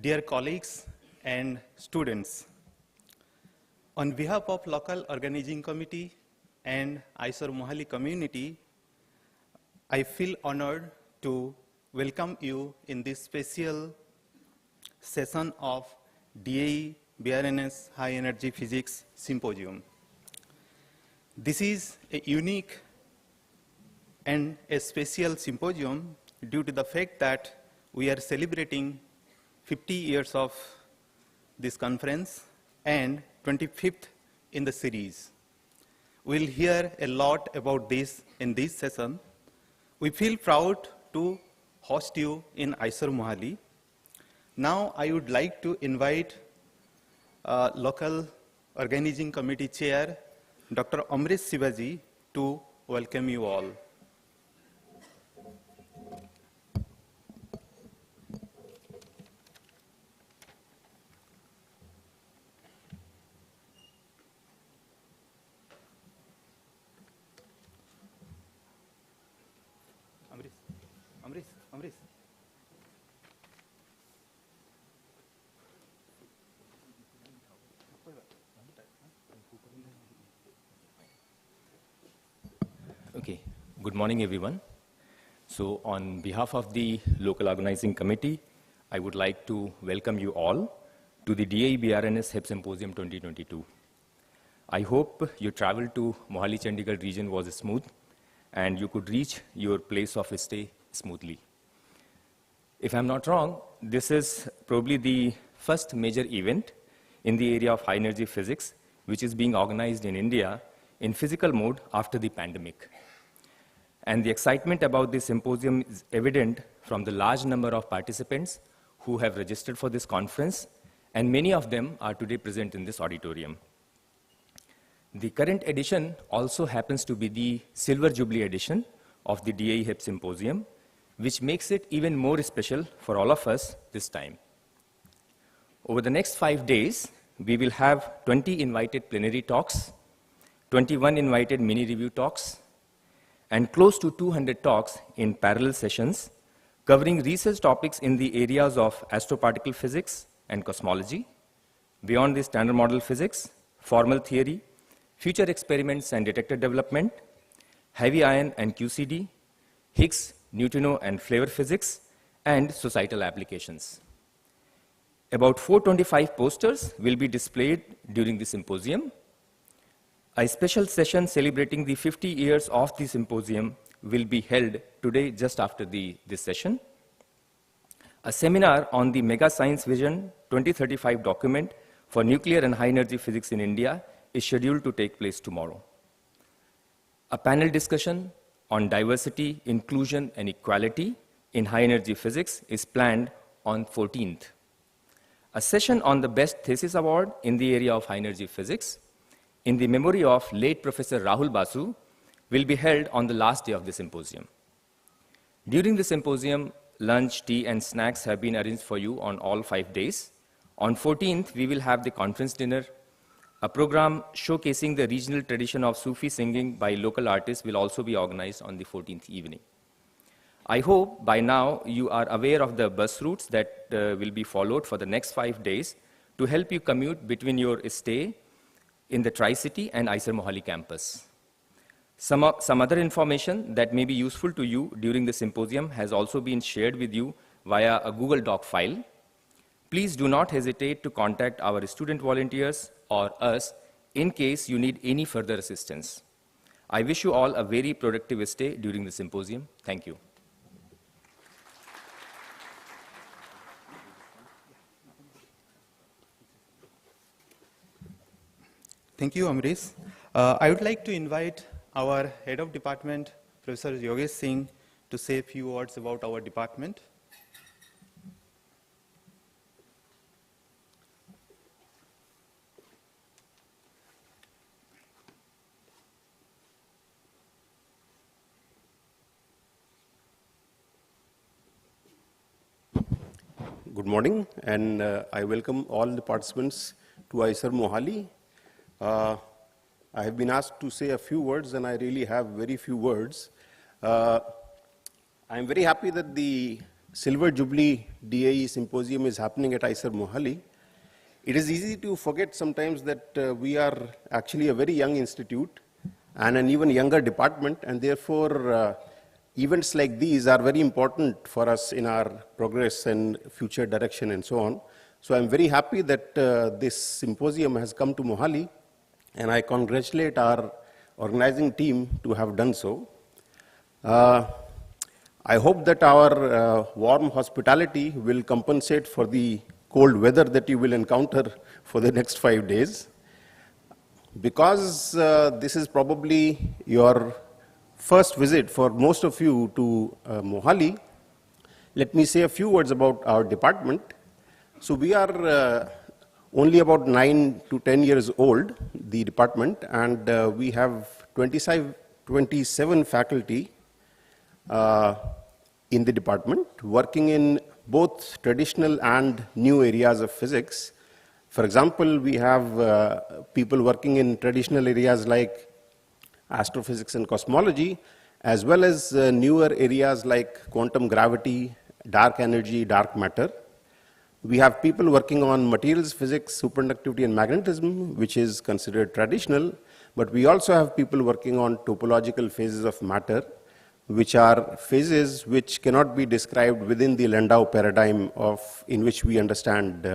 dear colleagues and students, on behalf of local organizing committee and IISER MOHALI community, I feel honored to welcome you in this special session of DAE-BRNS High Energy Physics Symposium. This is a unique and a special symposium due to the fact that we are celebrating 50 years of this conference and 25th in the series. We'll hear a lot about this in this session. We feel proud to host you in IISER MOHALI. Now I would like to invite local organizing committee chair, Dr. Amrish Shivaji, to welcome you all. Amrish. Okay, good morning everyone. So on behalf of the local organizing committee, I would like to welcome you all to the DAE-BRNS HEP Symposium 2022. I hope your travel to Mohali Chandigarh region was smooth and you could reach your place of stay smoothly. If I'm not wrong, this is probably the first major event in the area of high energy physics which is being organized in India in physical mode after the pandemic. And the excitement about this symposium is evident from the large number of participants who have registered for this conference, and many of them are today present in this auditorium. The current edition also happens to be the Silver Jubilee edition of the DAE HEP Symposium, which makes it even more special for all of us this time. Over the next 5 days, we will have 20 invited plenary talks, 21 invited mini-review talks, and close to 200 talks in parallel sessions covering research topics in the areas of astroparticle physics and cosmology, beyond the standard model physics, formal theory, future experiments and detector development, heavy ion and QCD, Higgs, neutrino and flavor physics, and societal applications. About 425 posters will be displayed during the symposium. A special session celebrating the 50 years of the symposium will be held today just after this session. A seminar on the Mega Science Vision 2035 document for nuclear and high energy physics in India is scheduled to take place tomorrow. A panel discussion on diversity, inclusion, and equality in high energy physics is planned on 14th. A session on the Best Thesis Award in the area of high energy physics in the memory of late Professor Rahul Basu will be held on the last day of the symposium. During the symposium, lunch, tea, and snacks have been arranged for you on all 5 days. On 14th, we will have the conference dinner. A program showcasing the regional tradition of Sufi singing by local artists will also be organized on the 14th evening. I hope by now you are aware of the bus routes that will be followed for the next 5 days to help you commute between your stay in the Tri-City and IISER Mohali campus. Some other information that may be useful to you during the symposium has also been shared with you via a Google Doc file. Please do not hesitate to contact our student volunteers or us in case you need any further assistance. I wish you all a very productive stay during the symposium. Thank you. Thank you, Amrish. I would like to invite our head of department, Professor Yogesh Singh, to say a few words about our department. Good morning, and I welcome all the participants to IISER Mohali. I have been asked to say a few words, and I really have very few words. I'm very happy that the Silver Jubilee DAE Symposium is happening at IISER Mohali, it is easy to forget sometimes that we are actually a very young institute and an even younger department, and therefore events like these are very important for us in our progress and future direction and so on. So I'm very happy that this symposium has come to Mohali, and I congratulate our organizing team to have done so. I hope that our warm hospitality will compensate for the cold weather that you will encounter for the next 5 days. Because this is probably your first visit for most of you to Mohali, let me say a few words about our department. So we are only about 9 to 10 years old, the department, and we have 27 faculty in the department, working in both traditional and new areas of physics. For example, we have people working in traditional areas like astrophysics and cosmology, as well as newer areas like quantum gravity, dark energy, dark matter. We have people working on materials physics, superconductivity and magnetism, which is considered traditional, but we also have people working on topological phases of matter, which are phases which cannot be described within the Landau paradigm in which we understand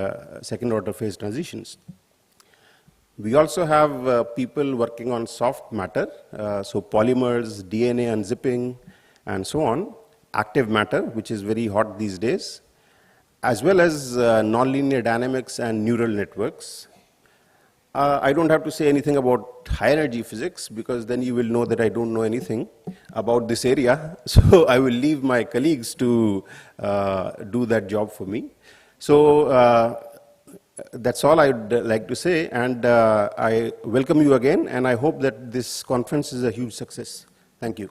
second order phase transitions. We also have people working on soft matter, so polymers, DNA unzipping, and so on, active matter, which is very hot these days, as well as nonlinear dynamics and neural networks. I don't have to say anything about high energy physics, because then you will know that I don't know anything about this area. So I will leave my colleagues to do that job for me. So that's all I'd like to say, and I welcome you again, and I hope that this conference is a huge success. Thank you.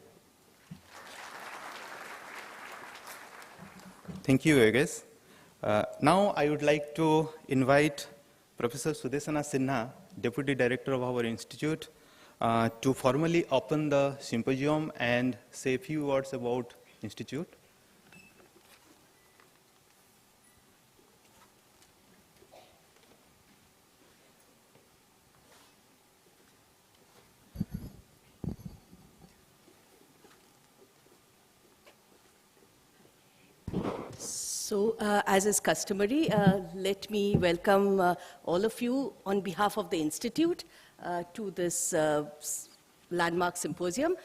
Thank you, Yogesh. Now I would like to invite Professor Sudeshana Sinha, Deputy Director of our institute, to formally open the symposium and say a few words about institute. So, as is customary, let me welcome all of you on behalf of the Institute to this landmark symposium.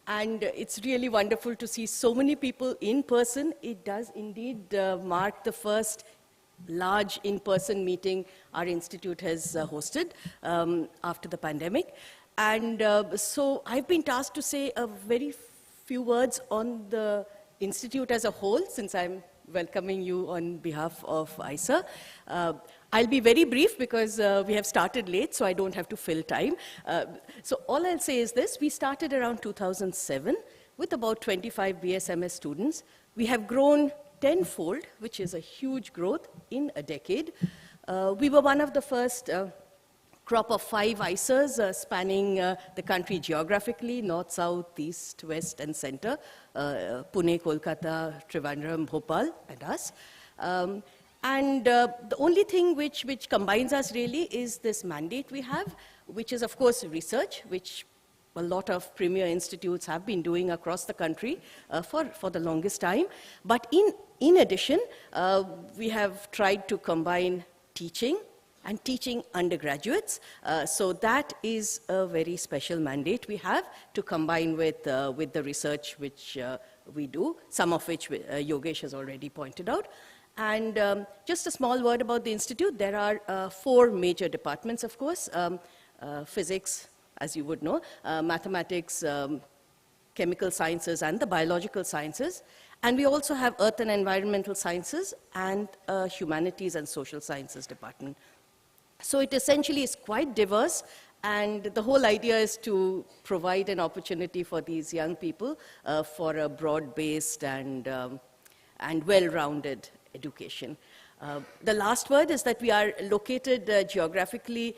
And it's really wonderful to see so many people in person. It does indeed mark the first large in-person meeting our institute has hosted after the pandemic. And so I've been tasked to say a very few words on the institute as a whole, since I'm welcoming you on behalf of IISER. I'll be very brief because we have started late, so I don't have to fill time. So all I'll say is this: we started around 2007 with about 25 BSMS students. We have grown tenfold, which is a huge growth in a decade. We were one of the first crop of 5 IISERs spanning the country geographically, north, south, east, west, and center, Pune, Kolkata, Trivandrum, Bhopal, and us. The only thing which combines us really is this mandate we have, which is, of course, research, which a lot of premier institutes have been doing across the country for the longest time. But in addition, we have tried to combine teaching and teaching undergraduates. So that is a very special mandate we have to combine with the research which we do, some of which Yogesh has already pointed out. And just a small word about the institute. There are 4 major departments, of course: physics, as you would know, mathematics, chemical sciences, and the biological sciences. And we also have earth and environmental sciences and humanities and social sciences department. So it essentially is quite diverse, and the whole idea is to provide an opportunity for these young people for a broad-based and well-rounded education. The last word is that we are located geographically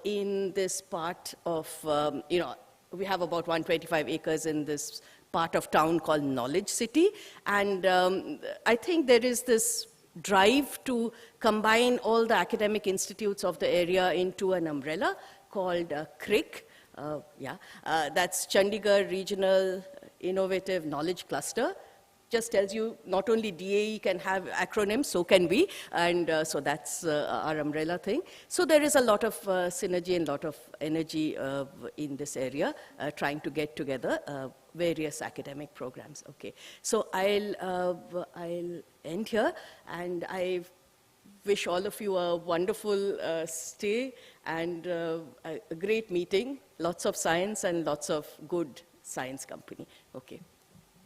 in this part of, we have about 125 acres in this part of town called Knowledge City. And I think there is this drive to combine all the academic institutes of the area into an umbrella called CRIC. That's Chandigarh Regional Innovative Knowledge Cluster. Just tells you not only DAE can have acronyms, so can we, and so that's our umbrella thing. So there is a lot of synergy and a lot of energy in this area, trying to get together various academic programs. Okay, so I'll end here, and I wish all of you a wonderful stay and a great meeting, lots of science and lots of good science company. Okay,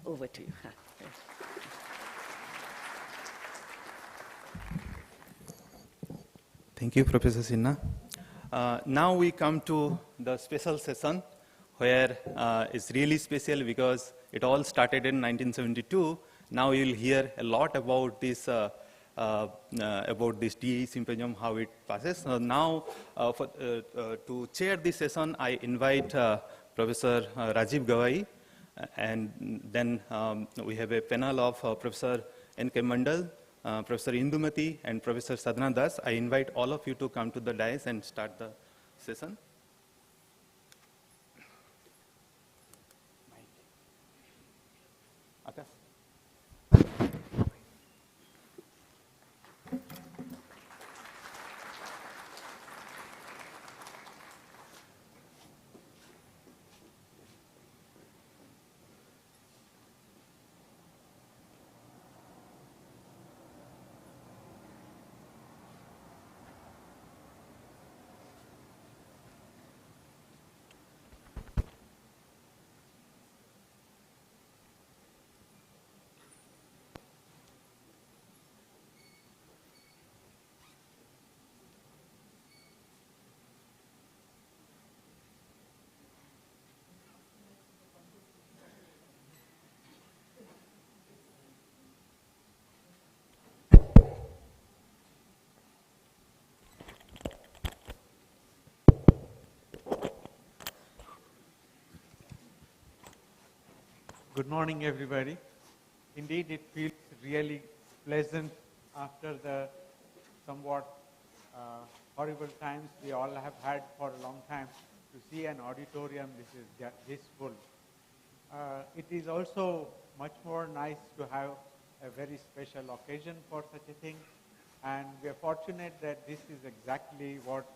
over to you. Thank you, Professor Sinha. Now we come to the special session where it's really special because it all started in 1972. Now you'll hear a lot about this DAE Symposium, how it passes. Now, to chair this session, I invite Professor Rajiv Gawai, and then we have a panel of Professor N.K. Mandal, Professor Indumati, and Professor Sadhana Das. I invite all of you to come to the dais and start the session. Akash. Good morning, everybody. Indeed, it feels really pleasant after the somewhat horrible times we all have had for a long time to see an auditorium which is this full. It is also much more nice to have a very special occasion for such a thing, and we are fortunate that this is exactly what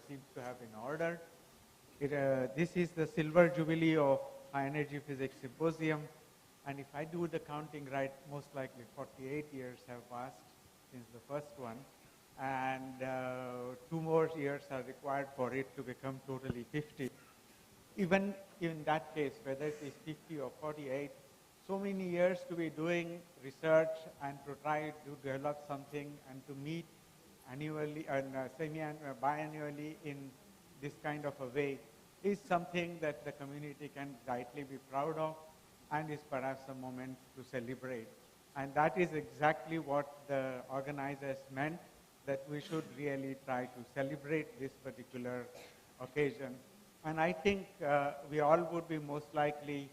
seems to have been ordered. This is the Silver Jubilee of High Energy Physics Symposium, and if I do the counting right, most likely 48 years have passed since the first one, and 2 more years are required for it to become totally 50. Even in that case, whether it is 50 or 48, so many years to be doing research and to try to develop something and to meet annually and biannually in this kind of a way is something that the community can rightly be proud of and is perhaps a moment to celebrate. And that is exactly what the organizers meant, that we should really try to celebrate this particular occasion. And I think we all would be most likely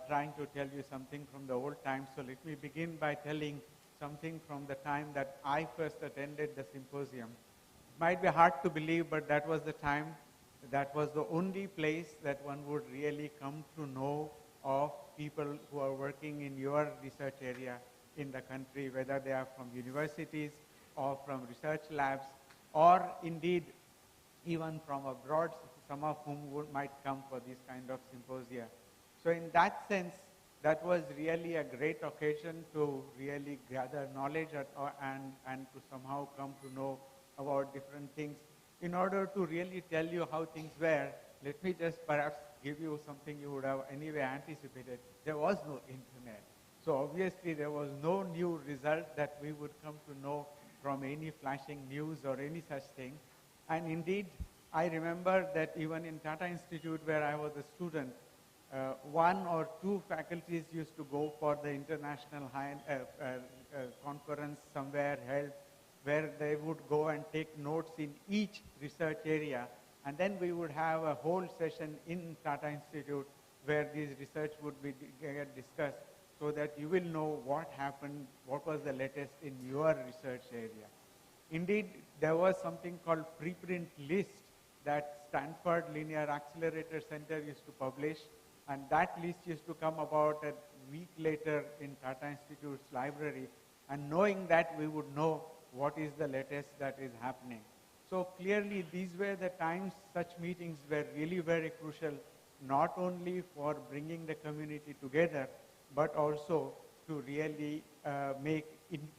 trying to tell you something from the old times. So let me begin by telling something from the time that I first attended the symposium. It might be hard to believe, but that was the time. That was the only place that one would really come to know of people who are working in your research area in the country, whether they are from universities or from research labs, or indeed even from abroad, some of whom might come for this kind of symposia. So in that sense, that was really a great occasion to really gather knowledge and to somehow come to know about different things. In order to really tell you how things were, let me just perhaps give you something you would have anyway anticipated. There was no internet. So obviously there was no new result that we would come to know from any flashing news or any such thing. And indeed, I remember that even in Tata Institute where I was a student, 1 or 2 faculties used to go for the international conference somewhere held, where they would go and take notes in each research area, and then we would have a whole session in Tata Institute where this research would be get discussed, so that you will know what happened, what was the latest in your research area. Indeed, there was something called preprint list that Stanford Linear Accelerator Center used to publish, and that list used to come about a week later in Tata Institute's library, and knowing that, we would know what is the latest that is happening. So clearly, these were the times such meetings were really very crucial, not only for bringing the community together, but also to really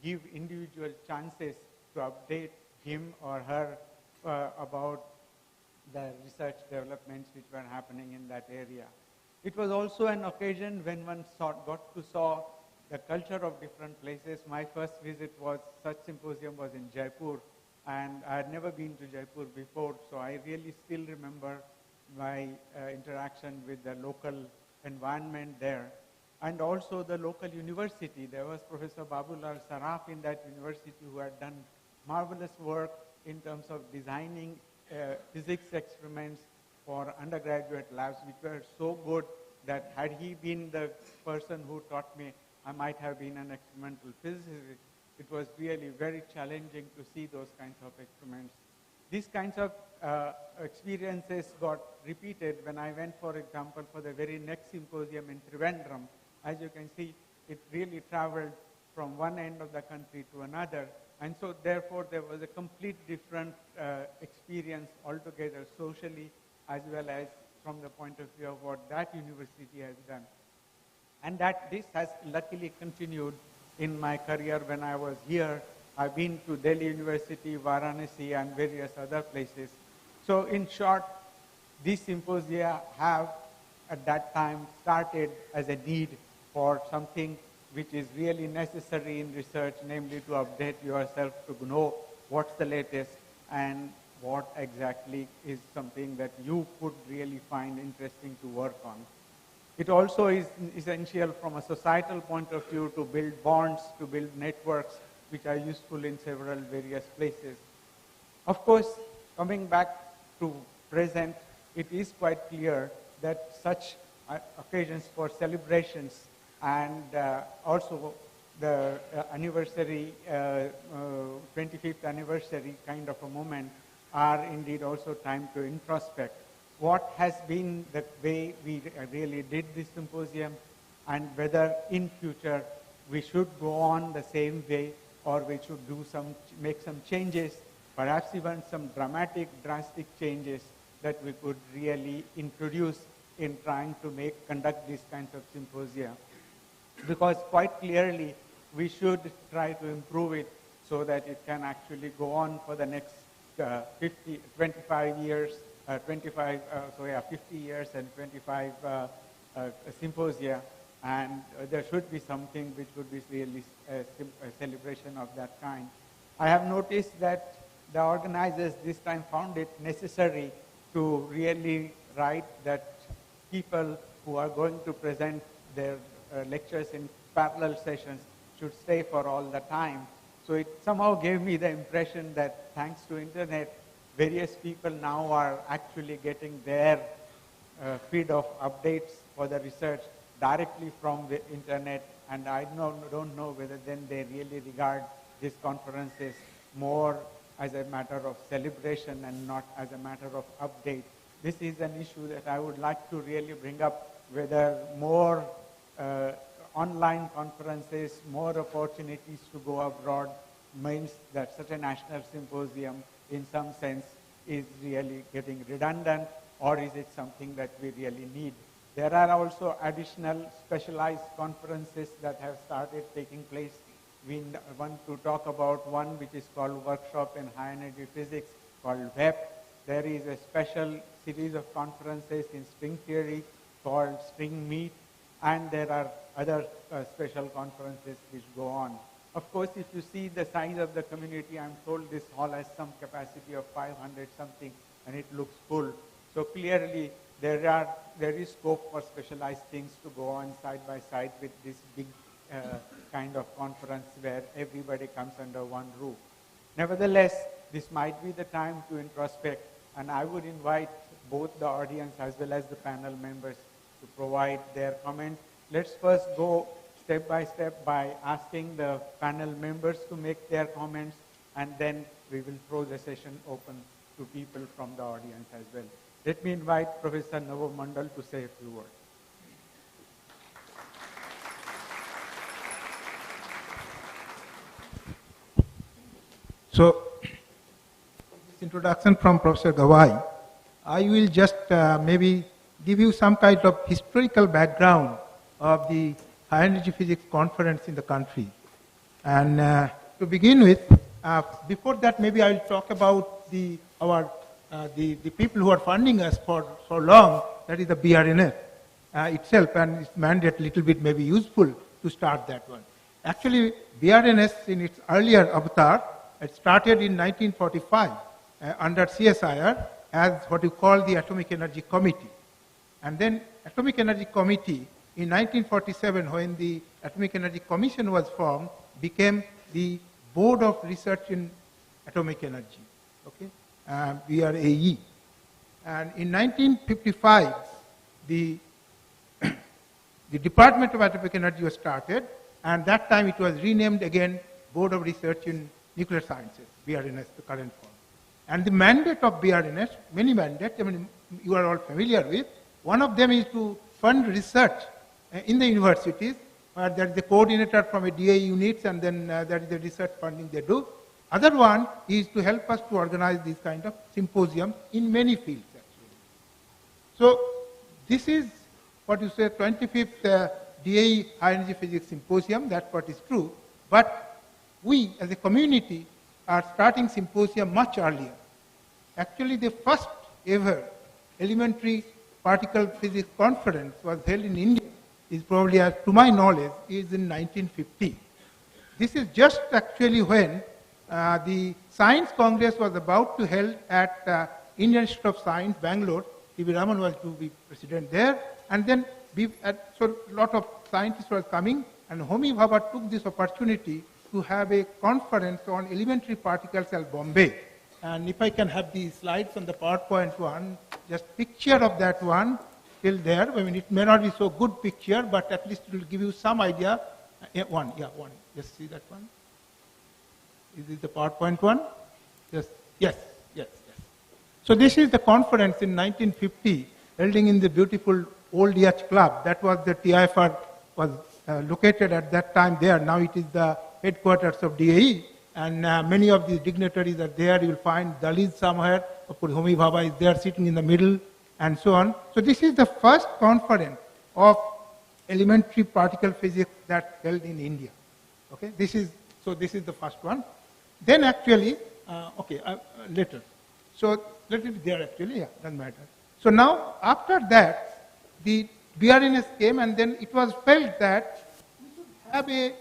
give individual chances to update him or her about the research developments which were happening in that area. It was also an occasion when one got to saw the culture of different places. My first visit was, such symposium was in Jaipur, and I had never been to Jaipur before, so I really still remember my interaction with the local environment there. And also the local university. There was Professor Babulal Saraf in that university who had done marvelous work in terms of designing physics experiments for undergraduate labs, which were so good that had he been the person who taught me, I might have been an experimental physicist. It was really very challenging to see those kinds of experiments. These kinds of experiences got repeated when I went, for example, for the very next symposium in Trivandrum. As you can see, it really traveled from one end of the country to another. And so therefore, there was a complete different experience altogether, socially, as well as from the point of view of what that university has done. And that this has luckily continued in my career when I was here. I've been to Delhi University, Varanasi, and various other places. So in short, these symposia have, at that time, started as a need for something which is really necessary in research, namely to update yourself, to know what's the latest and what exactly is something that you could really find interesting to work on. It also is essential from a societal point of view to build bonds, to build networks, which are useful in several various places. Of course, coming back to present, it is quite clear that such occasions for celebrations and also the anniversary, 25th anniversary kind of a moment are indeed also time to introspect. What has been the way we really did this symposium, and whether in future we should go on the same way, or we should make some changes, perhaps even some drastic changes that we could really introduce in trying to conduct these kinds of symposia. Because quite clearly, we should try to improve it so that it can actually go on for the next 50 years and 25 symposia. And there should be something which would be really a celebration of that kind. I have noticed that the organizers this time found it necessary to really write that people who are going to present their lectures in parallel sessions should stay for all the time. So it somehow gave me the impression that thanks to internet, various people now are actually getting their feed of updates for the research directly from the internet, and I don't know whether then they really regard these conferences more as a matter of celebration and not as a matter of update. This is an issue that I would like to really bring up, whether more online conferences, more opportunities to go abroad means that such a national symposium in some sense is really getting redundant, or is it something that we really need? There are also additional specialized conferences that have started taking place. We want to talk about one which is called Workshop in High Energy Physics, called HEP. There is a special series of conferences in string theory called String Meet, and there are other special conferences which go on. Of course, if you see the size of the community, I'm told this hall has some capacity of 500 something, and it looks full. So clearly, there is scope for specialized things to go on side by side with this big kind of conference where everybody comes under one roof. Nevertheless, this might be the time to introspect, and I would invite both the audience as well as the panel members to provide their comments. Let's first go step by step by asking the panel members to make their comments, and then we will throw the session open to people from the audience as well. Let me invite Professor Navo Mandal to say a few words. So, this introduction from Professor Gawai, I will just maybe give you some kind of historical background of the high energy physics conference in the country. And to begin with, before that, maybe I will talk about the people who are funding us for so long, that is the BRNS itself, and its mandate a little bit may be useful to start that one. Actually, BRNS in its earlier avatar, it started in 1945 under CSIR as what you call the Atomic Energy Committee. And then Atomic Energy Committee in 1947, when the Atomic Energy Commission was formed, became the Board of Research in Atomic Energy, okay, BRAE. And in 1955, the Department of Atomic Energy was started, and that time it was renamed again Board of Research in Nuclear Sciences, BRNS, the current form. And the mandate of BRNS, many mandates, I mean, you are all familiar with. One of them is to fund research in the universities, where there is a coordinator from a DAE units, and then there is the research funding they do. Other one is to help us to organize these kind of symposiums in many fields, actually. So this is what you say, 25th DAE High Energy Physics Symposium, that's what is true. But we, as a community, are starting symposium much earlier. Actually, the first ever elementary particle physics conference was held in India, is probably, to my knowledge, is in 1950. This is just actually when the Science Congress was about to held at Indian Institute of Science, Bangalore. T.V. Raman was to be president there, and then so a lot of scientists were coming, and Homi Bhabha took this opportunity to have a conference on elementary particles at Bombay. And if I can have the slides on the PowerPoint one, just picture of that one till there. I mean, it may not be so good picture, but at least it will give you some idea. One. Just see that one. Is this the PowerPoint one? Yes. So this is the conference in 1950, held in the beautiful Old Yacht Club. That was the TIFR was located at that time there. Now it is the headquarters of DAE, and many of the dignitaries are there. You will find Dalit somewhere, of course Homi Bhabha is there sitting in the middle, and so on. So this is the first conference of elementary particle physics that held in India. Okay, this is the first one. Then actually, later. So let it be there actually, yeah, doesn't matter. So now after that, the BRNS came, and then it was felt that we should have a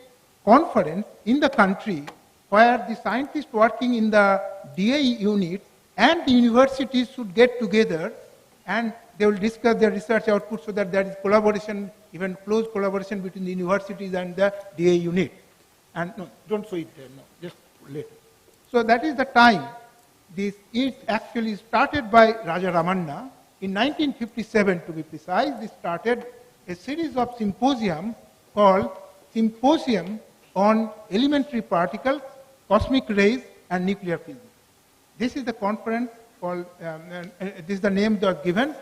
conference in the country where the scientists working in the DAE unit and the universities should get together, and they will discuss their research output, so that there is collaboration, even close collaboration between the universities and the DAE unit. And no, don't show it there, no, just later. So that is the time. This is actually started by Raja Ramanna. In 1957, to be precise, they started a series of symposium called Symposium on Elementary Particles, Cosmic Rays, and Nuclear Physics. This is the conference called, this is the name that was given.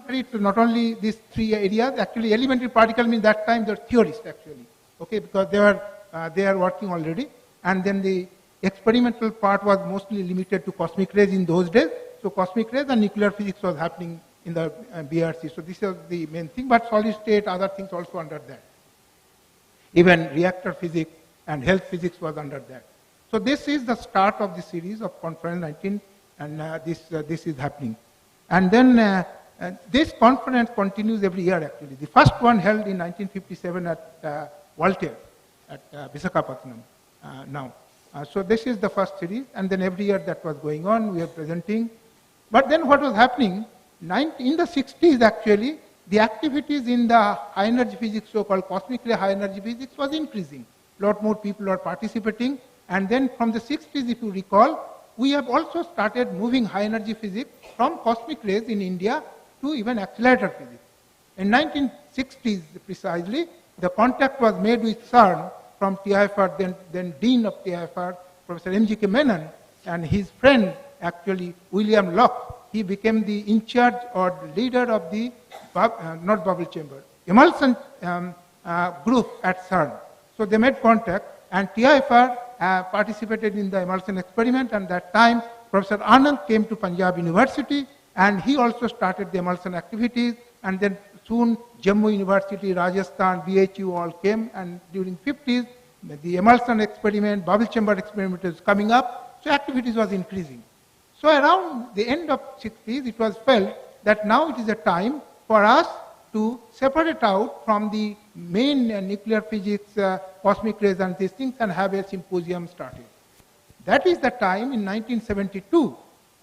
It's not only these three areas, actually elementary particle means that time they're theorists actually, okay, because they are working already. And then the experimental part was mostly limited to cosmic rays in those days. So cosmic rays and nuclear physics was happening in the BRC. So this was the main thing, but solid state, other things also under that. Even reactor physics and health physics was under that. So this is the start of the series of Conference 19, and this is happening. And then this conference continues every year actually. The first one held in 1957 at Walter at Visakhapatnam now. So this is the first series, and then every year that was going on, we are presenting. But then what was happening, in the 60s actually, the activities in the high energy physics, so-called cosmic ray high energy physics, was increasing. A lot more people are participating. And then from the 60s, if you recall, we have also started moving high energy physics from cosmic rays in India to even accelerator physics. In 1960s, precisely, the contact was made with CERN from TIFR, then Dean of TIFR, Professor M.G.K. Menon, and his friend, actually, William Locke. He became the in charge or leader of the, not bubble chamber, emulsion group at CERN. So they made contact, and TIFR participated in the emulsion experiment, and that time Professor Anand came to Punjab University, and he also started the emulsion activities, and then soon Jammu University, Rajasthan, BHU all came, and during 50s, the emulsion experiment, bubble chamber experiment was coming up, so activities was increasing. So around the end of 60s, it was felt that now it is a time for us to separate out from the main nuclear physics, cosmic rays and these things, and have a symposium started. That is the time in 1972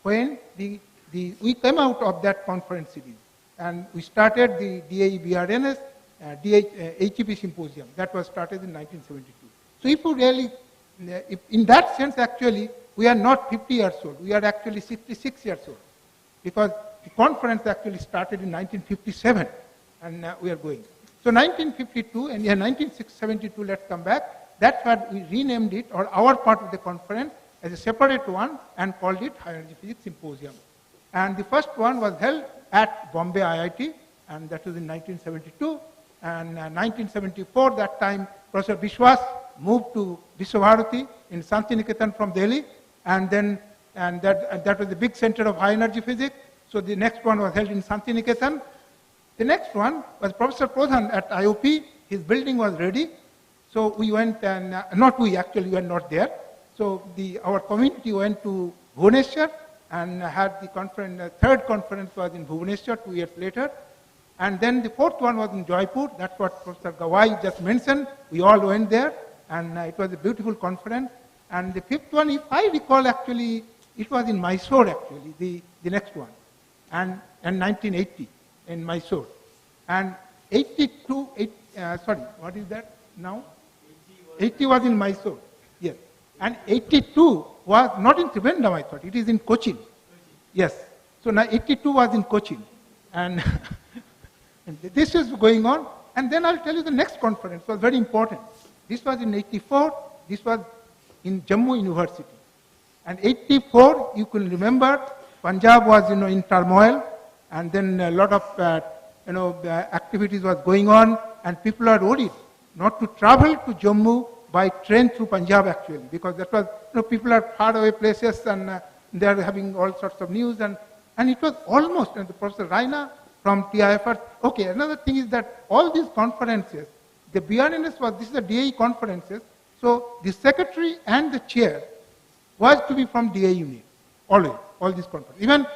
when we came out of that conference series, and we started the DAE-BRNS HEP Symposium. That was started in 1972. So if you really, in that sense actually, we are not 50 years old, we are actually 66 years old, because the conference actually started in 1957, and we are going. So 1952 and 1972, let's come back. That's what we renamed it, or our part of the conference, as a separate one, and called it High Energy Physics Symposium. And the first one was held at Bombay IIT, and that was in 1972. And 1974, that time, Professor Bishwas moved to Vishwabharati in Santiniketan from Delhi, and that was the big center of high energy physics. So the next one was held in Santiniketan. The next one was Professor Pradhan at IOP. His building was ready. So we went, and not we, actually, we were not there. So our community went to Bhubaneswar and had the conference. The third conference was in Bhubaneswar 2 years later. And then the fourth one was in Jaipur. That's what Professor Gawai just mentioned. We all went there, and it was a beautiful conference. And the fifth one, if I recall, actually, it was in Mysore, actually, the next one, and 1980 in Mysore. And 82, sorry, what is that now? 80 was in Mysore, yes. And 82 was not in Trivandrum, I thought. It is in Cochin. Yes. So now 82 was in Cochin. And this is going on. And then I'll tell you the next conference was very important. This was in 84. This was in Jammu University. And 84, you can remember, Punjab was, in turmoil. And then a lot of, activities was going on. And people are worried not to travel to Jammu by train through Punjab, actually, because that was, people are far away places, and they are having all sorts of news, and it was almost, and Professor Raina from TIFR, okay, another thing is that all these conferences, the BRNS was, this is the DAE conferences, so the secretary and the chair was to be from DAE unit, always, all these conferences. Even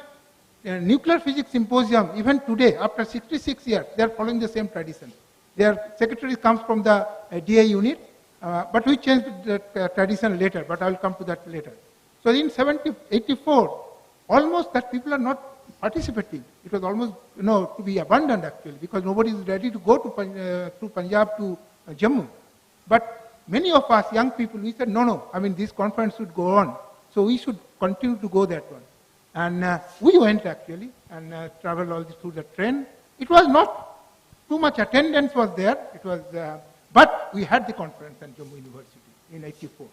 Nuclear Physics Symposium, even today, after 66 years, they are following the same tradition. Their secretary comes from the DAE unit, but we changed the tradition later, but I will come to that later. So in 84, almost that people are not participating. It was almost, to be abandoned, actually, because nobody is ready to go to through Punjab to Jammu. But many of us young people, we said, no, this conference should go on. So we should continue to go that one. And we went, actually, and traveled all this through the train. It was not too much attendance was there. It was, but we had the conference at Jammu University in 84.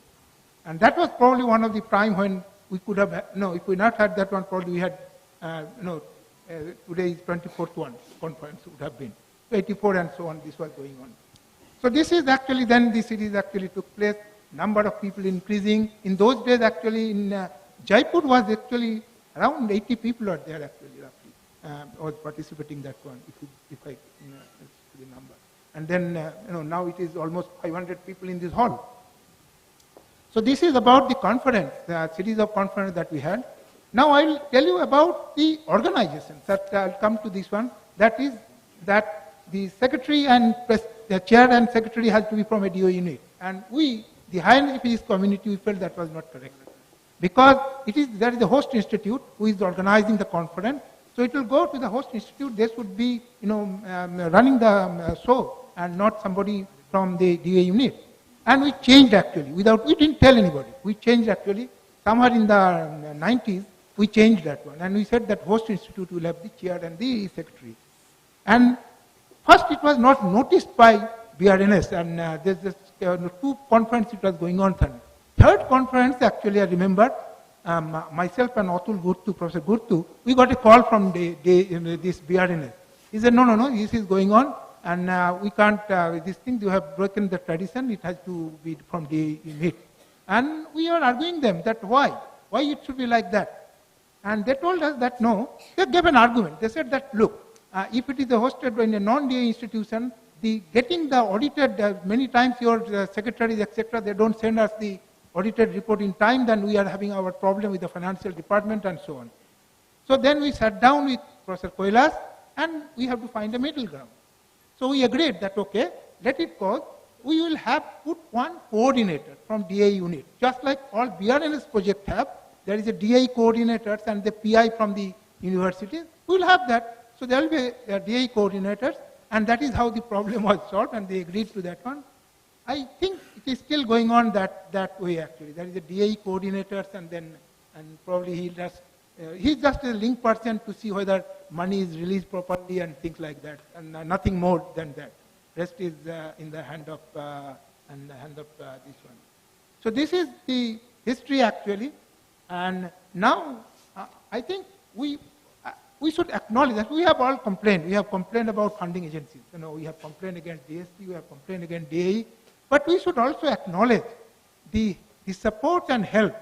And that was probably one of the prime when we could have, if we not had that one, probably we had, today is 24th one, conference would have been. 84 and so on, this was going on. So this is actually, then the series actually took place, number of people increasing. In those days, actually, in Jaipur was actually around 80 people are there, actually, roughly, was participating in that one, if I the number. And then, now it is almost 500 people in this hall. So this is about the conference, the series of conferences that we had. Now I'll tell you about the organization. That I'll come to this one. That is that the secretary and the chair and secretary has to be from a DO unit. And we, the high energy physics community, we felt that was not correct. Because there is a host institute who is organizing the conference. So it will go to the host institute. They should be, running the show and not somebody from the DA unit. And we changed, actually, we didn't tell anybody. We changed, actually, somewhere in the 90s, we changed that one. And we said that host institute will have the chair and the secretary. And First, it was not noticed by BRNS, and there's this 2 conferences it was going on. Third conference, actually, I remember, myself and Atul Gurtu, Professor Gurtu, we got a call from this BRNS. He said, no, this is going on, and we can't, this thing, you have broken the tradition, it has to be from DAE unit. And we are arguing them that why it should be like that. And they told us that no, they gave an argument. They said that, look, if it is hosted in a non-DAE institution, getting the audited, many times your secretaries, etc., they don't send us the audited report in time, then we are having our problem with the financial department and so on. So then we sat down with Professor Koilas, and we have to find a middle ground. So we agreed that, okay, let it go. We will have put one coordinator from DAE unit, just like all BRNS projects have. There is a DAE coordinators and the PI from the universities. We will have that. So there will be DAE coordinators, and that is how the problem was solved, and they agreed to that one. I think it is still going on that way, actually. There is a DAE coordinators, and probably he's just a link person to see whether money is released properly and things like that, and nothing more than that. Rest is in the hand of this one. So this is the history, actually. And now, I think we should acknowledge that we have all complained. We have complained about funding agencies. We have complained against DST, we have complained against DAE. But we should also acknowledge the support and help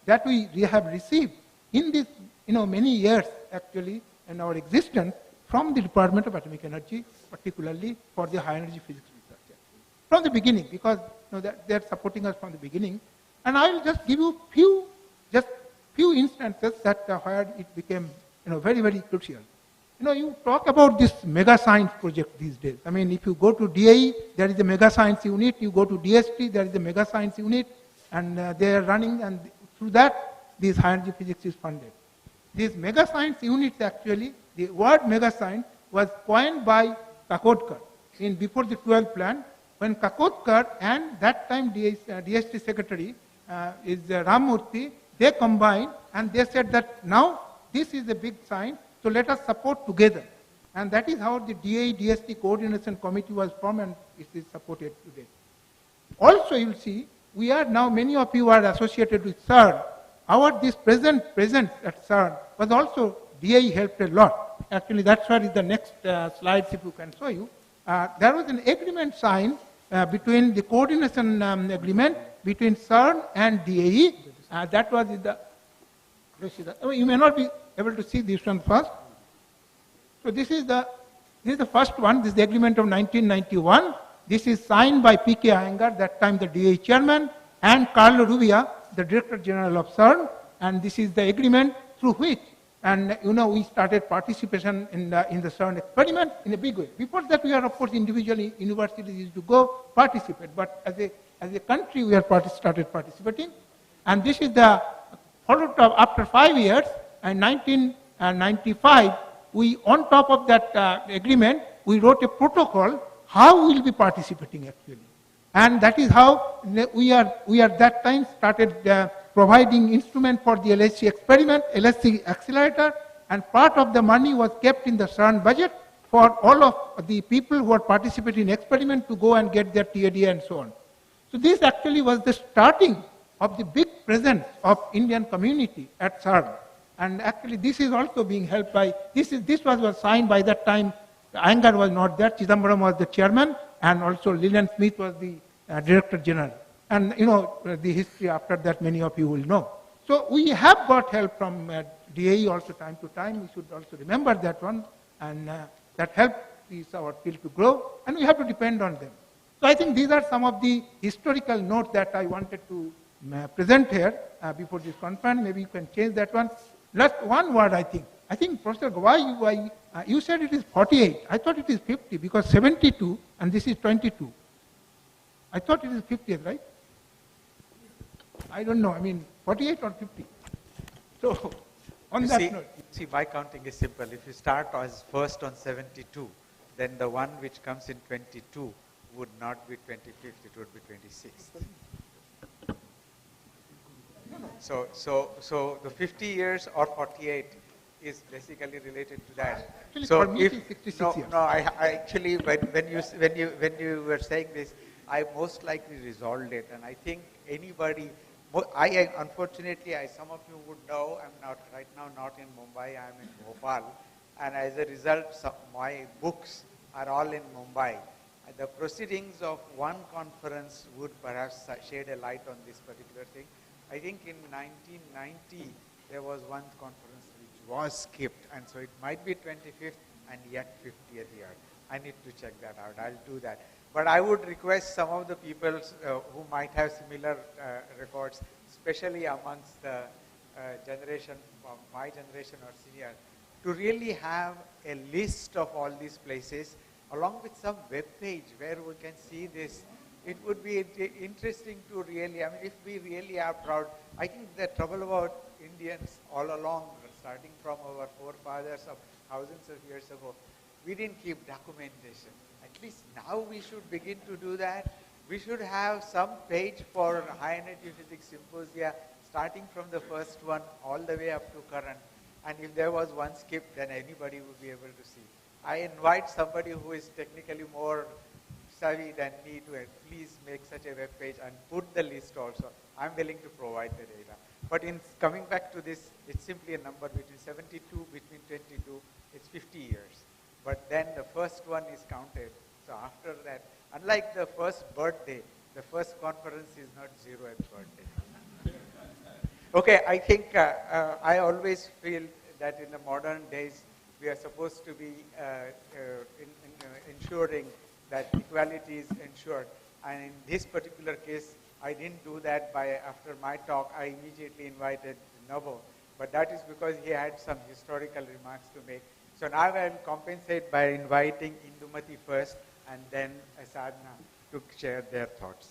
that we have received in this, many years, actually, in our existence from the Department of Atomic Energy, particularly for the high energy physics research. Actually. From the beginning, because they're supporting us from the beginning. And I will just give you few instances that where it became very, very crucial. You talk about this mega science project these days. I mean, if you go to DAE, there is a mega science unit. You go to DST, there is a mega science unit, and they are running, and through that, this high energy physics is funded. These mega science units, actually, the word mega science was coined by Kakodkar before the 12th plan, when Kakodkar and that time DST secretary is Ramurthy, they combined and they said that now this is a big science, so let us support together. And that is how the DAE-DST Coordination Committee was formed, and it is supported today. Also, you will see, we are now, many of you are associated with CERN. This presence at CERN was also, DAE helped a lot. Actually, that's what is the next slides, if you can show you. There was an agreement signed between the coordination agreement between CERN and DAE. That was in the, you may not be able to see this one first. So this is the first one. This is the agreement of 1991. This is signed by P.K. Iyengar, that time the DAE chairman, and Carlo Rubbia, the director general of CERN. And this is the agreement through which, and we started participation in the CERN experiment in a big way. Before that, we are, of course, individually, universities used to go participate. But as a country, we are started participating. And this is the followed up after 5 years, in 1995, we, on top of that agreement, we wrote a protocol how we will be participating actually. And that is how we are that time started providing instrument for the LHC experiment, LHC accelerator, and part of the money was kept in the CERN budget for all of the people who are participating in experiment to go and get their TAD and so on. So this actually was the starting of the big presence of Indian community at CERN. And actually this is also being helped by, this was signed by that time, Iyengar was not there, Chidambaram was the chairman, and also Leland Smith was the director general. And the history after that many of you will know. So we have got help from DAE also time to time. We should also remember that one, and that help is our field to grow, and we have to depend on them. So I think these are some of the historical notes that I wanted to present here before this conference. Maybe you can change that one. Last one word, I think. I think, Professor Gawai, you said it is 48. I thought it is 50 because 72 and this is 22. I thought it is 50, right? I don't know. I mean, 48 or 50. So, on that note. See, my counting is simple. If you start as first on 72, then the one which comes in 22 would not be 25th, it would be 26th. So the 50 years or 48 is basically related to that. Actually, So for me, if, it is 66 no, years. no, I actually, when you were saying this, I most likely resolved it. And I think anybody, unfortunately, some of you would know, I'm not, right now not in Mumbai, I'm in Bhopal. And as a result, my books are all in Mumbai. The proceedings of one conference would perhaps shed a light on this particular thing. I think in 1990, there was one conference which was skipped, and so it might be 25th and yet 50th year. I need to check that out. I'll do that. But I would request some of the people who might have similar records, especially amongst the generation, my generation or senior, to really have a list of all these places along with some web page where we can see this. It would be interesting to really, I mean, if we really are proud, I think the trouble about Indians all along, starting from our forefathers of thousands of years ago, we didn't keep documentation. At least now we should begin to do that. We should have some page for high energy physics symposia, starting from the first one all the way up to current. And if there was one skip, then anybody would be able to see. I invite somebody who is technically more savvy than me to please make such a web page and put the list also. I'm willing to provide the data. But in coming back to this, it's simply a number between 72, between 22, it's 50 years. But then the first one is counted. So after that, unlike the first birthday, the first conference is not 0th birthday. Okay, I think I always feel that in the modern days, we are supposed to be ensuring that equality is ensured. And in this particular case, I didn't do that after my talk, I immediately invited Navo. But that is because he had some historical remarks to make. So now I will compensate by inviting Indumati first and then Asadna to share their thoughts.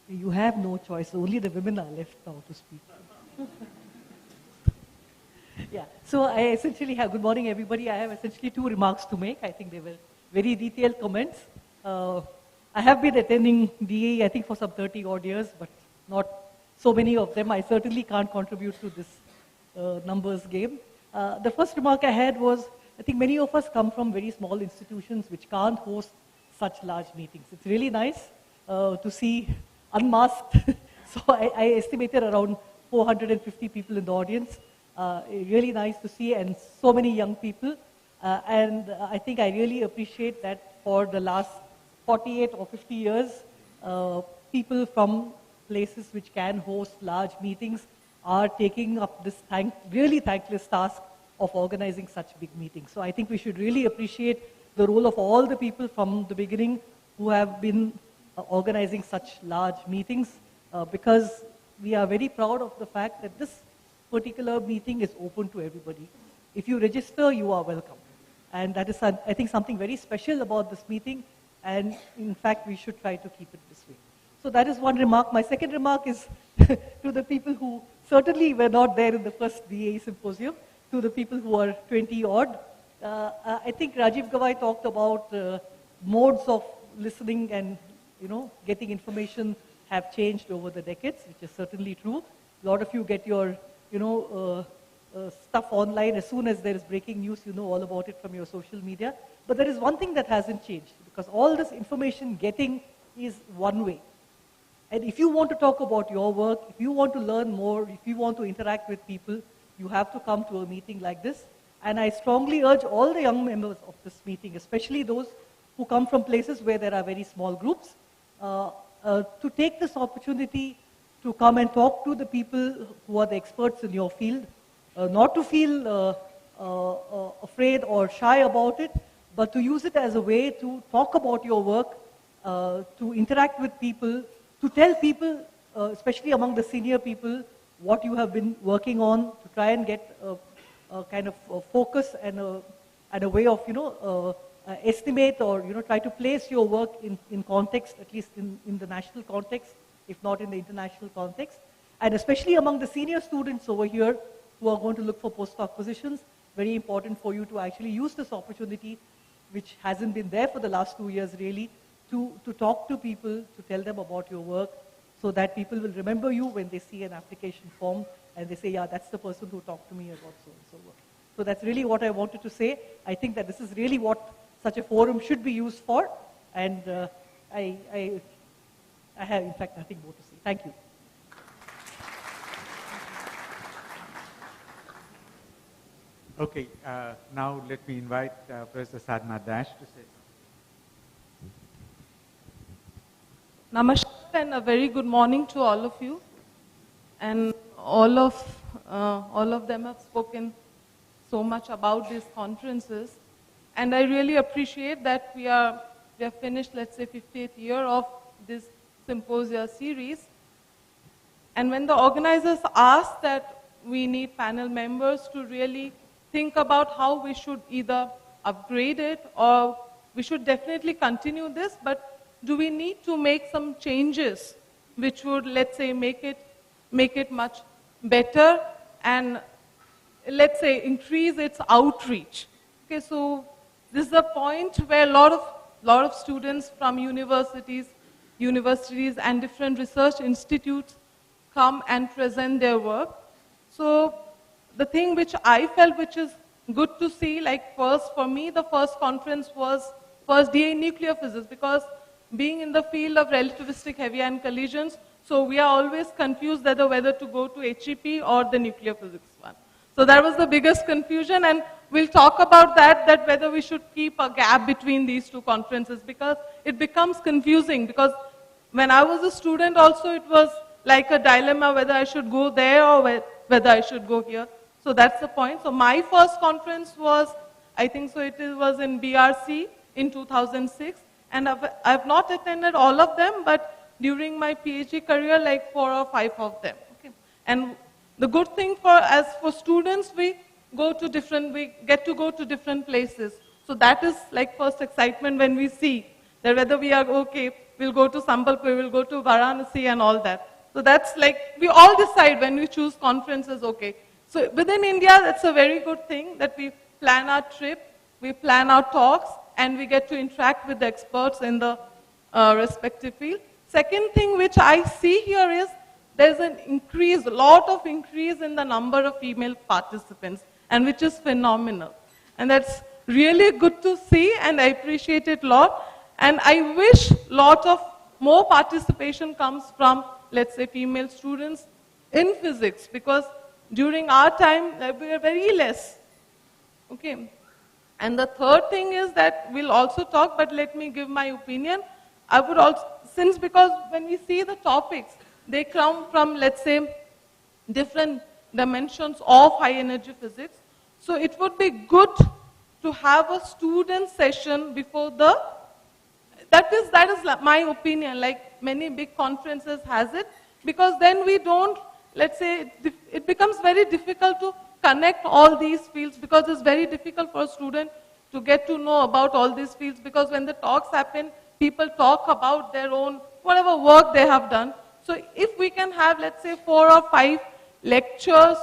You have no choice. Only the women are left now to speak. Yeah. So I essentially have, good morning everybody. I have essentially 2 remarks to make. I think they were very detailed comments. I have been attending DAE, I think for some 30 odd years, but not so many of them. I certainly can't contribute to this numbers game. The first remark I had was, I think many of us come from very small institutions which can't host such large meetings. It's really nice to see unmasked. So I estimated around 450 people in the audience. Really nice to see, and so many young people. And I think I really appreciate that for the last 48 or 50 years, people from places which can host large meetings are taking up this really thankless task of organizing such big meetings. So I think we should really appreciate the role of all the people from the beginning who have been organizing such large meetings, because we are very proud of the fact that this particular meeting is open to everybody. If you register, you are welcome. And that is, I think, something very special about this meeting, and in fact, we should try to keep it this way. So that is one remark. My second remark is to the people who certainly were not there in the first DAE symposium, to the people who are 20 odd. I think Rajiv Gawai talked about modes of listening and getting information have changed over the decades, which is certainly true. A lot of you get your stuff online. As soon as there is breaking news, you know all about it from your social media. But there is one thing that hasn't changed, because all this information getting is one way. And if you want to talk about your work, if you want to learn more, if you want to interact with people, you have to come to a meeting like this. And I strongly urge all the young members of this meeting, especially those who come from places where there are very small groups, to take this opportunity to come and talk to the people who are the experts in your field, not to feel afraid or shy about it, but to use it as a way to talk about your work, to interact with people, to tell people, especially among the senior people, what you have been working on, to try and get a kind of a focus and a way of, estimate or, try to place your work in context, at least in the national context, if not in the international context. And especially among the senior students over here who are going to look for postdoc positions, very important for you to actually use this opportunity, which hasn't been there for the last 2 years really, to talk to people, to tell them about your work, so that people will remember you when they see an application form and they say, yeah, that's the person who talked to me about so and so. So that's really what I wanted to say. I think that this is really what such a forum should be used for, and I have, in fact, nothing more to say. Thank you. Okay, now let me invite Professor Sadhna Dash to say something. Namaskar and a very good morning to all of you. And all of them have spoken so much about these conferences. And I really appreciate that we have finished, let's say, 50th year of this symposia series. And when the organizers asked that we need panel members to really think about how we should either upgrade it or we should definitely continue this, but do we need to make some changes which would, let's say, make it much better and, let's say, increase its outreach? Okay, so this is a point where a lot of students from universities and different research institutes come and present their work. So the thing which I felt which is good to see, like first, for me, the first conference was first DA nuclear physics, because being in the field of relativistic heavy ion collisions, so we are always confused whether to go to HEP or the nuclear physics one. So that was the biggest confusion, and we'll talk about that whether we should keep a gap between these two conferences, because it becomes confusing, because when I was a student also it was like a dilemma whether I should go there or whether I should go here. So that's the point. So my first conference was, I think so it was in BRC in 2006, and I've not attended all of them, but during my PhD career, like 4 or 5 of them. Okay. And the good thing for students, we get to go to different places. So that is like first excitement when we see that whether we are okay, we'll go to Sambalpur, we'll go to Varanasi and all that. So that's like, we all decide when we choose conferences, okay. So within India, that's a very good thing that we plan our trip, we plan our talks, and we get to interact with the experts in the respective field. Second thing which I see here is there's a lot of increase in the number of female participants, and which is phenomenal. And that's really good to see, and I appreciate it a lot. And I wish more participation comes from, let's say, female students in physics, because during our time, we were very less. Okay. And the third thing is that we'll also talk, but let me give my opinion. I would also, because when we see the topics, they come from, let's say, different dimensions of high energy physics. So it would be good to have a student session before that is my opinion, like many big conferences has it, because then we don't, let's say, it becomes very difficult to connect all these fields, because it's very difficult for a student to get to know about all these fields, because when the talks happen, people talk about their own, whatever work they have done. So if we can have, let's say, 4 or 5 lectures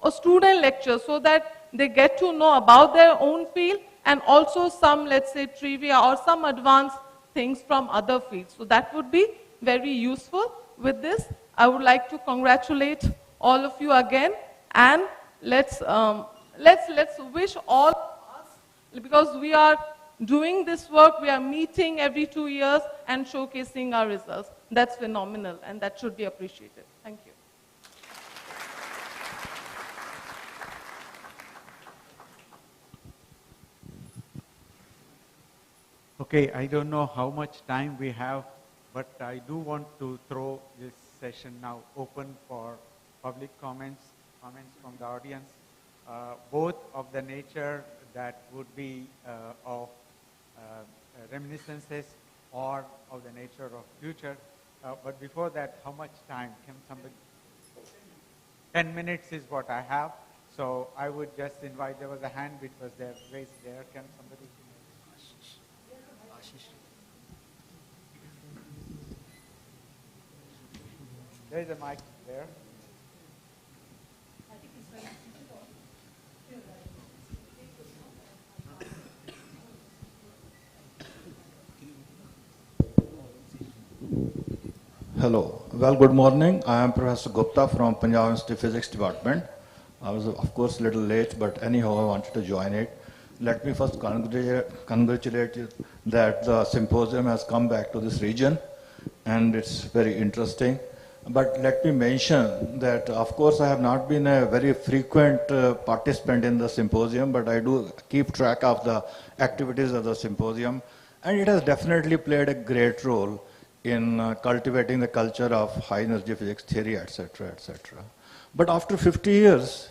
or student lectures, so that they get to know about their own field, and also some, let's say, trivia or some advanced things from other fields. So that would be very useful. With this, I would like to congratulate all of you again, and let's wish all of us, because we are doing this work, we are meeting every 2 years and showcasing our results. That's phenomenal, and that should be appreciated. Thank you. Okay, I don't know how much time we have, but I do want to throw this session now open for public comments from the audience, both of the nature that would be of reminiscences or of the nature of future. But before that, how much time can somebody? 10 minutes is what I have. So I would just invite, there was a hand which was there, raised there. Can somebody? There is a mic there. Hello. Well, good morning. I am Professor Gupta from Punjab University Physics Department. I was, of course, a little late, but anyhow, I wanted to join it. Let me first congratulate you that the symposium has come back to this region, and it's very interesting. But let me mention that, of course, I have not been a very frequent participant in the symposium, but I do keep track of the activities of the symposium, and it has definitely played a great role in cultivating the culture of high energy physics theory, etc., etc. But after 50 years,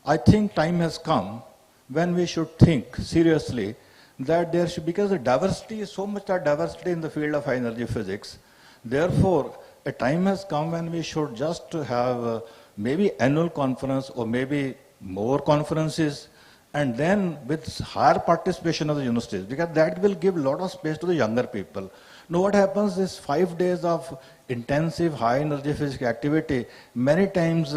I think time has come when we should think seriously that there should, because the diversity is so much diversity in the field of high energy physics, therefore, a time has come when we should just have maybe annual conference or maybe more conferences, and then with higher participation of the universities, because that will give a lot of space to the younger people. Now what happens is 5 days of intensive high energy physics activity, many times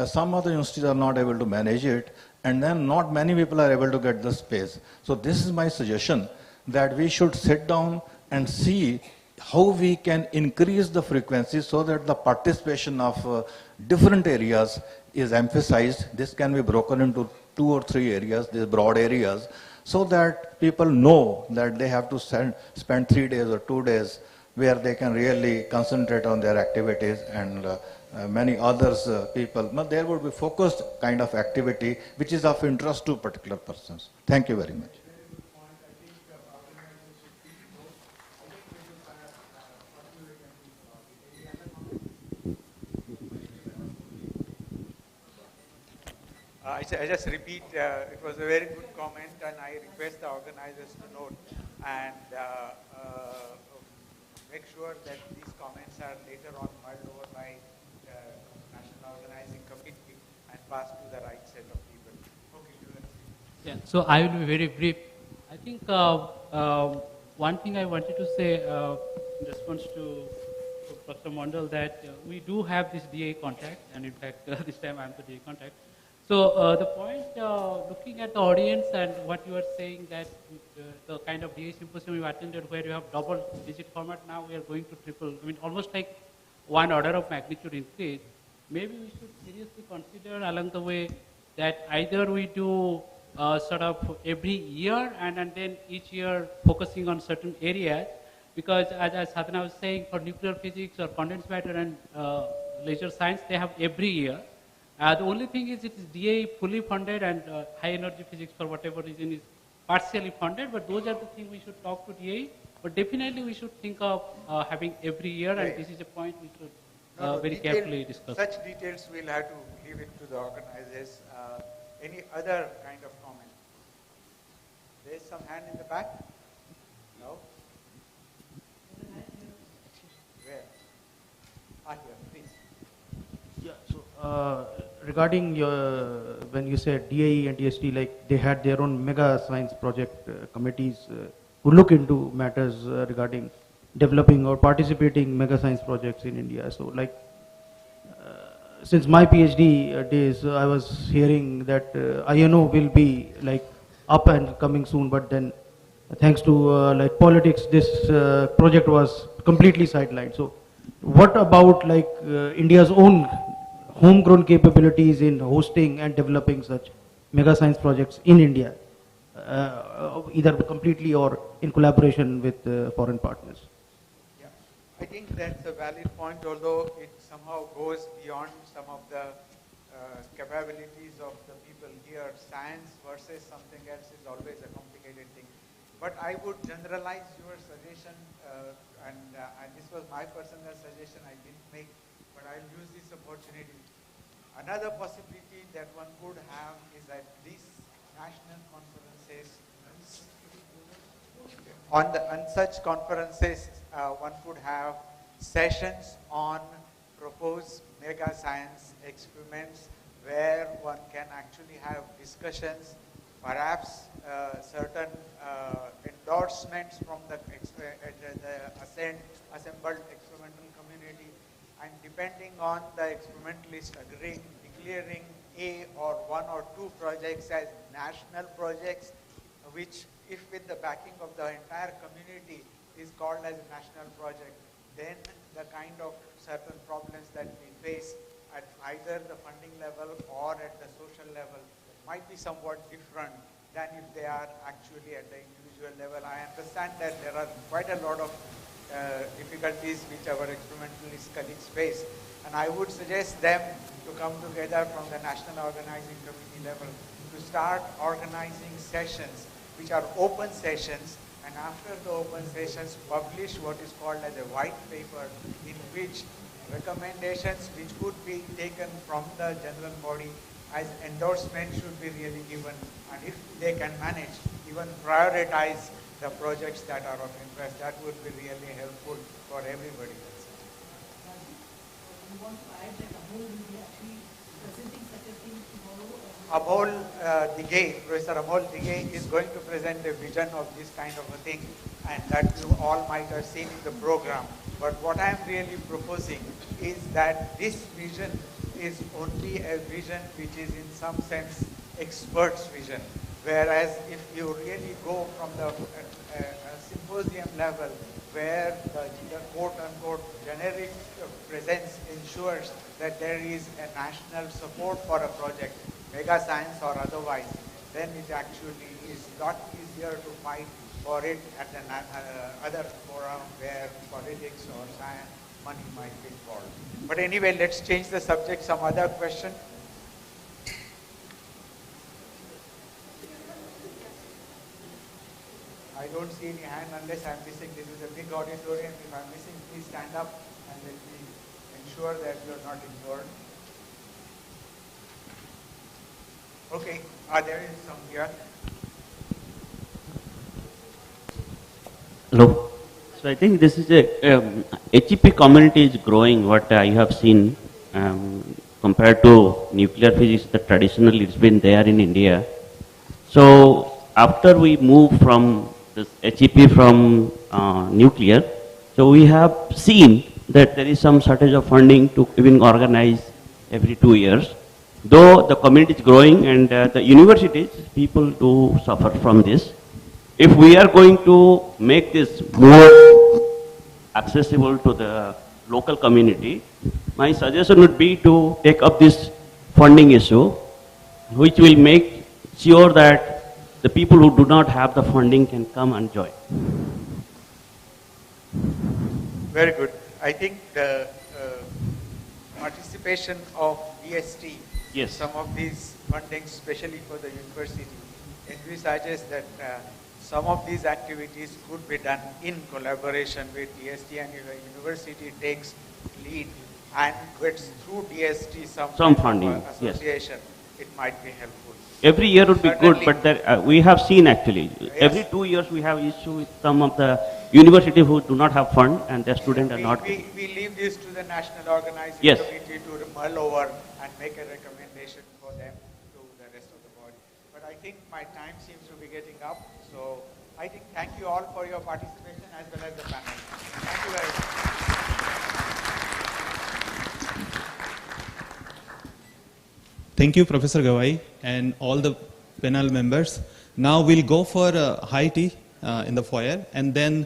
some of the universities are not able to manage it, and then not many people are able to get the space. So this is my suggestion, that we should sit down and see how we can increase the frequency so that the participation of different areas is emphasized. This can be broken into 2 or 3 areas, these broad areas, so that people know that they have to spend 3 days or 2 days where they can really concentrate on their activities, and many others people. But there would be focused kind of activity which is of interest to particular persons. Thank you very much. I just repeat, it was a very good comment, and I request the organizers to note and make sure that these comments are later on mulled over by the National Organizing Committee and passed to the right set of people. Okay, yeah, so I will be very brief. I think one thing I wanted to say in response to Professor Mondal, that we do have this DA contact, and in fact this time I am the DA contact. So the point, looking at the audience and what you are saying, that the kind of DA symposium you attended where you have double-digit format, now we are going to triple, I mean almost like 1 order of magnitude increase. Maybe we should seriously consider along the way that either we do sort of every year and then each year focusing on certain areas, because as Sadhana was saying, for nuclear physics or condensed matter and laser science, they have every year. The only thing is it is DA fully funded, and high energy physics for whatever reason is partially funded, but those are the things we should talk to DA. But definitely we should think of having every year, and this is a point we should very carefully discuss. Such details we'll have to leave it to the organizers. Any other kind of comment? There's some hand in the back? No? Where? Here, please. Yeah, so regarding your, when you said DIE and DST, like they had their own mega science project committees who look into matters regarding developing or participating mega science projects in India. So like, since my PhD days, I was hearing that INO will be like up and coming soon, but then thanks to like politics, this project was completely sidelined. So what about like India's own homegrown capabilities in hosting and developing such mega science projects in India, either completely or in collaboration with foreign partners? Yeah, I think that's a valid point, although it somehow goes beyond some of the capabilities of the people here. Science versus something else is always a complicated thing. But I would generalize your suggestion, and this was my personal suggestion, I didn't make, but I'll use this opportunity. Another possibility that one could have is that these national conferences, on such conferences, one could have sessions on proposed mega science experiments where one can actually have discussions, perhaps certain endorsements from the assembled experimental community, and depending on the experimentalist declaring a or 1 or 2 projects as national projects, which if with the backing of the entire community is called as a national project, then the kind of certain problems that we face at either the funding level or at the social level might be somewhat different than if they are actually at the individual level. I understand that there are quite a lot of difficulties which our experimentalist colleagues face, and I would suggest them to come together from the National Organizing Committee level to start organizing sessions which are open sessions, and after the open sessions publish what is called as a white paper in which recommendations which could be taken from the general body as endorsement should be really given, and if they can manage, even prioritize the projects that are of interest. That would be really helpful for everybody. Amol Digay, Professor Amol Digay is going to present a vision of this kind of a thing, and that you all might have seen in the program. But what I am really proposing is that this vision is only a vision which is in some sense expert's vision. Whereas if you really go from the symposium level where the quote-unquote generic presence ensures that there is a national support for a project, mega science or otherwise, then it actually is a lot easier to fight for it at the other forum where politics or science money might be involved. But anyway, let's change the subject. Some other question? I don't see any hand unless I'm missing. This is a big auditorium. If I'm missing, please stand up and let me ensure that you're not ignored. Okay, there is some here. Hello. So I think this is a HEP community is growing. What I have seen compared to nuclear physics, that traditionally it's been there in India. So after we move from this HEP from nuclear, so we have seen that there is some shortage of funding to even organize every 2 years. Though the community is growing and the universities, people do suffer from this. If we are going to make this more accessible to the local community, my suggestion would be to take up this funding issue, which will make sure that the people who do not have the funding can come and join. Very good. I think the participation of DST, yes, some of these fundings, especially for the university, envisages that some of these activities could be done in collaboration with DST, and if a university takes lead and gets through DST some funding, association, yes, it might be helpful. Every year would be Certainly. good, but there, we have seen actually, Yes. every 2 years we have issue with some of the university who do not have fund and their students are not. We leave this to the National Organizing Yes. Committee to mull over and make a recommendation for them to the rest of the body. But I think my time seems to be getting up, so I think thank you all for your participation as well as the panel. Thank you very much. Thank you, Professor Gawai, and all the panel members. Now we'll go for high tea in the foyer, and then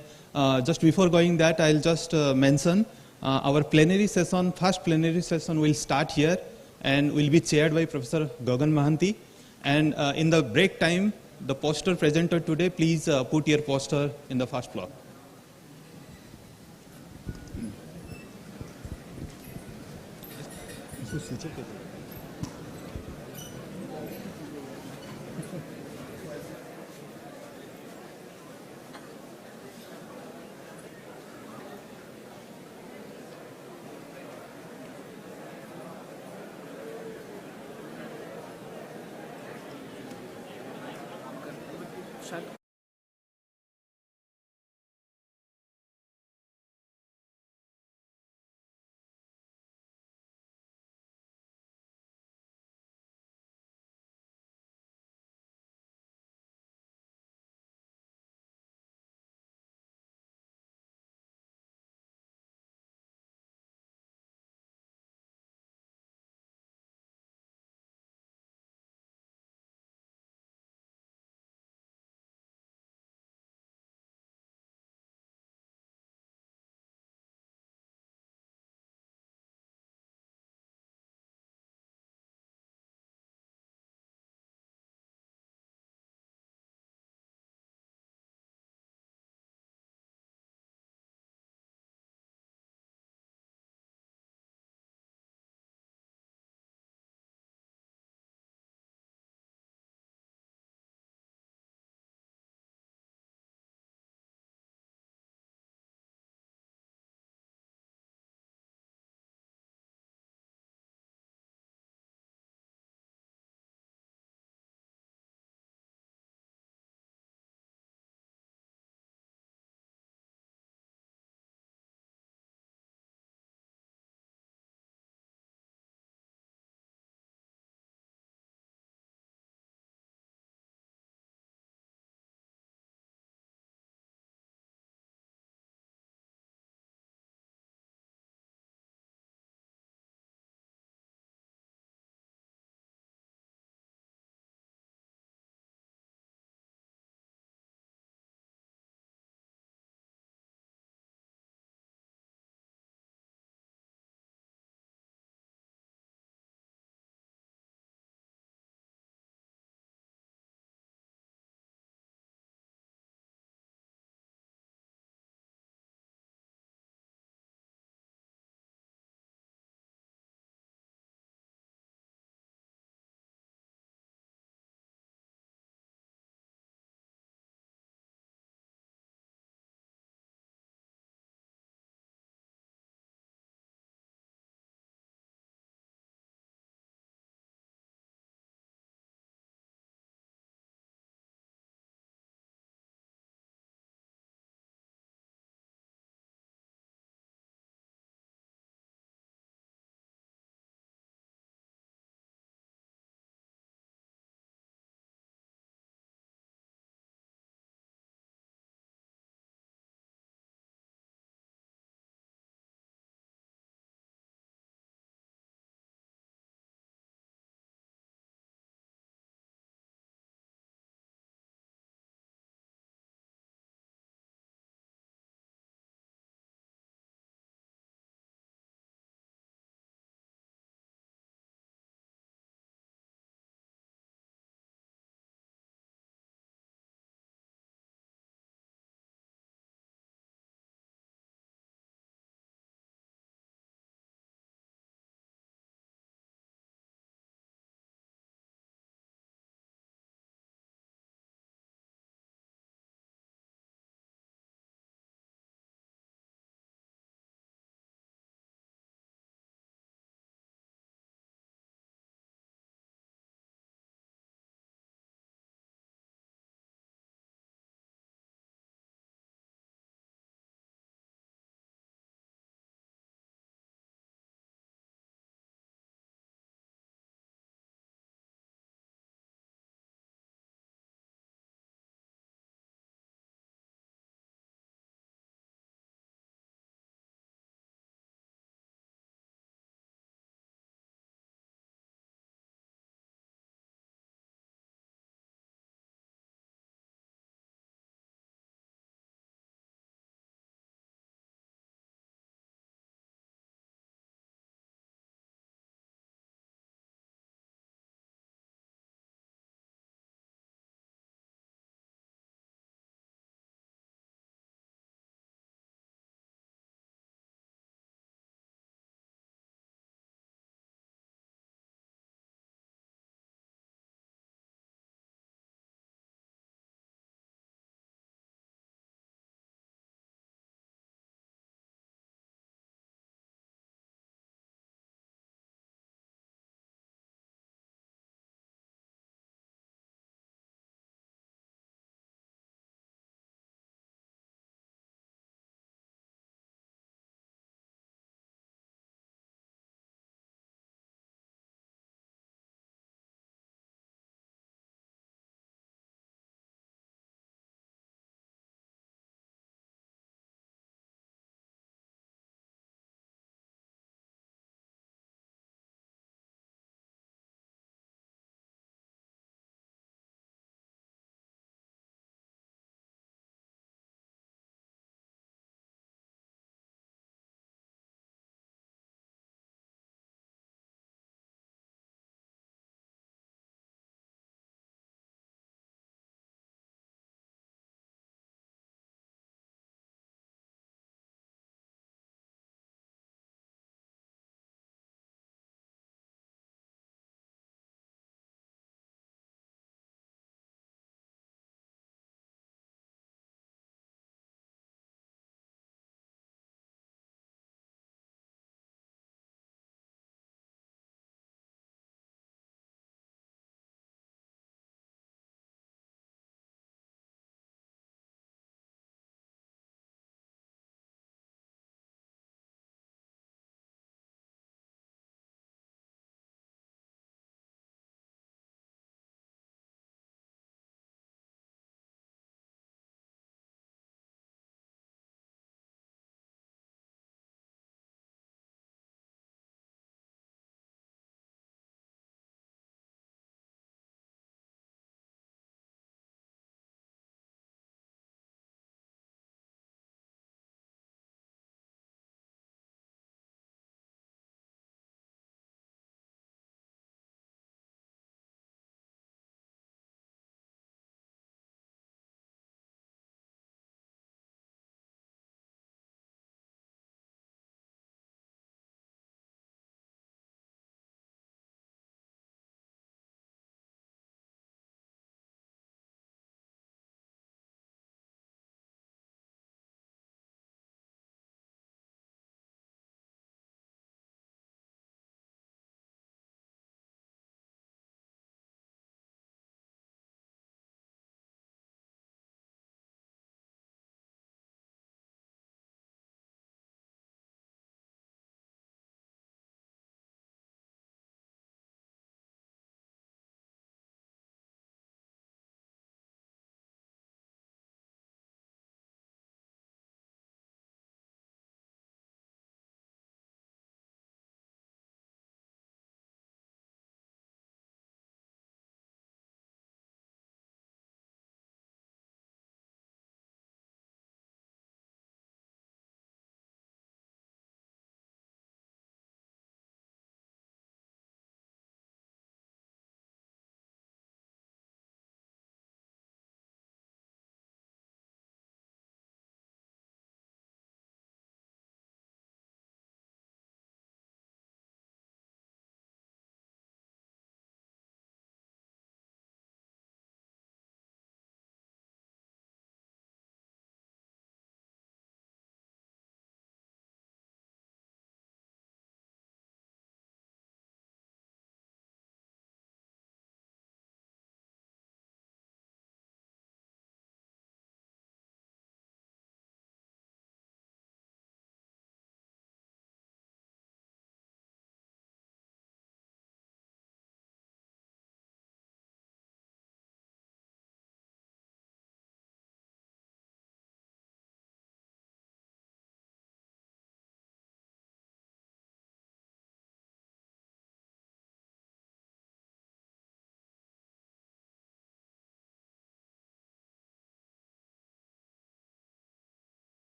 just before going that, I'll just mention our plenary session, first plenary session will start here and will be chaired by Professor Gagan Mahanti. And in the break time, the poster presented today, please put your poster in the first block.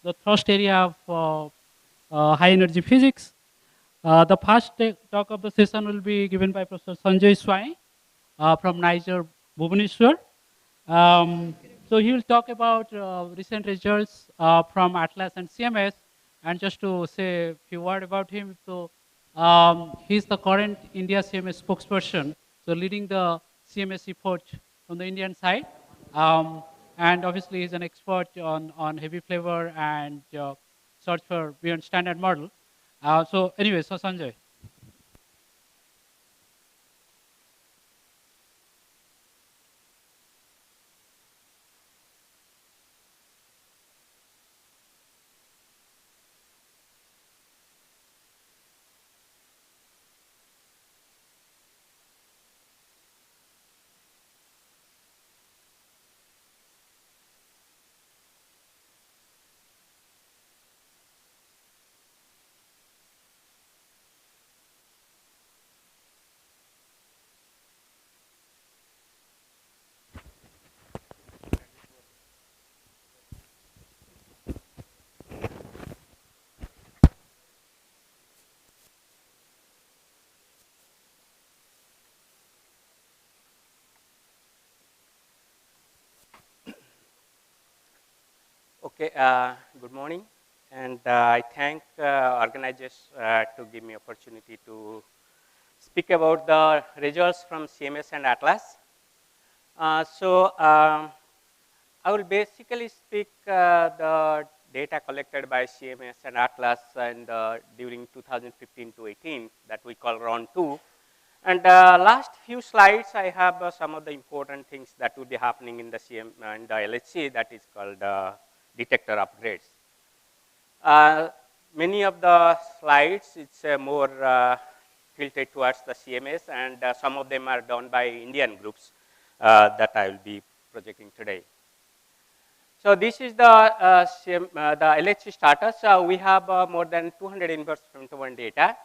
the thrust area of high energy physics. The first talk of the session will be given by Professor Sanjay Swai from Niger, Bhubaneswar. So he will talk about recent results from Atlas and CMS. And just to say a few words about him, so he's the current India CMS spokesperson, so leading the CMS effort from the Indian side. And obviously he's an expert on heavy flavor and search for beyond standard model. So anyway, so Sanjay. Okay, good morning, and I thank organizers to give me opportunity to speak about the results from CMS and Atlas. I will basically speak the data collected by CMS and Atlas and during 2015 to 18 that we call round 2. And last few slides, I have some of the important things that will be happening in the CM and the LHC that is called detector upgrades. Many of the slides, it's more tilted towards the CMS, and some of them are done by Indian groups that I will be projecting today. So this is the LHC status. We have more than 200 inverse femtometry data,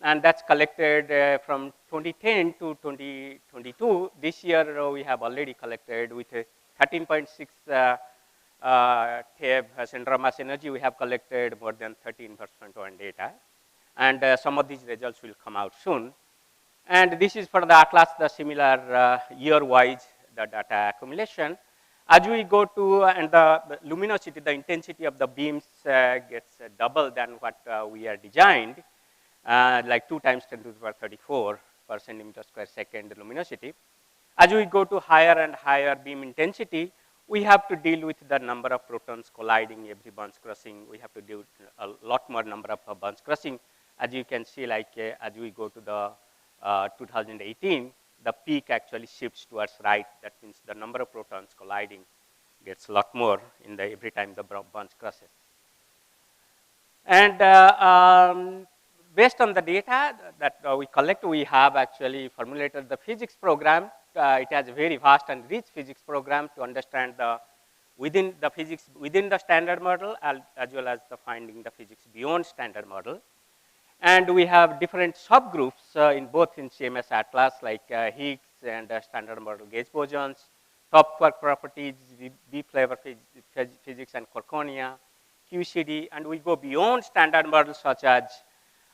and that's collected from 2010 to 2022. This year we have already collected with 13.6 TeV central mass energy. We have collected more than 30 inverse femtometry data, and some of these results will come out soon. And this is for the Atlas, the similar year-wise the data accumulation. As we go to and the luminosity, the intensity of the beams gets double than what we are designed, like 2 times 10 to the power 34 per centimeter square second luminosity. As we go to higher and higher beam intensity, we have to deal with the number of protons colliding every bunch crossing. We have to do a lot more number of bunch crossing. As you can see, like as we go to the 2018, the peak actually shifts towards right. That means the number of protons colliding gets a lot more in the every time the bunch crosses. And based on the data that we collect, we have actually formulated the physics program. It has a very vast and rich physics program to understand the within the physics within the standard model as well as the finding the physics beyond standard model. And we have different subgroups in both in CMS Atlas like Higgs and standard model gauge bosons, top quark properties, deep flavor physics and Corconia, QCD, and we go beyond standard models such as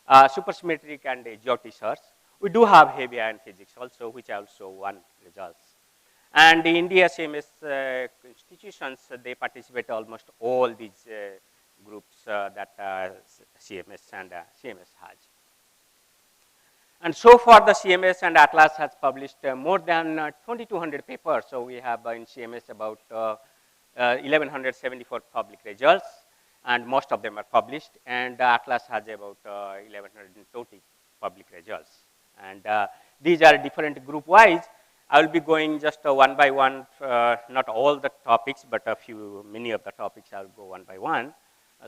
supersymmetric and IISER. We do have heavy ion physics also, which also won results. And the India CMS institutions, they participate almost all these groups that CMS and CMS has. And so far the CMS and Atlas has published more than 2,200 papers. So we have in CMS about 1,174 public results, and most of them are published. And Atlas has about 1,120 public results. And these are different group wise. I will be going just one by one, not all the topics, but many of the topics I will go one by one,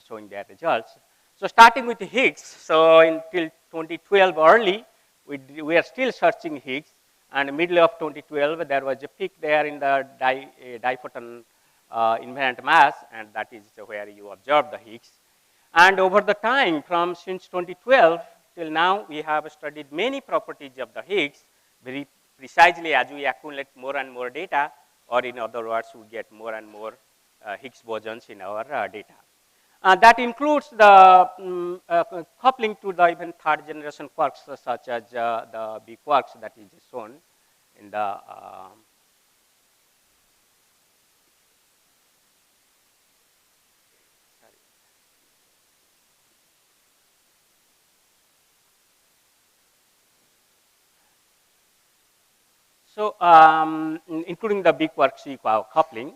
showing their results. So starting with Higgs, so until 2012 early, we are still searching Higgs, and middle of 2012 there was a peak there in the diphoton invariant mass, and that is where you observe the Higgs. And over the time from since 2012 till now, we have studied many properties of the Higgs very precisely as we accumulate more and more data, or in other words, we get more and more Higgs bosons in our data. That includes the coupling to the even third generation quarks such as the B quarks that is shown in the so including the B quark C quark coupling.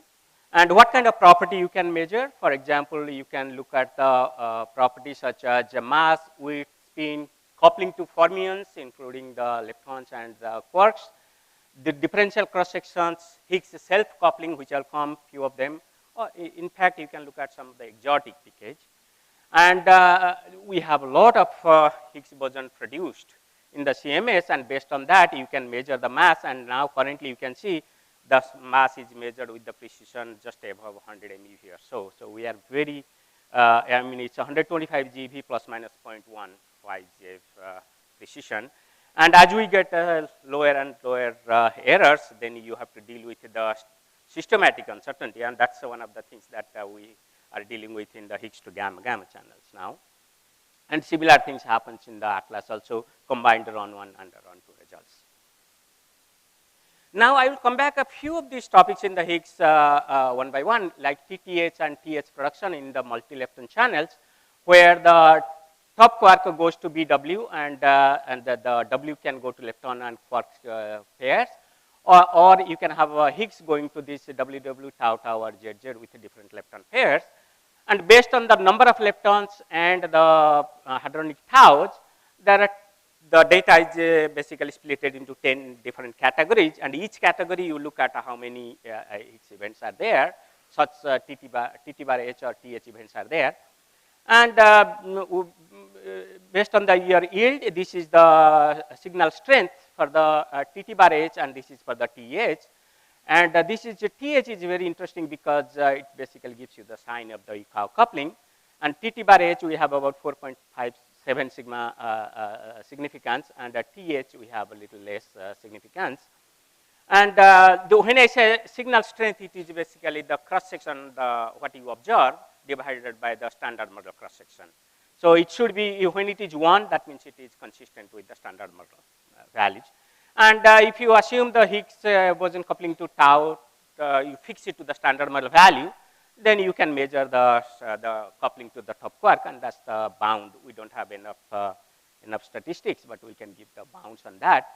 And what kind of property you can measure? For example, you can look at the properties such as mass, width, spin, coupling to fermions, including the leptons and the quarks, the differential cross sections, Higgs self-coupling, which will come few of them. Or in fact, you can look at some of the exotic leakage. And we have a lot of Higgs boson produced in the CMS, and based on that, you can measure the mass. And now currently, you can see the mass is measured with the precision just above 100 MeV here. So we are very, I mean, it's 125 GeV plus minus 0.1 YGF precision. And as we get lower and lower errors, then you have to deal with the systematic uncertainty, and that's one of the things that we are dealing with in the Higgs to gamma channels now. And similar things happens in the Atlas also, combined run 1 and run 2 results. Now I will come back a few of these topics in the Higgs one by one, like TTH and TH production in the multi-lepton channels, where the top quark goes to BW and the W can go to lepton and quark pairs, or you can have a Higgs going to this WW tau tau or ZZ with different lepton pairs. And based on the number of leptons and the hadronic taus, the data is basically split into 10 different categories, and each category you look at how many Higgs events are there, such TT bar H or TH events are there. And based on your yield, this is the signal strength for the TT bar H, and this is for the TH. And this is TH is very interesting because it basically gives you the sign of the Yukawa coupling. And TT bar H, we have about 4.57 sigma significance, and at TH we have a little less significance. And when I say signal strength, it is basically the cross section, what you observe, divided by the standard model cross section. So it should be, when it is 1, that means it is consistent with the standard model values. And if you assume the Higgs boson coupling to tau, you fix it to the standard model value, then you can measure the coupling to the top quark, and that's the bound. We don't have enough statistics, but we can give the bounds on that.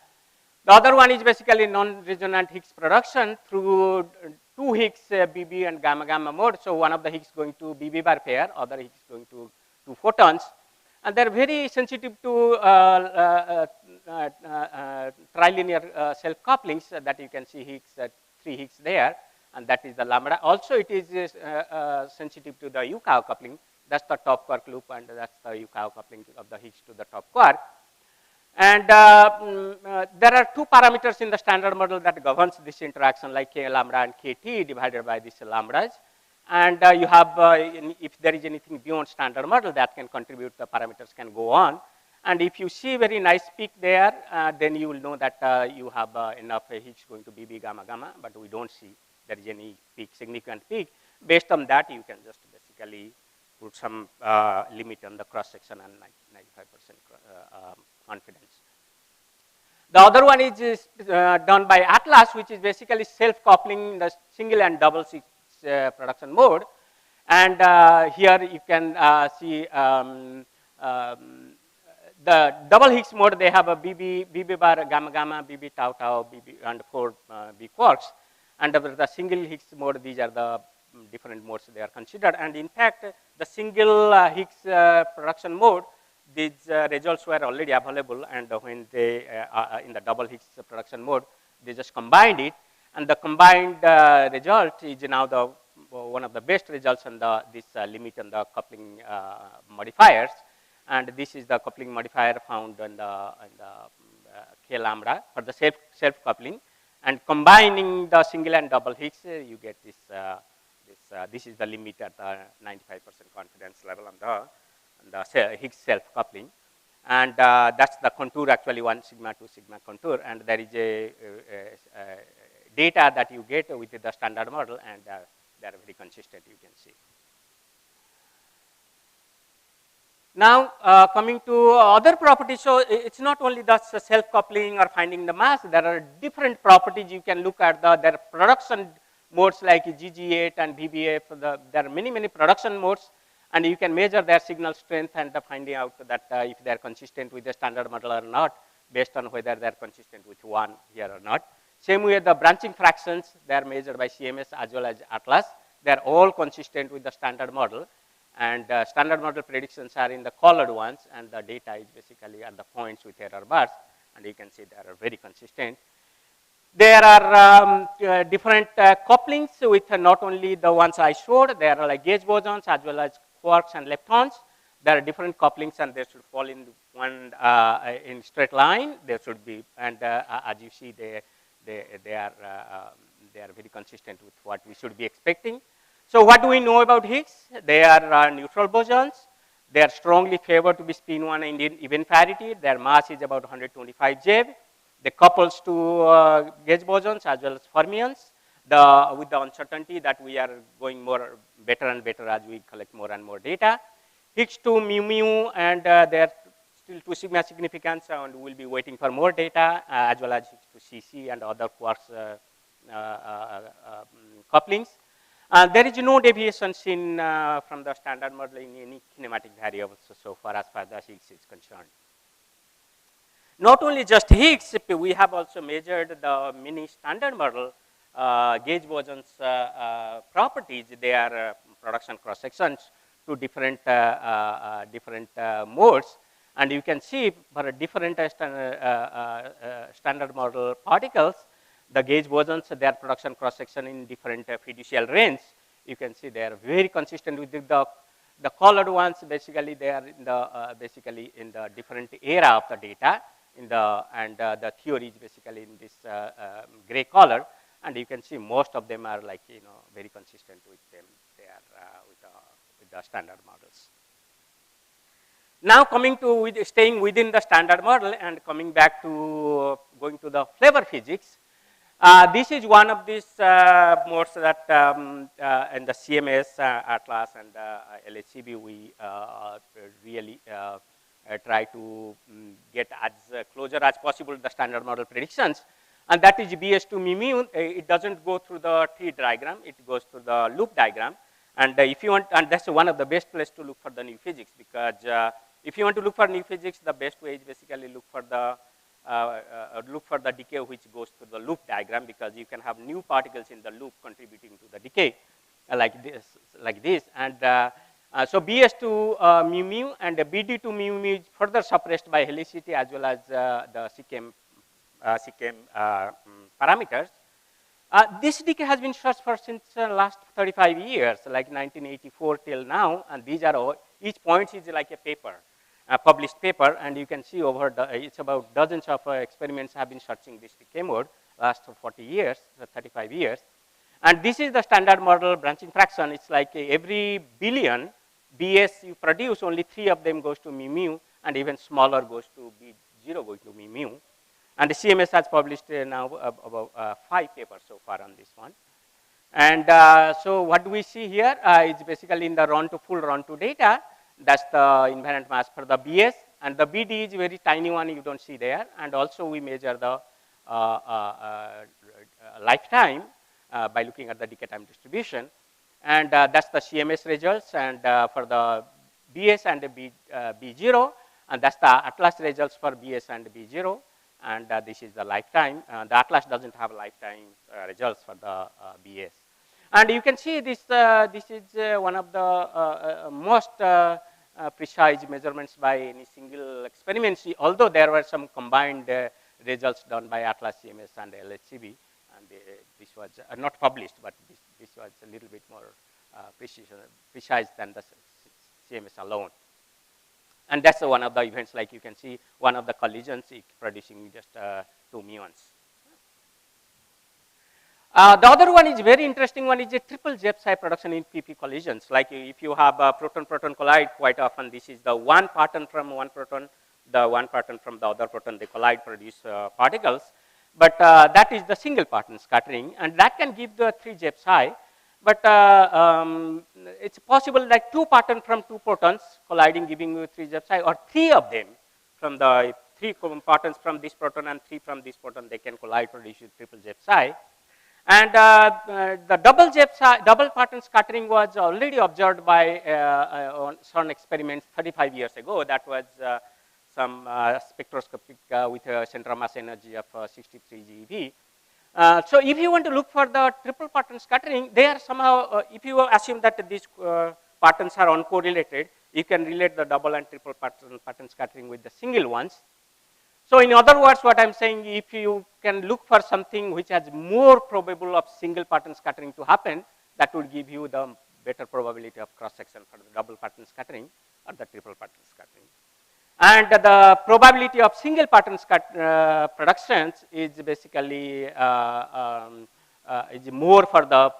The other one is basically non-resonant Higgs production through 2 Higgs BB and gamma mode. So one of the Higgs going to BB bar pair, other Higgs going to 2 photons. And they're very sensitive to trilinear self-couplings that you can see Higgs, 3 Higgs there, and that is the lambda. Also, it is sensitive to the Yukawa coupling. That's the top quark loop, and that's the Yukawa coupling of the Higgs to the top quark. And there are 2 parameters in the standard model that governs this interaction, like K lambda and KT divided by these lambdas. And you have, if there is anything beyond standard model that can contribute, the parameters can go on. And if you see very nice peak there, then you will know that you have enough Higgs going to BB gamma, but we don't see there is any peak, significant peak. Based on that, you can just basically put some limit on the cross section and 95% confidence. The other one is done by Atlas, which is basically self-coupling in the single and double Higgs production mode. And here you can see the double Higgs mode. They have a BB bar gamma, BB tau tau, BB and 4 B quarks. And the single Higgs mode, these are the different modes they are considered. And in fact, the single Higgs production mode, these results were already available, and when they in the double Higgs production mode, they just combined it. And the combined result is now the one of the best results on this limit on the coupling modifiers. And this is the coupling modifier found in the K lambda for the self-coupling. And combining the single and double Higgs, you get this. This is the limit at the 95% confidence level on the Higgs self-coupling. And that's the contour, actually 1 sigma 2 sigma contour. And there is a data that you get with the standard model, and they are very consistent, you can see. Now, coming to other properties, so it's not only the self-coupling or finding the mass, there are different properties you can look at. There are production modes like GG8 and BBF, there are many production modes, and you can measure their signal strength and finding out that if they are consistent with the standard model or not, based on whether they are consistent with one here or not. Same way, the branching fractions, they are measured by CMS as well as Atlas. They are all consistent with the standard model. And standard model predictions are in the colored ones, and the data is basically at the points with error bars, and you can see they are very consistent. There are different couplings with not only the ones I showed, there are like gauge bosons as well as quarks and leptons. There are different couplings, and they should fall in one in straight line. There should be, and as you see, they are very consistent with what we should be expecting. So what do we know about Higgs? They are neutral bosons. They are strongly favored to be spin 1 event parity. Their mass is about 125 JeV. They couples to gauge bosons as well as fermions. With the uncertainty that we are going better and better as we collect more and more data. Higgs to mu, and they are still to sigma significance, and we'll be waiting for more data as well as Higgs to CC and other quarks couplings. There is no deviation seen from the standard model in any kinematic variables so far as the Higgs is concerned. Not only just Higgs, we have also measured the mini standard model gauge bosons properties. They are production cross sections to different modes, and you can see for different standard model particles, the gauge bosons, their production cross section in different fiducial range. You can see they are very consistent with the colored ones. Basically, they are in the different era of the data. The theory is basically in this gray color, and you can see most of them are like very consistent with them. They are with the standard models. Now coming to staying within the standard model and coming back to going to the flavor physics. This is one of these modes that in the CMS, Atlas, and LHCb we really try to get as closer as possible to the standard model predictions, and that is BS to mu. It doesn't go through the tree diagram; it goes through the loop diagram. And if you want, and that's one of the best places to look for the new physics, because if you want to look for new physics, the best way is basically look for the decay which goes through the loop diagram, because you can have new particles in the loop contributing to the decay like this. And so BS to mu and BD to mu is further suppressed by helicity as well as the CKM parameters. This decay has been searched for since last 35 years, like 1984 till now, and these are all, each point is like a paper. Published paper, and you can see over it's about dozens of experiments have been searching this decay mode last 40 years, 35 years. And this is the standard model branching fraction. It's like every billion BS you produce, only 3 of them goes to mu, and even smaller goes to B0 going to mu. And the CMS has published now about 5 papers so far on this one. And so what do we see here? It's basically in the run to full run to data. That's the invariant mass for the BS, and the BD is a very tiny one you don't see there. And also we measure the lifetime by looking at the decay time distribution, and that's the CMS results. And for the BS and the B0, and that's the Atlas results for BS and B0, and this is the lifetime. The Atlas doesn't have lifetime results for the BS. And you can see this, this is one of the most precise measurements by any single experiment, although there were some combined results done by Atlas, CMS, and LHCb, and this was not published, but this was a little bit more precise than the CMS alone. And that's one of the events, like you can see, one of the collisions producing just 2 muons. The other one is very interesting one, is a triple JEP psi production in PP collisions. Like if you have a proton-proton collide, quite often this is the one parton from one proton, the one parton from the other proton, they collide, produce particles. But that is the single parton scattering, and that can give the 3 JEP psi. but it's possible that 2 partons from 2 protons colliding, giving you 3 ZEP psi, or 3 of them from the 3 partons from this proton and 3 from this proton, they can collide, produce triple ZEP psi. And the double ZEP psi, double parton scattering was already observed by on some experiments 35 years ago. That was some spectroscopic with a central mass energy of 63 GeV. So if you want to look for the triple parton scattering, they are somehow, if you assume that these partons are uncorrelated, you can relate the double and triple parton scattering with the single ones. So in other words, what I'm saying, if you can look for something which has more probable of single parton scattering to happen, that would give you the better probability of cross section for the double parton scattering or the triple parton scattering. And the probability of single parton productions is basically is more for the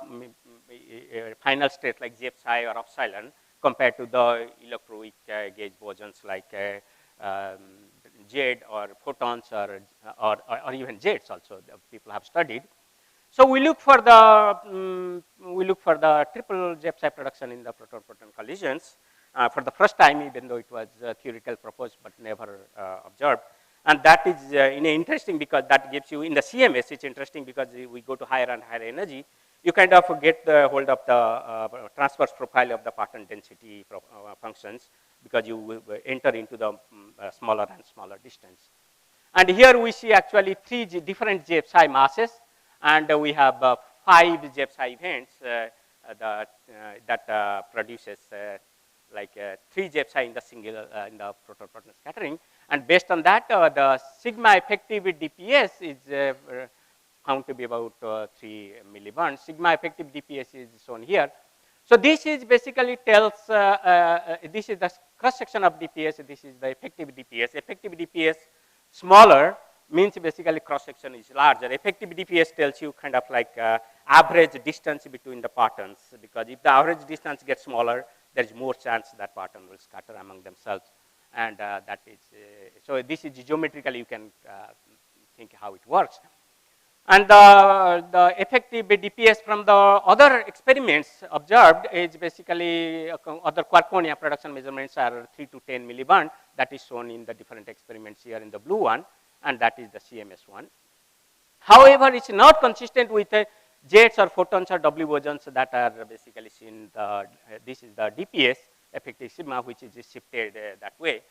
final state like ZEP psi or epsilon compared to the electroweak gauge bosons like Z or photons or even Jets also people have studied. So we look for the triple ZEP psi production in the proton-proton collisions for the first time, even though it was theoretical proposed but never observed. And that is interesting because that gives you in the CMS. It's interesting because we go to higher and higher energy. You kind of get the hold of the transverse profile of the parton density functions because you enter into the smaller and smaller distance. And here we see actually 3 different ZEP psi masses, and we have 5 ZEP psi events that produces like 3 ZEP psi in the single in the proton-proton scattering. And based on that, the sigma effective DPS is found to be about 3 millibarn. Sigma effective DPS is shown here. So this is basically tells, this is the cross section of DPS, this is the effective DPS. Effective DPS smaller means basically cross section is larger. Effective DPS tells you kind of like average distance between the partons, because if the average distance gets smaller, there is more chance that parton will scatter among themselves. And that is, so this is geometrically you can think how it works. And the effective DPS from the other experiments observed is basically other quarkonia production measurements are 3 to 10 millibarn. That is shown in the different experiments here in the blue one, and that is the CMS one. However, it's not consistent with jets or photons or W bosons that are basically seen. This is the DPS effective sigma, which is shifted that way.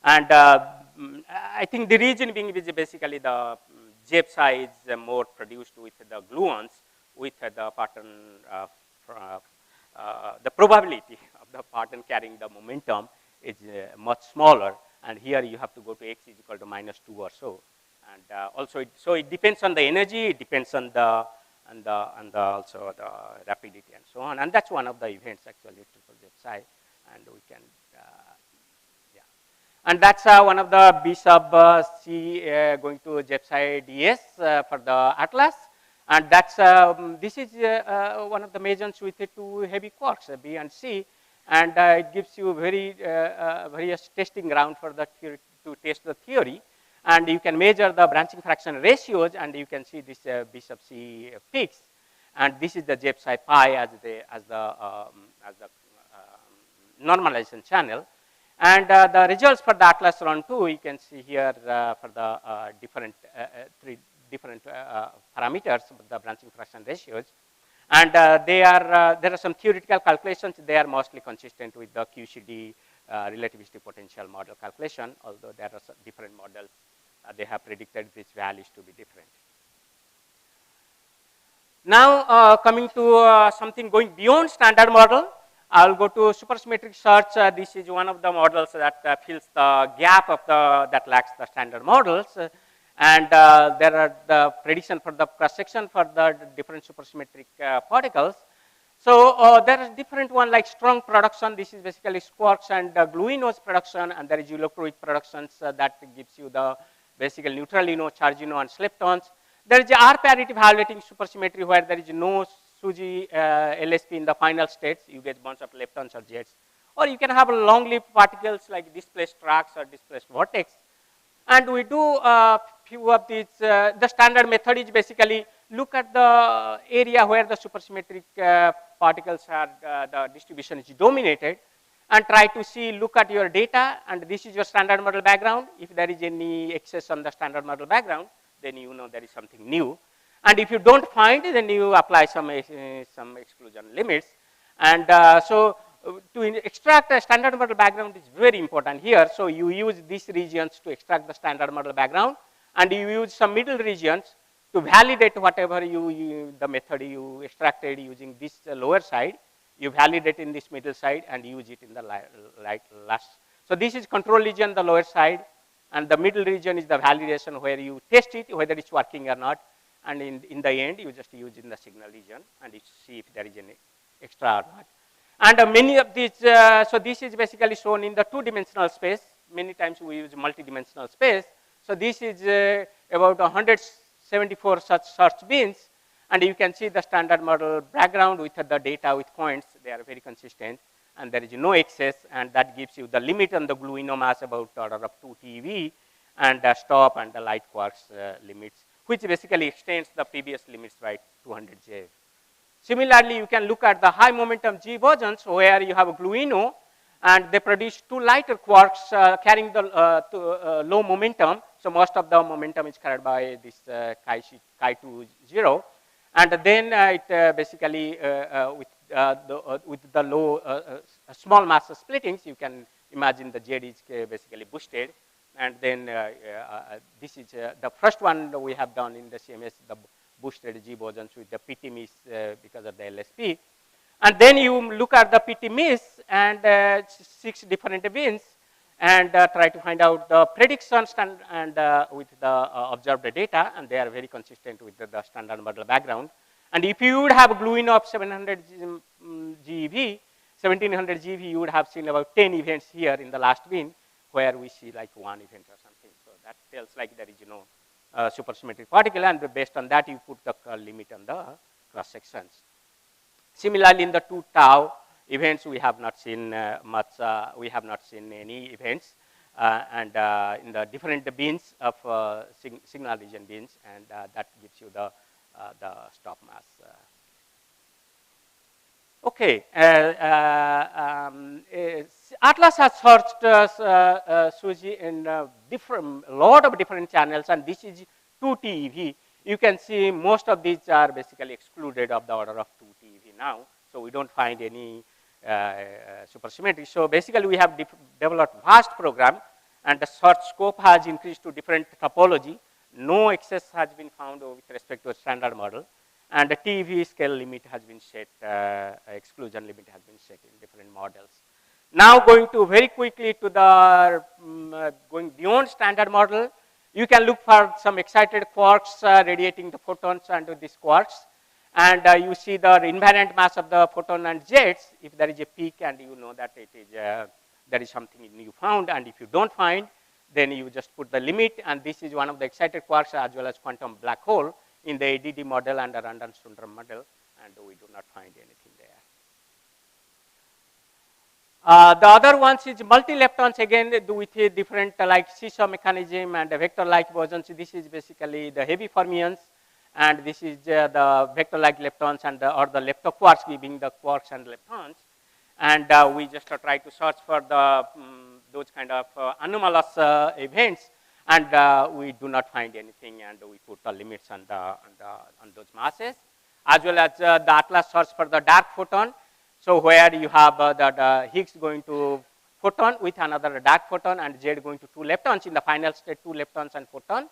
And I think the reason being is basically the ZEP psi is more produced with the gluons, with the parton, the probability of the parton carrying the momentum is much smaller. And here you have to go to x is equal to -2 or so. And also, so it depends on the energy, it depends on the also the rapidity and so on. And that's one of the events actually triple ZEP psi, and we can. And that's one of the B sub C going to ZEP psi ds for the atlas. And that's, this is one of the measurements with the 2 heavy quarks, B and C. And it gives you various testing ground for the theory, to test the theory. And you can measure the branching fraction ratios, and you can see this B sub C peaks. And this is the ZEP psi pi as the normalization channel. And the results for the atlas run 2, you can see here for the different 3 different parameters of the branching fraction ratios. And there are some theoretical calculations. They are mostly consistent with the QCD relativistic potential model calculation, although there are some different models. They have predicted these values to be different. Now coming to something going beyond standard model, I'll go to supersymmetric search. This is one of the models that fills the gap of that lacks the standard models. And there are the prediction for the cross section for the different supersymmetric particles. So there is different one like strong production. This is basically quarks and gluinos production, and there is electroweak productions that gives you the basically neutralino, chargino, and leptons. There is R parity violating supersymmetry where there is no SUJI LSP in the final states. You get bunch of leptons or jets. Or you can have long-lived particles like displaced tracks or displaced vortex. And we do few of these. The standard method is basically look at the area where the supersymmetric particles are, the distribution is dominated, and try to see, look at your data, and this is your standard model background. If there is any excess on the standard model background, then you know there is something new. And if you don't find, then you apply some exclusion limits. And to extract a standard model background is very important here. So you use these regions to extract the standard model background, and you use some middle regions to validate whatever the method you extracted using this lower side. You validate in this middle side and use it in the last. So this is control region, the lower side, and the middle region is the validation where you test it, whether it's working or not. And in the end, you just use in the signal region and you see if there is any extra or not. And many of these, so this is basically shown in the two-dimensional space. Many times we use multi-dimensional space. So this is about 174 such search bins. And you can see the standard model background with the data with points. They are very consistent. And there is no excess. And that gives you the limit on the gluino mass about order of 2 TeV, and stop and the light quarks limits, which basically extends the previous limits by 200 J. Similarly, you can look at the high momentum G bosons where you have a gluino and they produce 2 lighter quarks carrying the low momentum. So most of the momentum is carried by this chi2 0. And then it basically with the low small mass splittings, you can imagine the Z is basically boosted. And then this is the first one that we have done in the CMS, the boosted G bosons with the PT miss because of the LSP. And then you look at the PT miss and 6 different bins and try to find out the predictions and with the observed data, and they are very consistent with the standard model background. And if you would have a gluino of 700 GeV, 1700 GeV, you would have seen about 10 events here in the last bin, where we see like 1 event or something. So that tells like there is no supersymmetric particle, and based on that you put the limit on the cross sections. Similarly, in the 2 tau events, we have not seen much, we have not seen any events, and in the different bins of signal region bins, and that gives you the stop mass. Okay, Atlas has searched SUSY in a lot of different channels, and this is 2 TeV. You can see most of these are basically excluded of the order of 2 TeV now, so we don't find any supersymmetry. So basically, we have developed vast program, and the search scope has increased to different topology. No excess has been found with respect to a standard model. And the TeV scale limit has been set, exclusion limit has been set in different models. Now going to very quickly to the, going beyond standard model, you can look for some excited quarks radiating the photons onto these quarks. And you see the invariant mass of the photon and jets, if there is a peak and you know that it is, there is something you found, and if you don't find, then you just put the limit, and this is one of the excited quarks as well as quantum black hole in the ADD model and the Randall-Sundram model, and we do not find anything there. The other ones is multi-leptons, again with a different like seesaw mechanism and vector-like bosons. This is basically the heavy fermions, and this is the vector-like leptons and or the leptoquarks, giving the quarks and leptons. And we just try to search for the those kind of anomalous events, and we do not find anything, and we put the limits on those masses, as well as the Atlas search for the dark photon. So where you have the Higgs going to photon with another dark photon, and Z going to 2 leptons in the final state, 2 leptons and photon,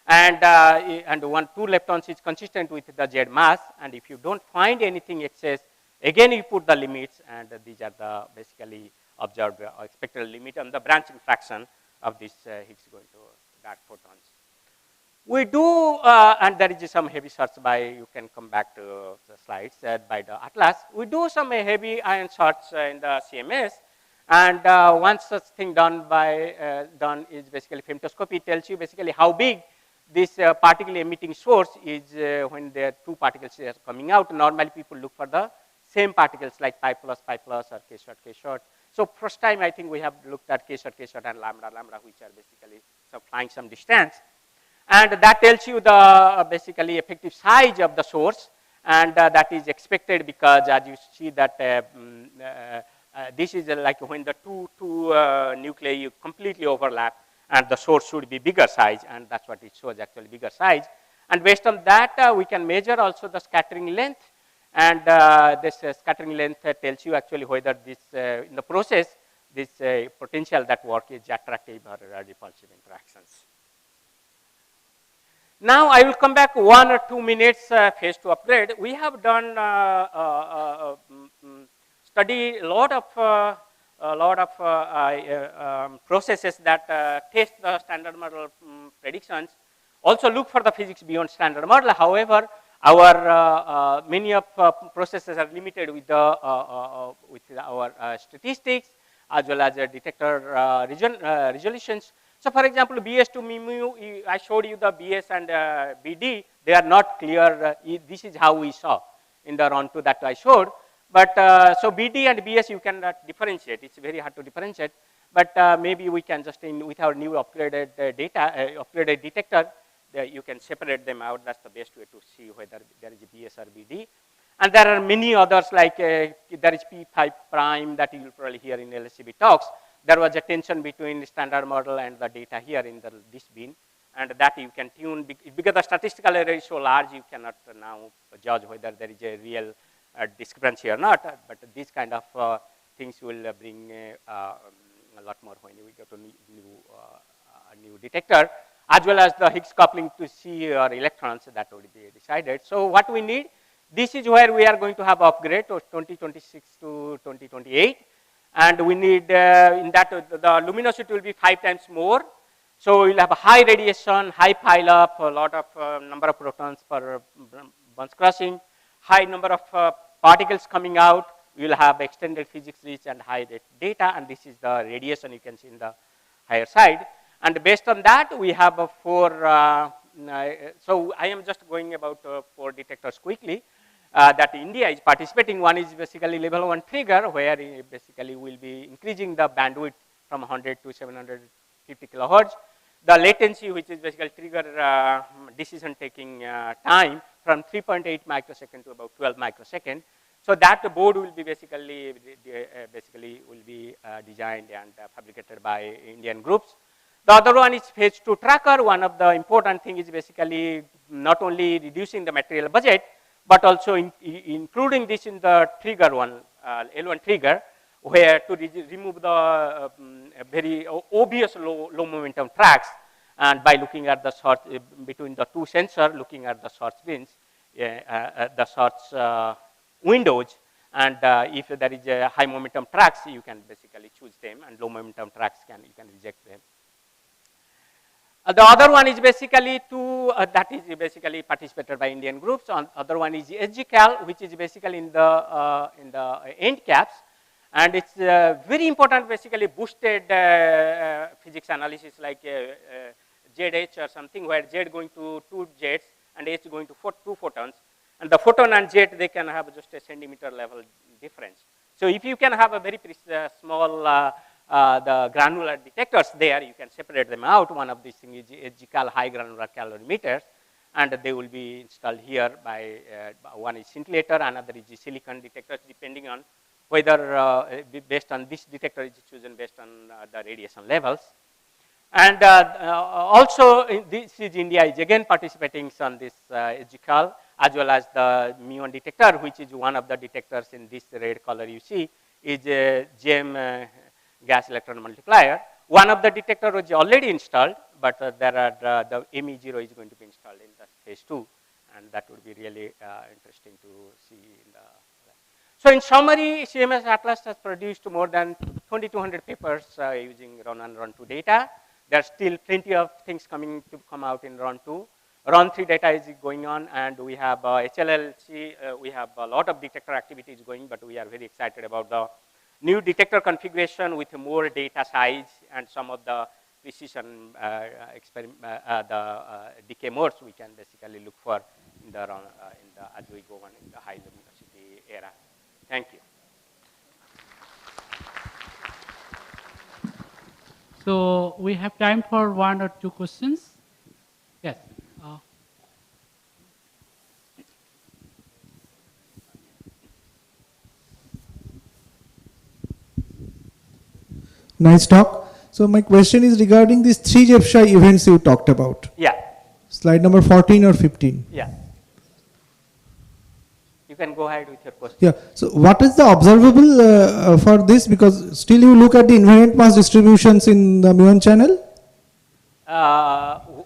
and 2 leptons is consistent with the Z mass. And if you don't find anything excess, again you put the limits, and these are the basically observed spectral limit on the branching fraction of this Higgs going to dark photons. We do, and there is some heavy search by, you can come back to the slides, by the Atlas. We do some heavy ion search in the CMS, and one such thing done is basically femtoscopy. It tells you basically how big this particle emitting source is when there are 2 particles are coming out. Normally people look for the same particles like pi plus or k short. So first time I think we have looked at k short and lambda, which are basically flying some distance. And that tells you the basically effective size of the source. And that is expected because as you see that this is like when the two nuclei completely overlap, and the source should be bigger size, and that's what it shows, actually bigger size. And based on that, we can measure also the scattering length, and this scattering length tells you actually whether this, in the process, this potential that work is attractive or repulsive interactions. Now I will come back 1 or 2 minutes phase 2 upgrade. We have done study a lot of processes that test the standard model predictions. Also look for the physics beyond standard model. However, our many of processes are limited with the with our statistics as well as detector resolutions. So, for example, BS to MIMU, I showed you the BS and BD. They are not clear. This is how we saw in the round 2 that I showed. But so BD and BS you cannot differentiate. It's very hard to differentiate. But maybe we can just with our new upgraded upgraded detector, you can separate them out. That's the best way to see whether there is a BS or BD. And there are many others, like there is P5 prime that you will probably hear in LSCB talks. There was a tension between the standard model and the data here in this bin, and that you can tune because the statistical error is so large. You cannot now judge whether there is a real discrepancy or not. But these kind of things will bring a lot more when we get to new detector, as well as the Higgs coupling to see or electrons that would be decided. So what we need, this is where we are going to have upgrade to 2026 to 2028. And we need, in that, the luminosity will be 5 times more. So we'll have a high radiation, high pileup, a lot of number of protons per bunch crossing, high number of particles coming out. We will have extended physics reach and high data, and this is the radiation you can see in the higher side. And based on that, we have 4, so I am just going about 4 detectors quickly. That India is participating. One is basically level 1 trigger, where basically we'll be increasing the bandwidth from 100 to 750 kilohertz. The latency, which is basically trigger decision taking time, from 3.8 microsecond to about 12 microsecond. So that board will be basically will be designed and fabricated by Indian groups. The other one is phase 2 tracker. One of the important thing is basically not only reducing the material budget, but also including this in the trigger one, L1 trigger, where to remove the very obvious low momentum tracks, and by looking at the source between the 2 sensors, looking at the source bins, the source windows, and if there is a high momentum tracks, you can basically choose them, and low momentum tracks you can reject them. The other one is basically that is basically participated by Indian groups. Other one is SGCal, which is basically in the end caps, and it's very important. Basically, boosted physics analysis like ZH or something, where Z going to 2 jets and H going to 2 photons, and the photon and jet they can have just a centimeter level difference. So if you can have a very small the granular detectors there, you can separate them out. One of these things is HGCal high granular calorimeters, and they will be installed here by one is scintillator, another is the silicon detectors, depending on whether based on this detector is chosen based on the radiation levels. And also this is India is again participating on this HGCal, as well as the muon detector, which is one of the detectors in this red color you see is a GEM gas electron multiplier. One of the detector was already installed, but there are the ME0 is going to be installed in the phase 2, and that would be really interesting to see in the. So in summary, CMS Atlas has produced more than 2,200 papers using RON and RON 2 data. There's still plenty of things coming to come out in RON 2. RON 3 data is going on, and we have HLLC, we have a lot of detector activities going, but we are very excited about the new detector configuration with more data size and some of the precision decay modes we can basically look for in the as we go on in the high luminosity era. Thank you. So we have time for 1 or 2 questions. Yes. Nice talk. So my question is regarding these 3 JEPSHI events you talked about. Yeah. Slide number 14 or 15. Yeah. You can go ahead with your question. Yeah. So what is the observable for this? Because still you look at the invariant mass distributions in the muon channel.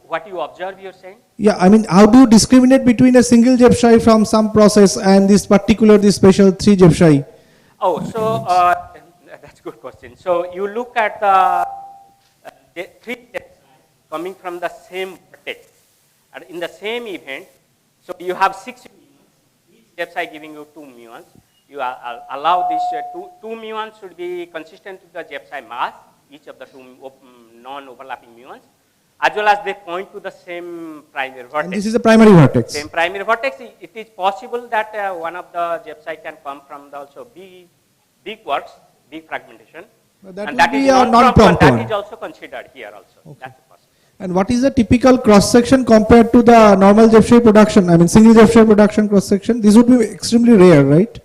What you observe, you're saying? Yeah. I mean, how do you discriminate between a single JEPSHI from some process and this special 3 JEPSHI? Oh, so that's a good question. So you look at the 3 JEPSHI coming from the same vertex and in the same event. So you have 6 muons. Each JEPSHI giving you 2 muons. You allow these two muons should be consistent with the JEPSHI mass, each of the 2 non-overlapping muons, as well as they point to the same primary vertex. And this is a primary vertex. Same primary vertex. It is possible that one of the JEPSHI can come from the also big quarks, big fragmentation. That will be a non-prompt one. That is also considered here also. Okay. That's possible. And what is the typical cross-section compared to the normal JEPSHI production? I mean, single JEPSHI production cross-section. This would be extremely rare, right?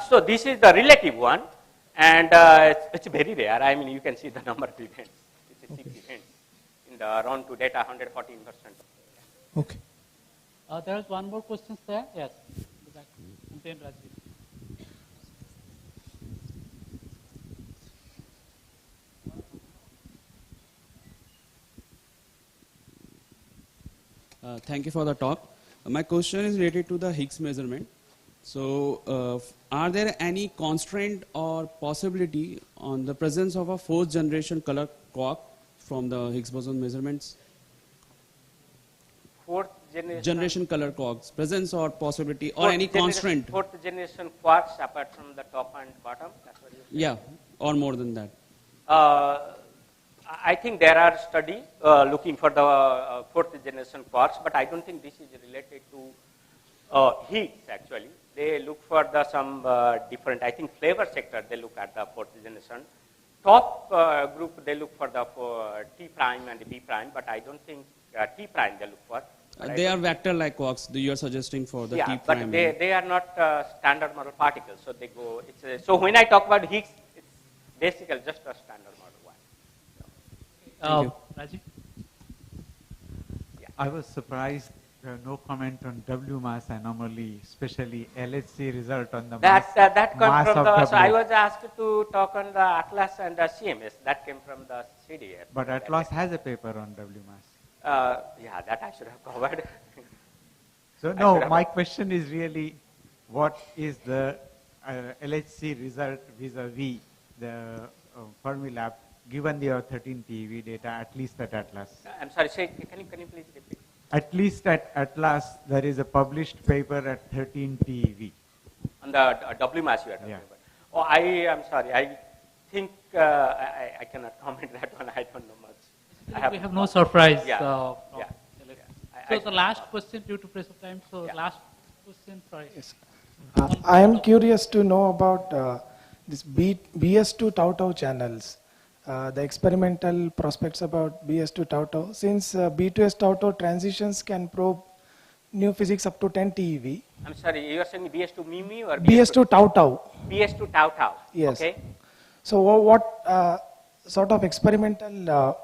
So this is the relative one, and it's very rare. I mean, you can see the number of events. It's 6 events in the round to data, 114%. Okay. There is one more question there. Yes. And then Rajiv. Thank you for the talk. My question is related to the Higgs measurement. So, are there any constraint or possibility on the presence of a 4th generation color quark from the Higgs boson measurements? 4th generation color quarks, presence or possibility, or any constraint? 4th generation quarks apart from the top and bottom. That's what you Yeah, or more than that. I think there are studies looking for the 4th generation quarks, but I don't think this is related to Higgs actually. They look for the some different, I think flavor sector, they look at the 4th generation. Top group, they look for the T prime and B prime, but I don't think T prime they look for. They are vector-like quarks you are suggesting for the T prime. But they are not standard model particles, so they go, so when I talk about Higgs, it's basically just a standard model one. Rajiv? Yeah. I was surprised no comment on W mass anomaly, especially LHC result on the mass from of so I was asked to talk on the Atlas and the CMS. That came from the CDS. But Atlas has a paper on W mass. Yeah, that I should have covered. So no, my question is really, what is the LHC result vis-a-vis the Fermilab, given your 13 TeV data, at least at Atlas? I'm sorry, can you please repeat? At least at Atlas, there is a published paper at 13 TeV. On the W mass you are talking about. Oh, I am sorry. I think I cannot comment that one. I don't know much. We have no surprise. Yeah. So the last question due to press of time. So last question, sorry. Yes. I am curious to know about this BS2 tau-tau channels. The experimental prospects about BS2 tau-tau. Since B2S tau-tau transitions can probe new physics up to 10 TeV. I'm sorry, you are saying BS2 MIMI or BS2 tau-tau? BS2 tau-tau. Yes. Okay. So what sort of experimental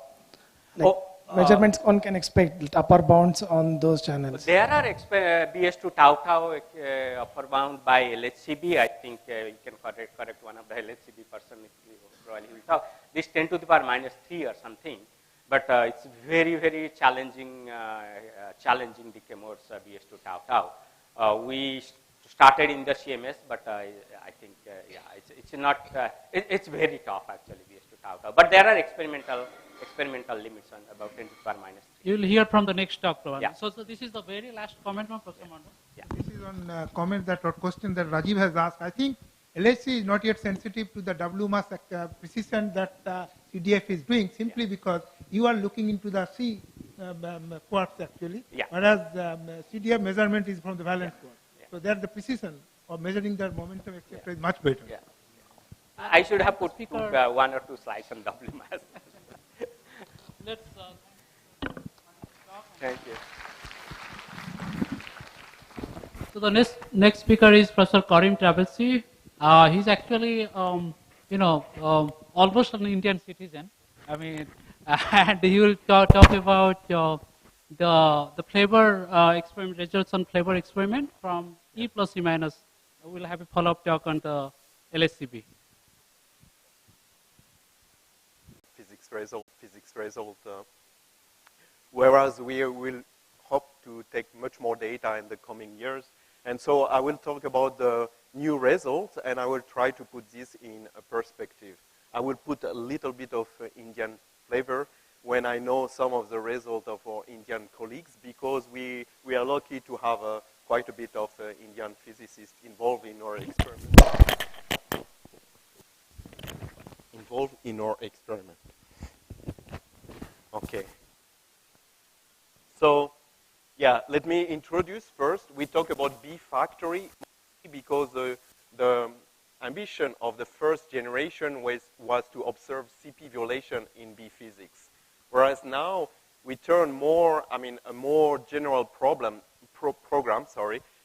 measurements one can expect, upper bounds on those channels? There are BS2 tau-tau upper bound by LHCb. I think you can correct one of the LHCb person if you probably will talk. This 10 to the power minus 3 or something, but it's very, very challenging decay modes BS2 tau-tau. We started in the CMS, but I think it's not it's very tough actually BS2 tau-tau. But there are experimental limits on about 10 to the power minus 3. You will hear from the next talk probably. Yeah. So this is the very last comment from Professor Mondal. Yeah. This is on comment that or question that Rajiv has asked. I think LHC is not yet sensitive to the W mass precision that CDF is doing, simply because you are looking into the C quarks actually, whereas CDF measurement is from the valence quark. So there the precision of measuring the momentum etc. is much better. I should have put 1 or 2 slides on W mass. Let's thank you. So the next speaker is Professor Karim Travelsi. He's actually almost an Indian citizen. I mean, and he will talk about the flavor experiment, results on flavor experiment from E plus E minus. We'll have a follow-up talk on the LSCB. Physics result. Whereas we will hope to take much more data in the coming years. And so I will talk about the new results, and I will try to put this in a perspective. I will put a little bit of Indian flavor when I know some of the results of our Indian colleagues, because we are lucky to have quite a bit of Indian physicists involved in our experiment. Okay. So, yeah, let me introduce first. We talk about B factory because the ambition of the first generation was to observe CP violation in B physics. Whereas now we turn more, a more general program,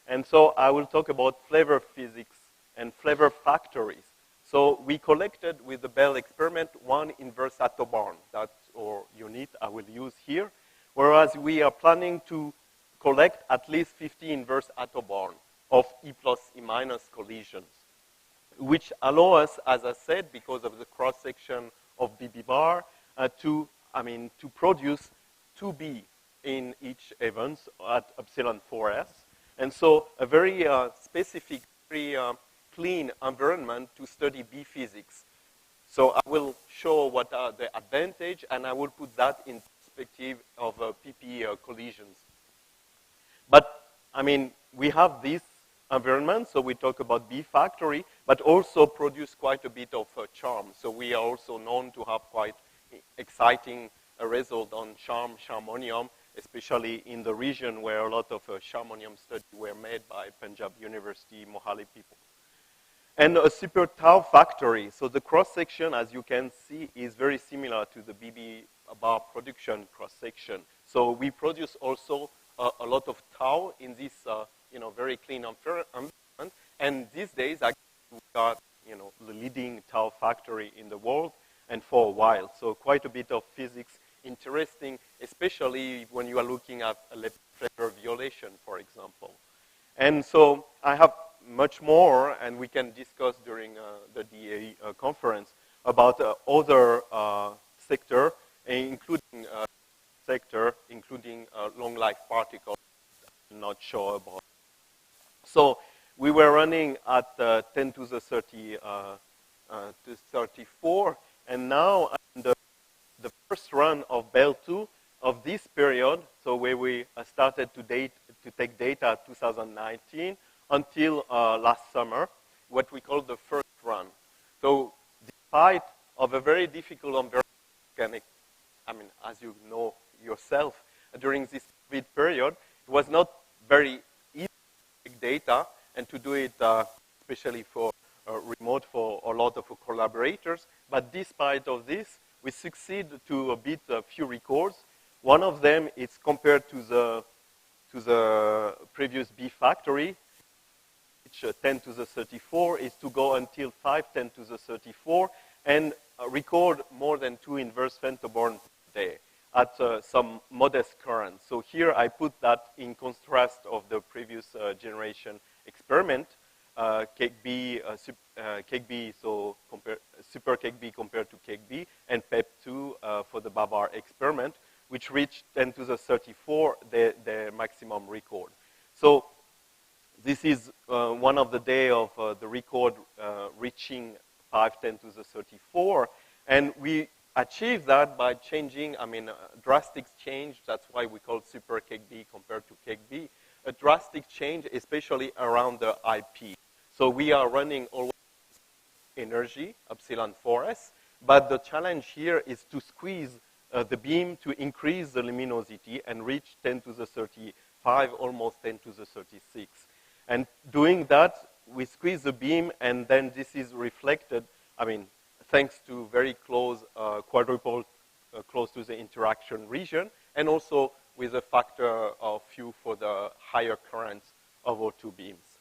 and so I will talk about flavor physics and flavor factories. So we collected with the Bell experiment one inverse autobarn. That's our unit I will use here. Whereas we are planning to collect at least 50 inverse autobarn of E plus E minus collisions, which allow us, as I said, because of the cross-section of BB bar, to produce 2B in each event at epsilon 4s. And so a very specific, very clean environment to study B physics. So I will show what are the advantages, and I will put that in perspective of PP collisions. But, we have this environment, so we talk about B factory, but also produce quite a bit of charm. So we are also known to have quite exciting result on charmonium, especially in the region where a lot of charmonium studies were made by Punjab University, Mohali people. And a super tau factory. So the cross-section, as you can see, is very similar to the BB bar production cross-section. So we produce also a lot of tau in this, very clean environment. And these days, we got, the leading tau factory in the world, and for a while. So quite a bit of physics interesting, especially when you are looking at flavor violation, for example. And so I have much more, and we can discuss during the DAE conference about other sector, including long life particles. I'm not sure about. So we were running at 10 to the 34, and now the first run of Bell 2 of this period, so where we started to take data 2019 until last summer, what we call the first run. So despite of a very difficult environment, as you know yourself, during this COVID period, it was not very easy to take data and to do it especially for remote for a lot of collaborators. But despite of this, we succeed to beat a few records. One of them is compared to the previous B factory, which 10 to the 34 is to go until 5 10 to the 34 and record more than 2 inverse femtoborn per day at some modest current. So here I put that in contrast of the previous generation experiment, cake B, so super cake B compared to cake B, and PEP2 for the Babar experiment, which reached 10 to the 34, the maximum record. So this is one of the day of the record reaching 5 10 to the 34, and we achieved that by changing, drastic change. That's why we call super cake B compared to cake B. A drastic change, especially around the IP. So we are running always energy, epsilon 4s, but the challenge here is to squeeze the beam to increase the luminosity and reach 10 to the 35, almost 10 to the 36. And doing that, we squeeze the beam, and then this is reflected, thanks to very close, quadruple close to the interaction region, and also with a factor of few for the higher currents of our two beams.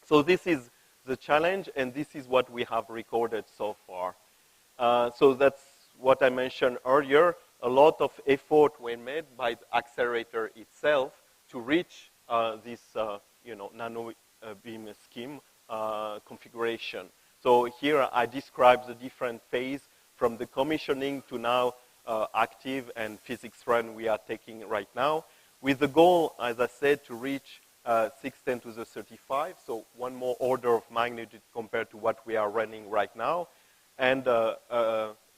So this is the challenge, and this is what we have recorded so far. So that's what I mentioned earlier. A lot of effort were made by the accelerator itself to reach this nano beam scheme configuration. So here I describe the different phase from the commissioning to now active and physics run we are taking right now, with the goal, as I said, to reach 610 to the 35, so one more order of magnitude compared to what we are running right now, and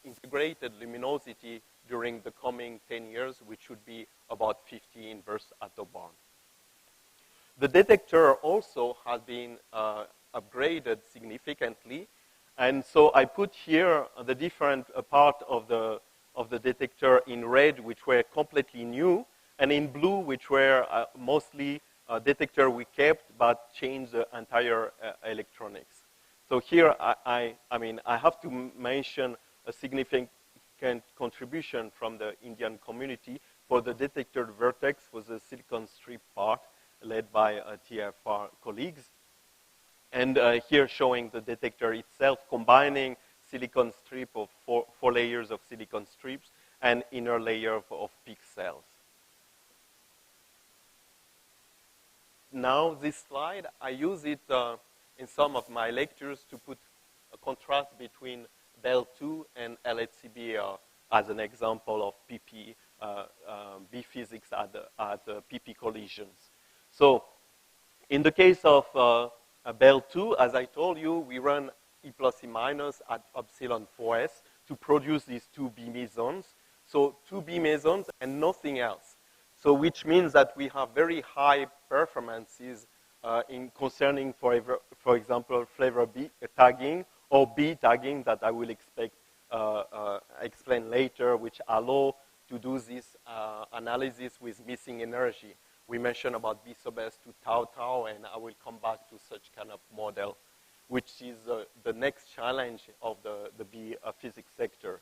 integrated luminosity during the coming 10 years, which should be about 50 inverse attobarn. The detector also has been upgraded significantly, and so I put here the different part of the detector in red, which were completely new, and in blue, which were mostly detector we kept but changed the entire electronics. So here, I have to mention a significant contribution from the Indian community for the detector vertex for the silicon strip part, led by TFR colleagues. And here showing the detector itself, combining silicon strip of four layers of silicon strips and inner layer of pixels. Now this slide, I use it in some of my lectures to put a contrast between Bell 2 and LHCb as an example of PP, B physics at PP collisions. So in the case of Bell 2, as I told you, we run E plus E minus at epsilon 4s to produce these two B mesons. So two B mesons and nothing else. So which means that we have very high performances in concerning, for example, flavor B tagging or B tagging that I will explain later, which allow to do this analysis with missing energy. We mentioned about B sub S to tau tau, and I will come back to such kind of model, which is the next challenge of the B physics sector.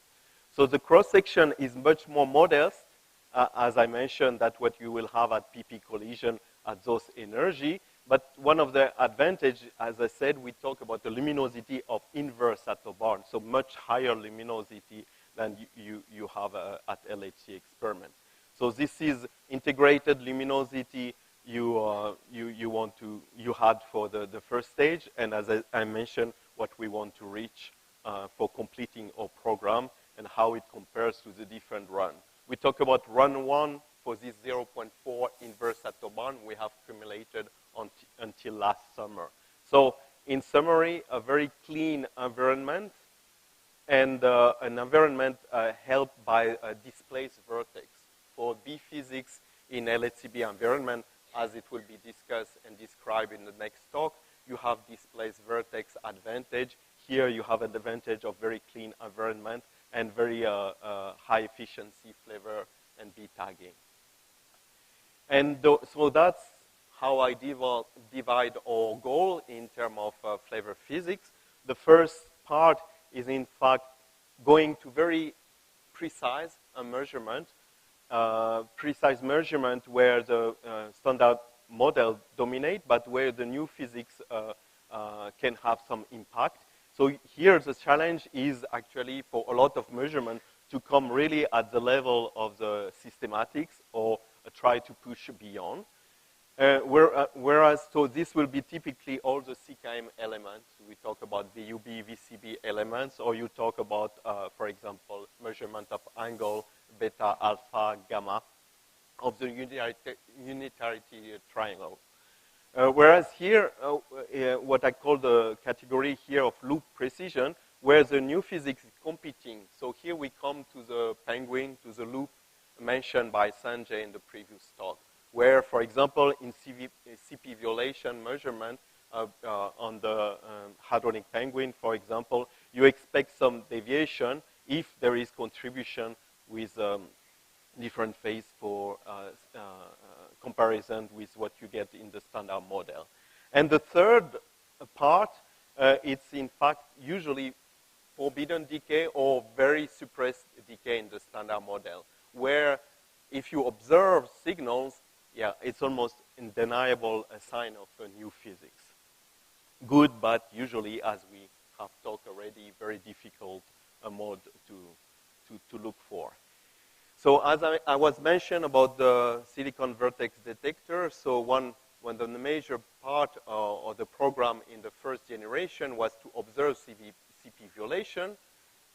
So the cross-section is much more modest, as I mentioned, that what you will have at PP collision at those energy. But one of the advantages, as I said, we talk about the luminosity of inverse attobarn, so much higher luminosity than you have at LHC experiment. So this is integrated luminosity you had for the first stage, and as I mentioned, what we want to reach for completing our program and how it compares to the different run. We talk about run 1 for this 0.4 inverse attobarn we have accumulated until last summer. So in summary, a very clean environment, and an environment helped by a displaced vertex. For B physics in LHCb environment, as it will be discussed and described in the next talk, you have displaced vertex advantage. Here you have an advantage of very clean environment and very high efficiency flavor and B tagging. And so that's how I divide our goal in terms of flavor physics. The first part is in fact going to very precise measurement, where the standard model dominate, but where the new physics can have some impact. So here the challenge is actually for a lot of measurement to come really at the level of the systematics or try to push beyond. Whereas, so this will be typically all the CKM elements. We talk about VUB, VCB elements, or you talk about, for example, measurement of angle, beta, alpha, gamma of the unitarity triangle. Whereas here, what I call the category here of loop precision, where the new physics is competing. So here we come to the penguin, to the loop mentioned by Sanjay in the previous talk, where, for example, in CP violation measurement on the hadronic penguin, for example, you expect some deviation if there is contribution with different phase for comparison with what you get in the standard model. And the third part, it's in fact usually forbidden decay or very suppressed decay in the standard model, where if you observe signals, yeah, it's almost undeniable a sign of a new physics. good, but usually, as we have talked already, very difficult mode to look for. So as I was mentioned about the silicon vertex detector, so one of the major part of the program in the first generation was to observe CP violation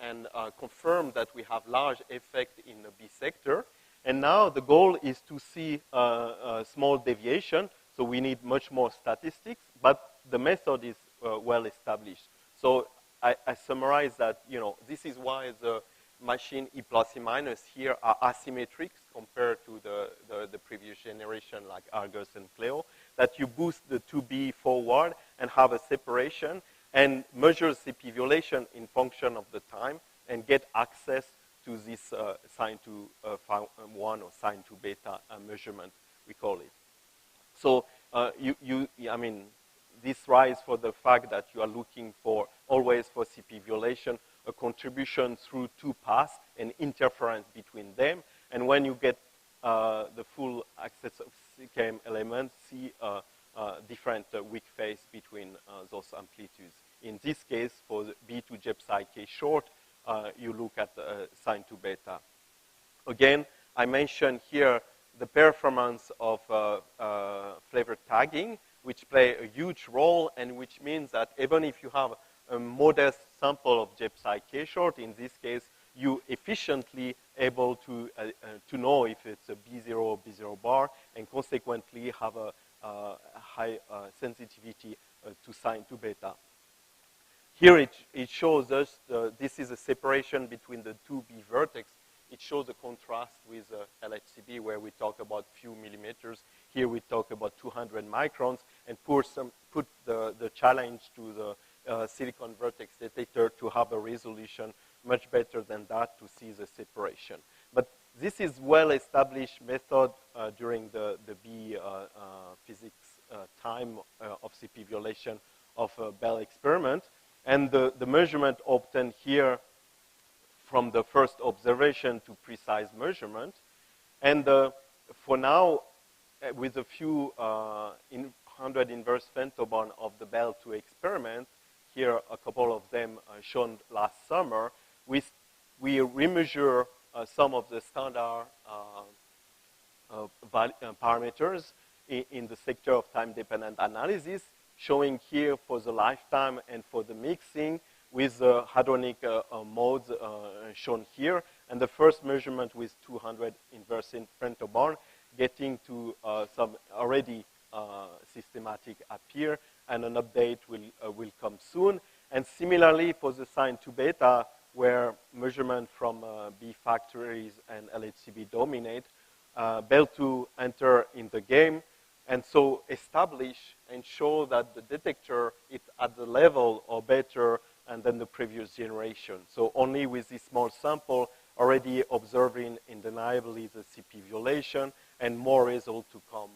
and confirm that we have large effect in the B sector. And now the goal is to see a small deviation, so we need much more statistics, but the method is well established. So I summarize that, this is why the machine E plus E minus here are asymmetric compared to the previous generation like Argus and Cleo, that you boost the 2B forward and have a separation and measure CP violation in function of the time and get access to this sin 2 1 or sin 2 beta measurement, we call it. So this rise for the fact that you are looking for always for CP violation, a contribution through two paths and interference between them. And when you get the full access of CKM elements, see different weak phase between those amplitudes. In this case, for the B2 Jep psi k short, you look at sin 2 beta. Again, I mentioned here the performance of flavor tagging, which play a huge role, and which means that even if you have a modest sample of Jep psi k short, in this case, you efficiently able to know if it's a B0 or B0 bar, and consequently have a high sensitivity to sin 2 beta. Here it shows us, this is a separation between the two B vertex. It shows a contrast with LHCb, where we talk about few millimeters. Here we talk about 200 microns, and put the challenge to the silicon vertex detector to have a resolution much better than that to see the separation. But this is well-established method during the B physics time of CP violation of Bell experiment. And the measurement obtained here from the first observation to precise measurement. And for now, with a few 100 inverse femtobarn of the Bell 2 experiment, here a couple of them shown last summer, we remeasure some of the standard parameters in the sector of time-dependent analysis, showing here for the lifetime and for the mixing with the hadronic modes shown here. And the first measurement with 200 inverse femtobarn, getting to some already systematic appear, and an update will come soon. And similarly for the sin 2 beta, where measurement from B factories and LHCb dominate, Bell 2 enter in the game, and so establish and show that the detector is at the level or better than the previous generation. So only with this small sample, already observing undeniably the CP violation, and more results to come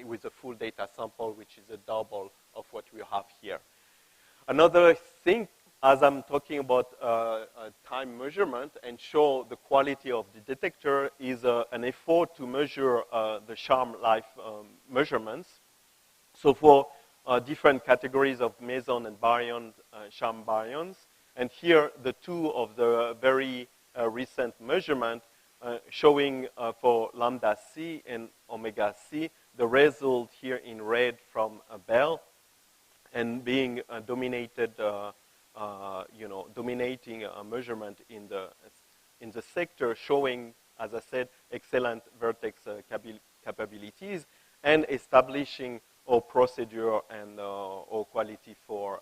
with a full data sample, which is a double of what we have here. Another thing, as I'm talking about time measurement and show the quality of the detector, is an effort to measure the charm life measurements. So for different categories of meson and baryons, charm baryons, and here the two of the very recent measurement showing for lambda C and omega C, the result here in red from Bell, and being dominated, dominating a measurement in the sector, showing, as I said, excellent vertex capabilities, and establishing our procedure and our quality for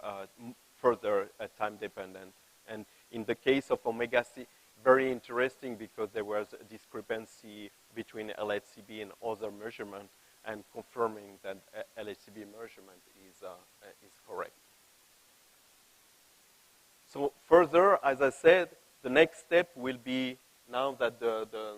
further time dependent. And in the case of omega C, very interesting, because there was a discrepancy between LHCb and other measurement, and confirming that LHCb measurement is correct. So further, as I said, the next step will be, now that the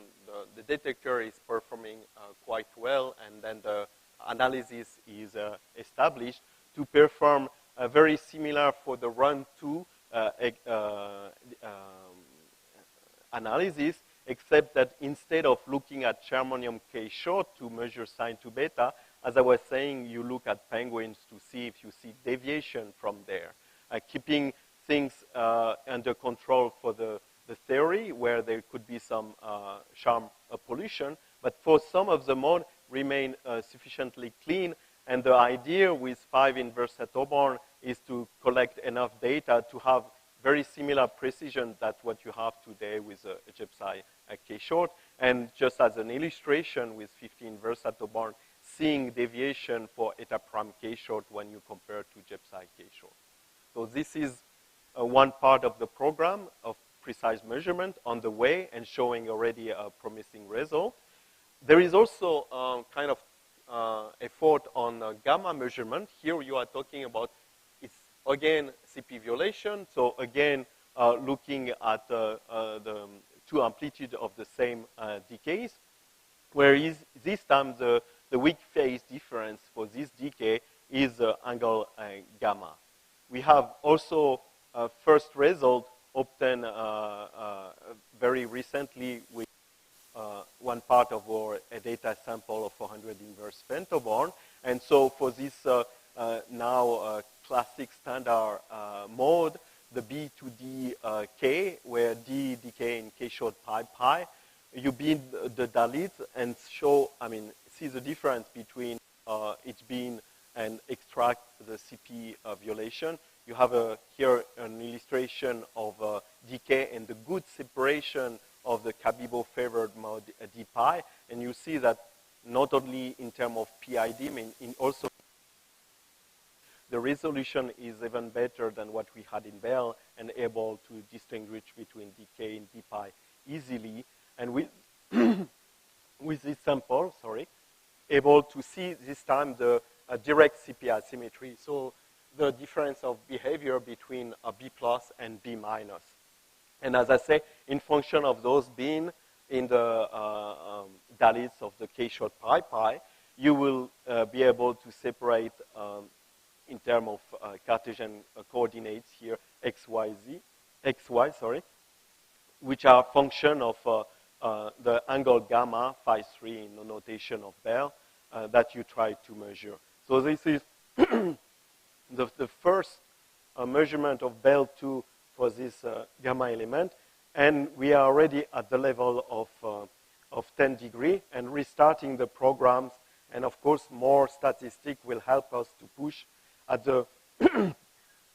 detector is performing quite well, and then the analysis is established, to perform very similar for the run 2 analysis, except that instead of looking at germanium K short to measure sin 2 beta, as I was saying, you look at penguins to see if you see deviation from there. Keeping things under control for the theory, where there could be some charm pollution, but for some of the mode remain sufficiently clean. And the idea with 5 inverse Satoborn is to collect enough data to have very similar precision that what you have today with GEPSI K-short. And just as an illustration with 50 inverse Satoborn, seeing deviation for eta prime K-short when you compare to GEPSI K-short. So this is one part of the program of precise measurement on the way and showing already a promising result. There is also kind of effort on gamma measurement. Here you are talking about, it's again CP violation. So again, looking at the two amplitude of the same decays, whereas this time the weak phase difference for this decay is angle gamma. We have also first result obtained very recently with one part of our data sample of 400 inverse pentaborn. And so for this now classic standard mode, the B to D K, where D decay in K short pi pi, you beam the Dalit and show, see the difference between each beam and extract the CP violation. You have here an illustration of decay and the good separation of the Cabibbo favored mode D pi, and you see that not only in terms of PID, in also the resolution is even better than what we had in Bell and able to distinguish between decay and D pi easily. And with with this sample, able to see this time the direct CP asymmetry. So the difference of behavior between a B plus and B minus. And as I say, in function of those being in the Dalits of the K short pi pi, you will be able to separate in terms of Cartesian coordinates here, XY, which are function of the angle gamma, phi 3 in the notation of Bell, that you try to measure. So this is the first measurement of Bell 2 for this gamma element, and we are already at the level of 10 degree and restarting the programs, and of course more statistic will help us to push at the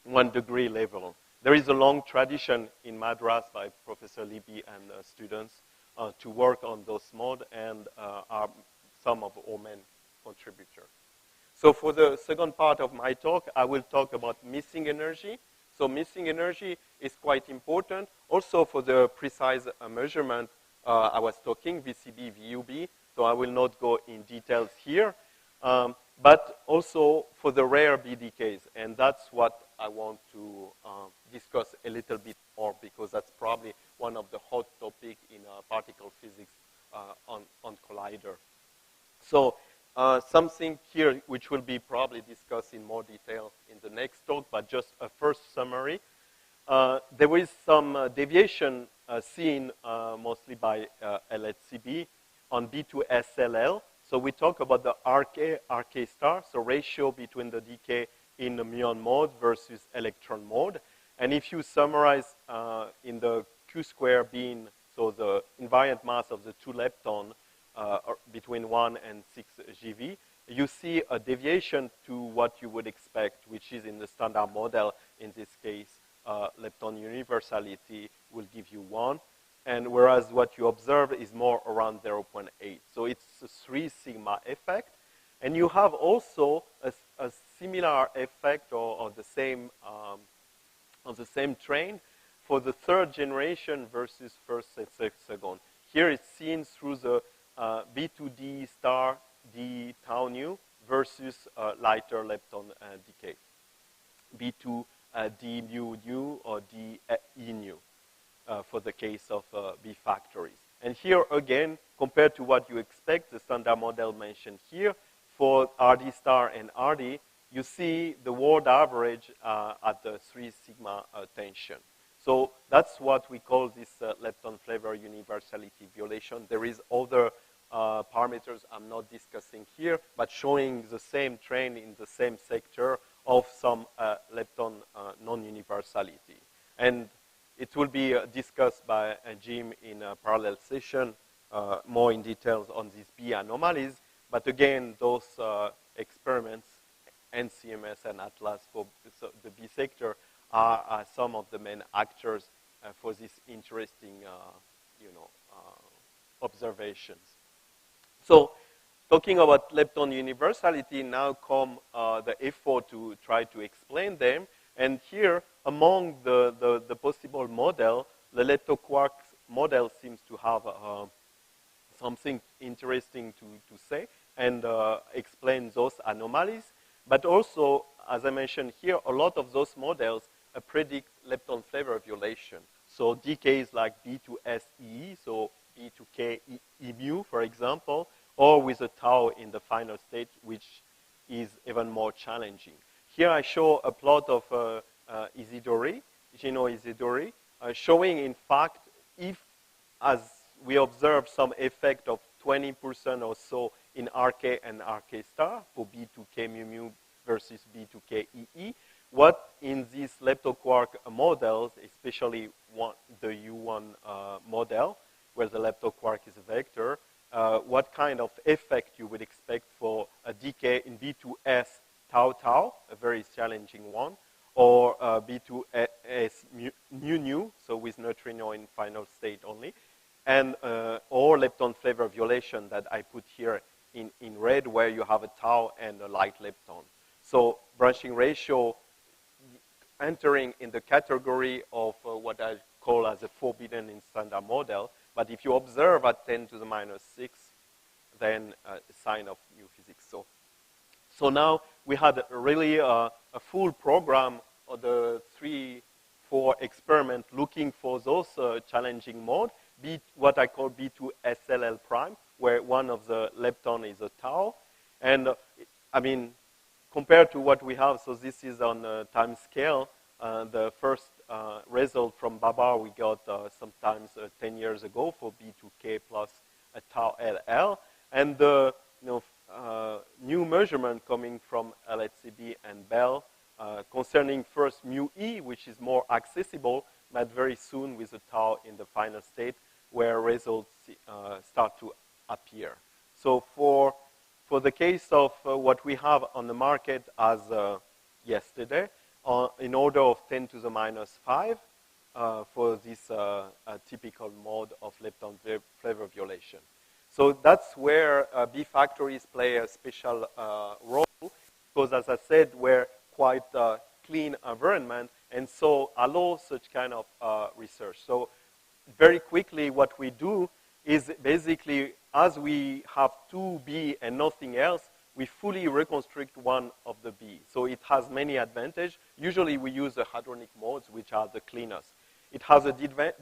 1 degree level. There is a long tradition in Madras by Professor Libby and students to work on those modes, and are some of our main contributors. So for the second part of my talk, I will talk about missing energy. So missing energy is quite important. Also for the precise measurement, I was talking VCB, VUB, so I will not go in details here. But also for the rare BDKs, and that's what I want to discuss a little bit more, because that's probably one of the hot topics in particle physics on Collider. So something here which will be probably discussed in more detail in the next talk, but just a first summary. There is some deviation seen mostly by LHCb on B2SLL. So we talk about the RK star, so ratio between the decay in the muon mode versus electron mode. And if you summarize in the Q square being, so the invariant mass of the two lepton between 1 and 6 GeV, you see a deviation to what you would expect, which is in the standard model. In this case, lepton universality will give you 1. And whereas what you observe is more around 0.8. So it's a 3 sigma effect. And you have also a similar effect or the same on the same train for the third generation versus first and second. Here it's seen through the B2D star D tau nu versus lighter lepton decay. B2 D mu nu or D E nu. For the case of B factories. And here again, compared to what you expect, the standard model mentioned here, for RD star and RD, you see the world average at the 3 sigma tension. So that's what we call this lepton flavor universality violation. There is other parameters I'm not discussing here, but showing the same trend in the same sector of some lepton non-universality. And it will be discussed by Jim in a parallel session, more in details on these B anomalies. But again, those experiments, NCMS and Atlas for the B sector, are some of the main actors for these interesting, observations. So, talking about lepton universality, now come the effort to try to explain them. And here, among the possible model, the leptoquark model seems to have something interesting to say and explain those anomalies. But also, as I mentioned here, a lot of those models predict lepton flavor violation. So decays like B2SE, so B2K mu, for example, or with a tau in the final state, which is even more challenging. Here I show a plot of Isidori, Gino Isidori, showing in fact if, as we observe some effect of 20% or so in RK and RK star for B2K mu mu versus B2K EE, what in these leptoquark models, especially the U1 model, where the leptoquark is a vector, what kind of effect you would expect for a decay in B2S tau tau, a very challenging one, or B2S nu nu, so with neutrino in final state only, and or lepton flavor violation that I put here in red, where you have a tau and a light lepton. So branching ratio entering in the category of what I call as a forbidden in standard model. But if you observe at 10 to the minus 6, then a sign of new physics. So now we had really a full program of the 3-4 experiment looking for those challenging modes, what I call B2 SLL prime, where one of the lepton is a tau. And I mean, compared to what we have, so this is on a time scale. The first result from Babar we got sometimes 10 years ago for B2K plus a tau LL. And the new measurement coming from LHCb and Bell concerning first mu E, which is more accessible, but very soon with a tau in the final state where results start to appear. So for the case of what we have on the market as yesterday, in order of 10 to the minus 5 for this typical mode of lepton flavor violation. So that's where B factories play a special role, because as I said, we're quite a clean environment, and so allow such kind of research. So very quickly, what we do is basically, as we have 2B and nothing else, we fully reconstruct one of the B. So it has many advantages. Usually we use the hadronic modes, which are the cleanest. It has a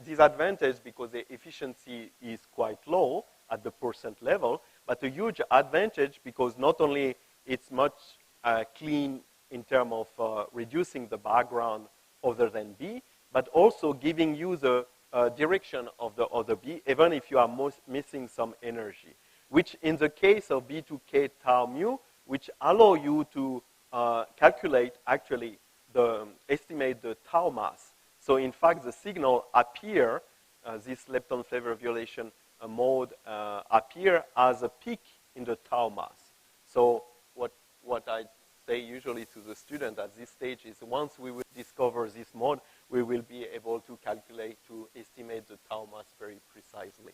disadvantage because the efficiency is quite low at the % level, but a huge advantage because not only it's much clean in terms of reducing the background other than B, but also giving you the direction of the other B, even if you are missing some energy, which in the case of B2K tau mu, which allow you to calculate actually estimate the tau mass. So in fact, the signal appear, this lepton flavor violation mode appear as a peak in the tau mass. So what I say usually to the student at this stage is once we will discover this mode, we will be able to calculate, to estimate the tau mass very precisely.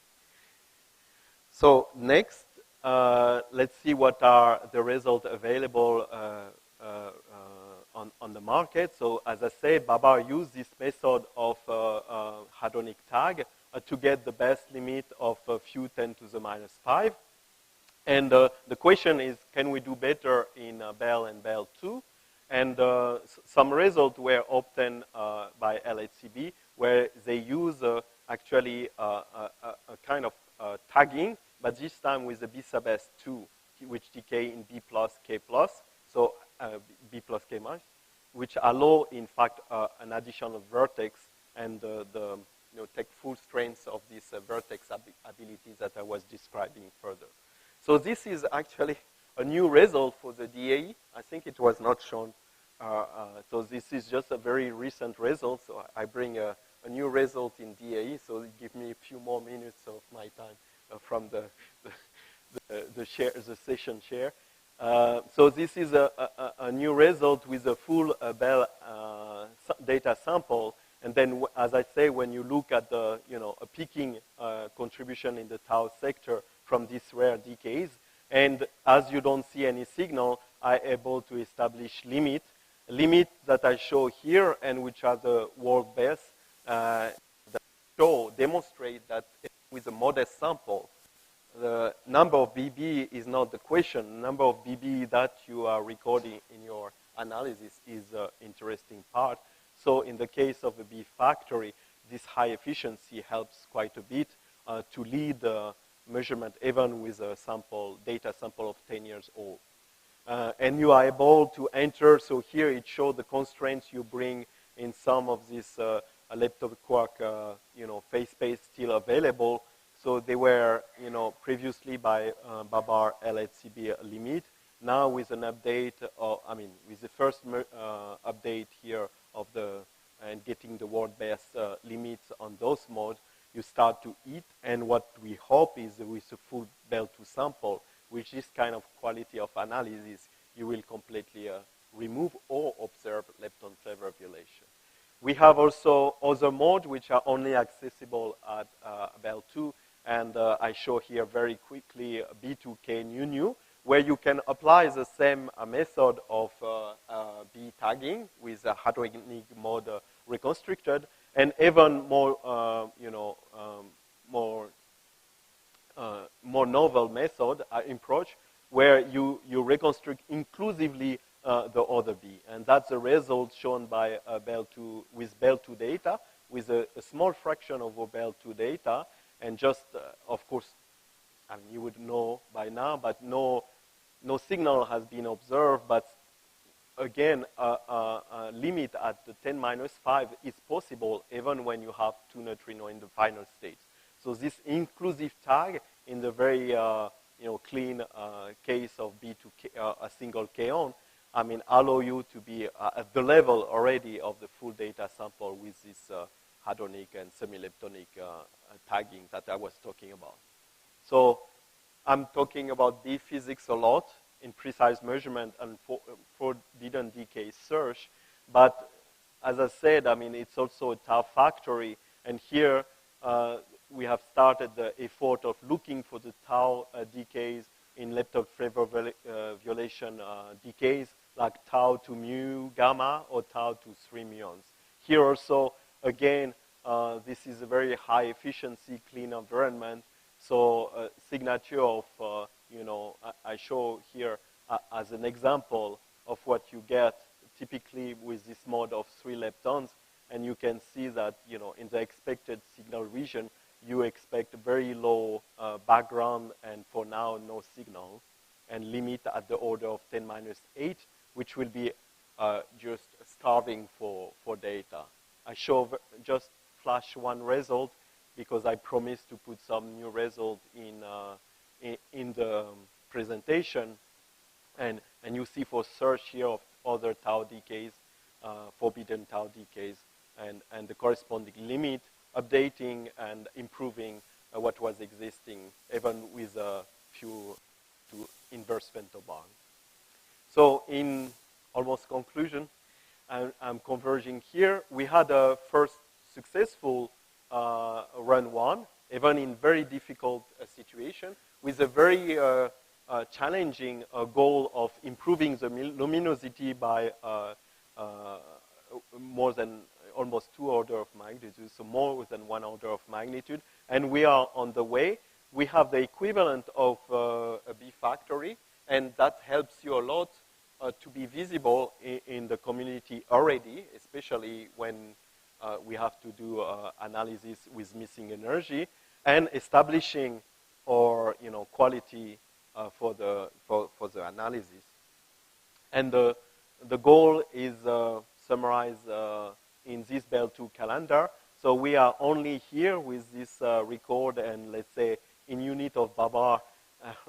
So next, let's see what are the results available on the market. So as I said, Babar used this method of hadronic tag to get the best limit of a few 10 to the minus 5. And the question is, can we do better in Bell and Bell 2? And some results were obtained by LHCb, where they use actually a kind of tagging, but this time with the B sub S2, which decay in B plus K plus, so B plus K minus, which allow, in fact, an additional vertex and the take full strength of this vertex ability that I was describing further. So this is actually a new result for the DAE. I think it was not shown. So this is just a very recent result. So I bring a new result in DAE. So give me a few more minutes of my time from the session share. So this is a new result with a full Bell data sample. And then, as I say, when you look at the, a peaking contribution in the tau sector from these rare decays, and as you don't see any signal, I'm able to establish limit that I show here, and which are the world best that demonstrate that with a modest sample, the number of BB is not the question. The number of BB that you are recording in your analysis is the interesting part. So in the case of a B factory, this high efficiency helps quite a bit to lead the measurement even with a data sample of 10 years old. And you are able to enter, so here it shows the constraints you bring in some of these leptoquark phase space still available. So they were, previously by Babar LHCb limit. Now with an update, with the first update here of and getting the world best limits on those modes, you start to eat. And what we hope is with a full Bell2 sample, with this kind of quality of analysis, you will completely remove or observe lepton flavor violation. We have also other modes which are only accessible at Bell2. And I show here very quickly B2K new, where you can apply the same method of B tagging with a hadronic mode reconstructed, and even more, more novel method approach, where you reconstruct inclusively the other B, and that's the result shown by Bell2 with Bell2 data, with a small fraction of Bell2 data. And just, of course, you would know by now, but no signal has been observed. But again, a limit at the 10⁻⁵ is possible even when you have 2 neutrino in the final state. So this inclusive tag in the very clean case of B2K, a single kaon, allow you to be at the level already of the full data sample with this hadronic and semi-leptonic tagging that I was talking about. So I'm talking about B physics a lot in precise measurement and forbidden decay search. But as I said, it's also a tau factory. And here we have started the effort of looking for the tau decays in lepton flavor violation decays, like tau to mu gamma or tau to 3 muons. Here also, again, this is a very high efficiency, clean environment. So signature of, I show here as an example of what you get typically with this mode of 3 leptons. And you can see that, in the expected signal region, you expect very low background and for now no signal, and limit at the order of 10⁻⁸, which will be just starving for data. I show just flash one result because I promised to put some new result in the presentation. And you see for search here of other tau decays, forbidden tau decays, and the corresponding limit, updating and improving what was existing, even with a few to inverse femtobarn. So in almost conclusion, I'm converging here. We had a first successful run one, even in very difficult situation, with a very challenging goal of improving the luminosity by more than almost 2 orders of magnitude, so more than 1 order of magnitude. And we are on the way. We have the equivalent of a B factory, and that helps you a lot to be visible in the community already, especially when we have to do analysis with missing energy, and establishing our quality for the analysis. And the goal is summarized in this Bell2 calendar. So we are only here with this record and let's say in unit of babar,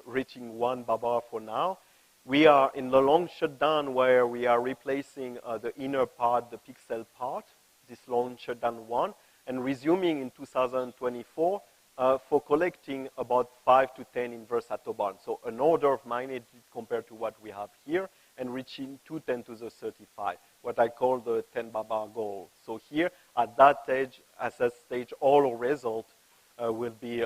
reaching 1 babar for now. We are in the long shutdown where we are replacing the inner part, the pixel part, this long shutdown 1, and resuming in 2024 for collecting about 5 to 10 inverse attobarn. So an order of magnitude compared to what we have here, and reaching 210 to the 35, what I call the 10 babar goal. So here, at that stage, all our result will be,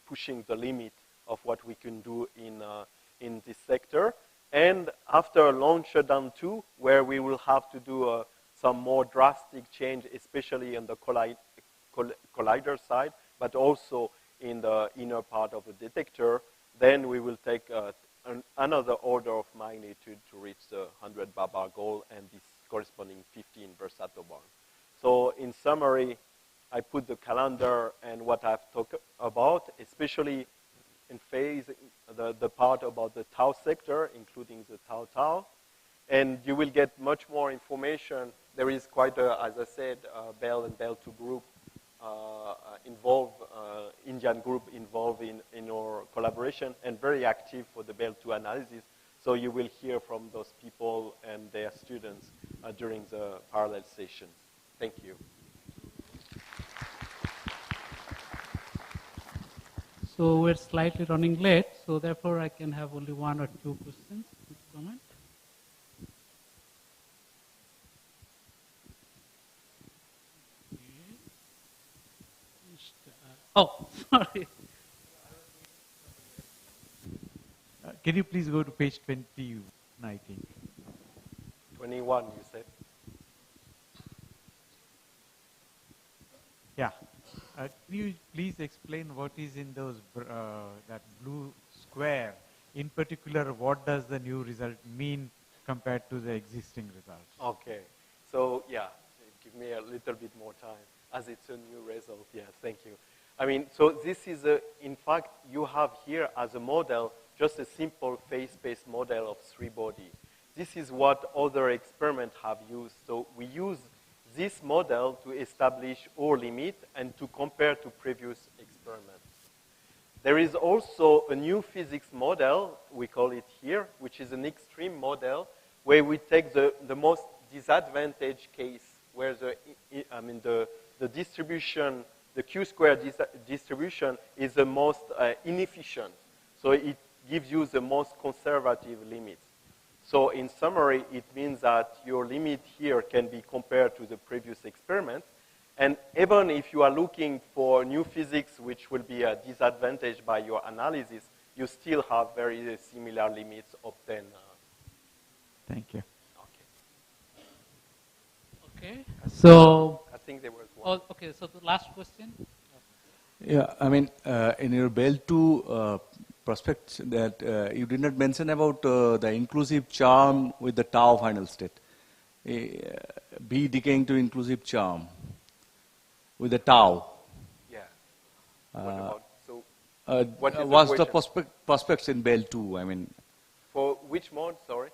pushing the limit of what we can do in this sector. And after a long shutdown 2, where we will have to do some more drastic change, especially on the collider side, but also in the inner part of the detector, then we will take another order of magnitude to reach the 100 babar goal and this corresponding 50 inverse attobarn. So in summary, I put the calendar and what I've talked about, especially in phase, the part about the tau sector, including the tau. And you will get much more information. There is quite a, as I said, Bell and Bell 2 group involved, Indian group involved in our collaboration and very active for the Bell 2 analysis. So you will hear from those people and their students during the parallel sessions. Thank you. So we're slightly running late, so therefore I can have only 1 or 2 questions. Comment? Oh, sorry. Can you please go to page 21, I think. 21, you said? Yeah. Can you please explain what is in those that blue square? In particular, what does the new result mean compared to the existing results? Okay. So, yeah, give me a little bit more time, as it's a new result. Yeah, thank you. I mean, so this is, in fact, you have here as a model just a simple phase-space model of 3-body. This is what other experiments have used. So we use this model to establish our limit and to compare to previous experiments. There is also a new physics model, we call it here, which is an extreme model, where we take the most disadvantaged case, where the distribution, the Q-square distribution is the most inefficient. So it gives you the most conservative limit. So in summary, it means that your limit here can be compared to the previous experiment. And even if you are looking for new physics, which will be a disadvantage by your analysis, you still have very similar limits obtained. Thank you. Okay. So I think there was one. Oh, okay. So the last question. Yeah, I mean, in your Bell 2 prospects, that you did not mention about the inclusive charm with the tau final state. B decaying to inclusive charm with the tau. Yeah. What about, so what is was the the prospects in Bell 2? I mean, for which mode, sorry?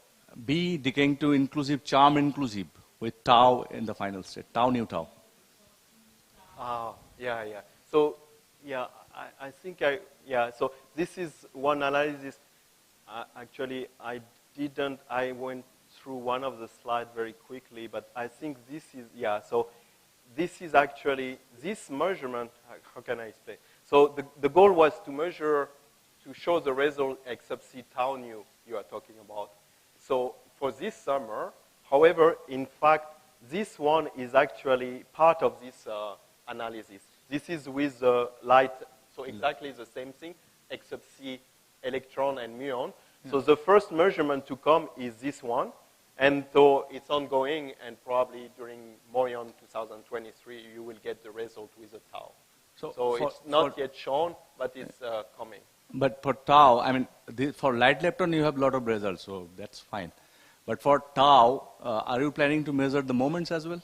B decaying to inclusive charm inclusive with tau in the final state, tau nu tau. Yeah. So, yeah, I think so this is one analysis. Actually, I went through one of the slides very quickly, but I think this is, so this is actually, this measurement, how can I explain? So the goal was to measure, to show the result XXV tau nu you are talking about. So for this summer, however, in fact, this one is actually part of this analysis. This is with light, so exactly the same thing, XXV electron and muon. So the first measurement to come is this one. And so it's ongoing, and probably during Moyon 2023, you will get the result with the tau. So it's not yet shown, but it's coming. But for tau, I mean, for light lepton, you have a lot of results, so that's fine. But for tau, are you planning to measure the moments as well?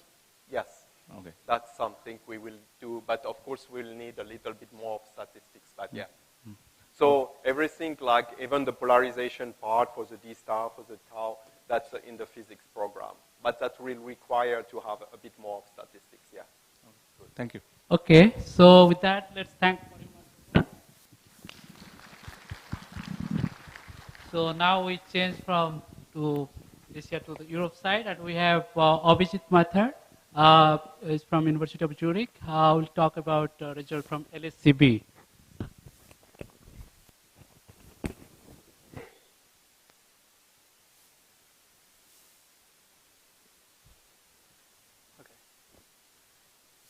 Yes. Okay. That's something we will do, but of course we'll need a little bit more of statistics, but yeah. So everything, like even the polarization part for the D star, for the tau, that's in the physics program. But that will require to have a bit more of statistics, yeah. Thank you. Okay, so with that, let's thank. So now we change from to Asia to the Europe side, and we have Abhijit Mathur, is from University of Zurich. We'll talk about result from LHCb.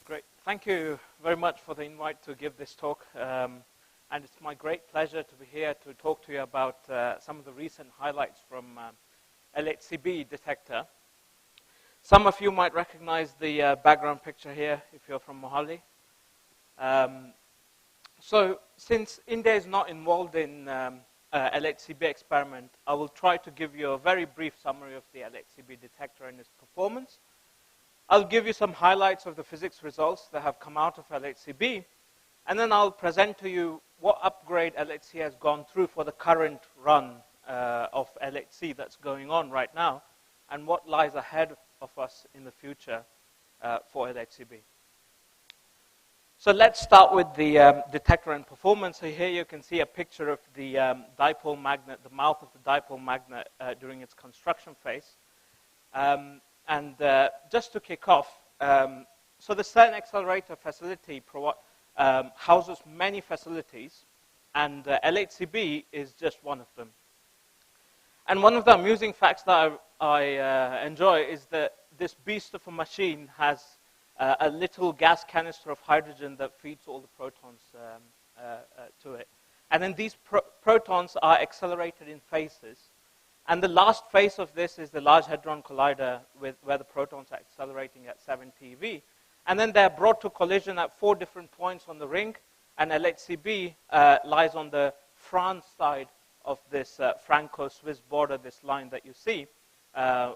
Great. Thank you very much for the invite to give this talk. And it's my great pleasure to be here to talk to you about some of the recent highlights from LHCb detector. Some of you might recognize the background picture here if you're from MOHALI. So since India is not involved in LHCb experiment, I will try to give you a very brief summary of the LHCb detector and its performance. I'll give you some highlights of the physics results that have come out of LHCb, and then I'll present to you what upgrade LHC has gone through for the current run of LHC that's going on right now, and what lies ahead of us in the future for LHCb. So let's start with the detector and performance. So here you can see a picture of the dipole magnet, the mouth of the dipole magnet during its construction phase. And just to kick off, so the CERN accelerator facility houses many facilities, and LHCb is just one of them. And one of the amusing facts that I enjoy is that this beast of a machine has a little gas canister of hydrogen that feeds all the protons to it. And then these protons are accelerated in phases. And the last phase of this is the Large Hadron Collider where the protons are accelerating at 7 TeV. And then they're brought to collision at 4 different points on the ring, and LHCb lies on the France side of this Franco-Swiss border, this line that you see,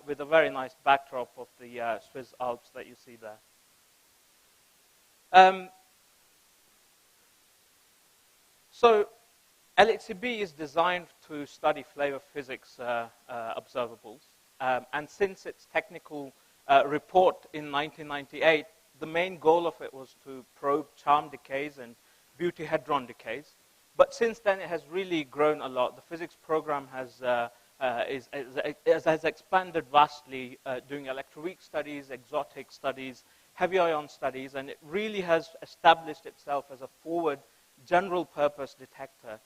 with a very nice backdrop of the Swiss Alps that you see there. So LHCb is designed to study flavor physics observables, and since its technical report in 1998, the main goal of it was to probe charm decays and beauty hadron decays. But since then, it has really grown a lot. The physics program has expanded vastly, doing electroweak studies, exotic studies, heavy ion studies, and it really has established itself as a forward general purpose detector,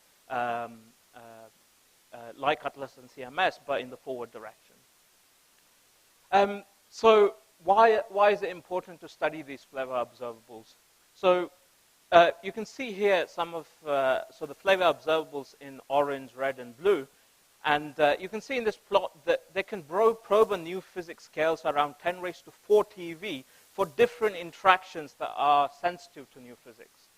like ATLAS and CMS, but in the forward direction. So why is it important to study these flavor observables? So you can see here some of the flavor observables in orange, red, and blue. And you can see in this plot that they can probe a new physics scales around 10⁴ TeV for different interactions that are sensitive to new physics.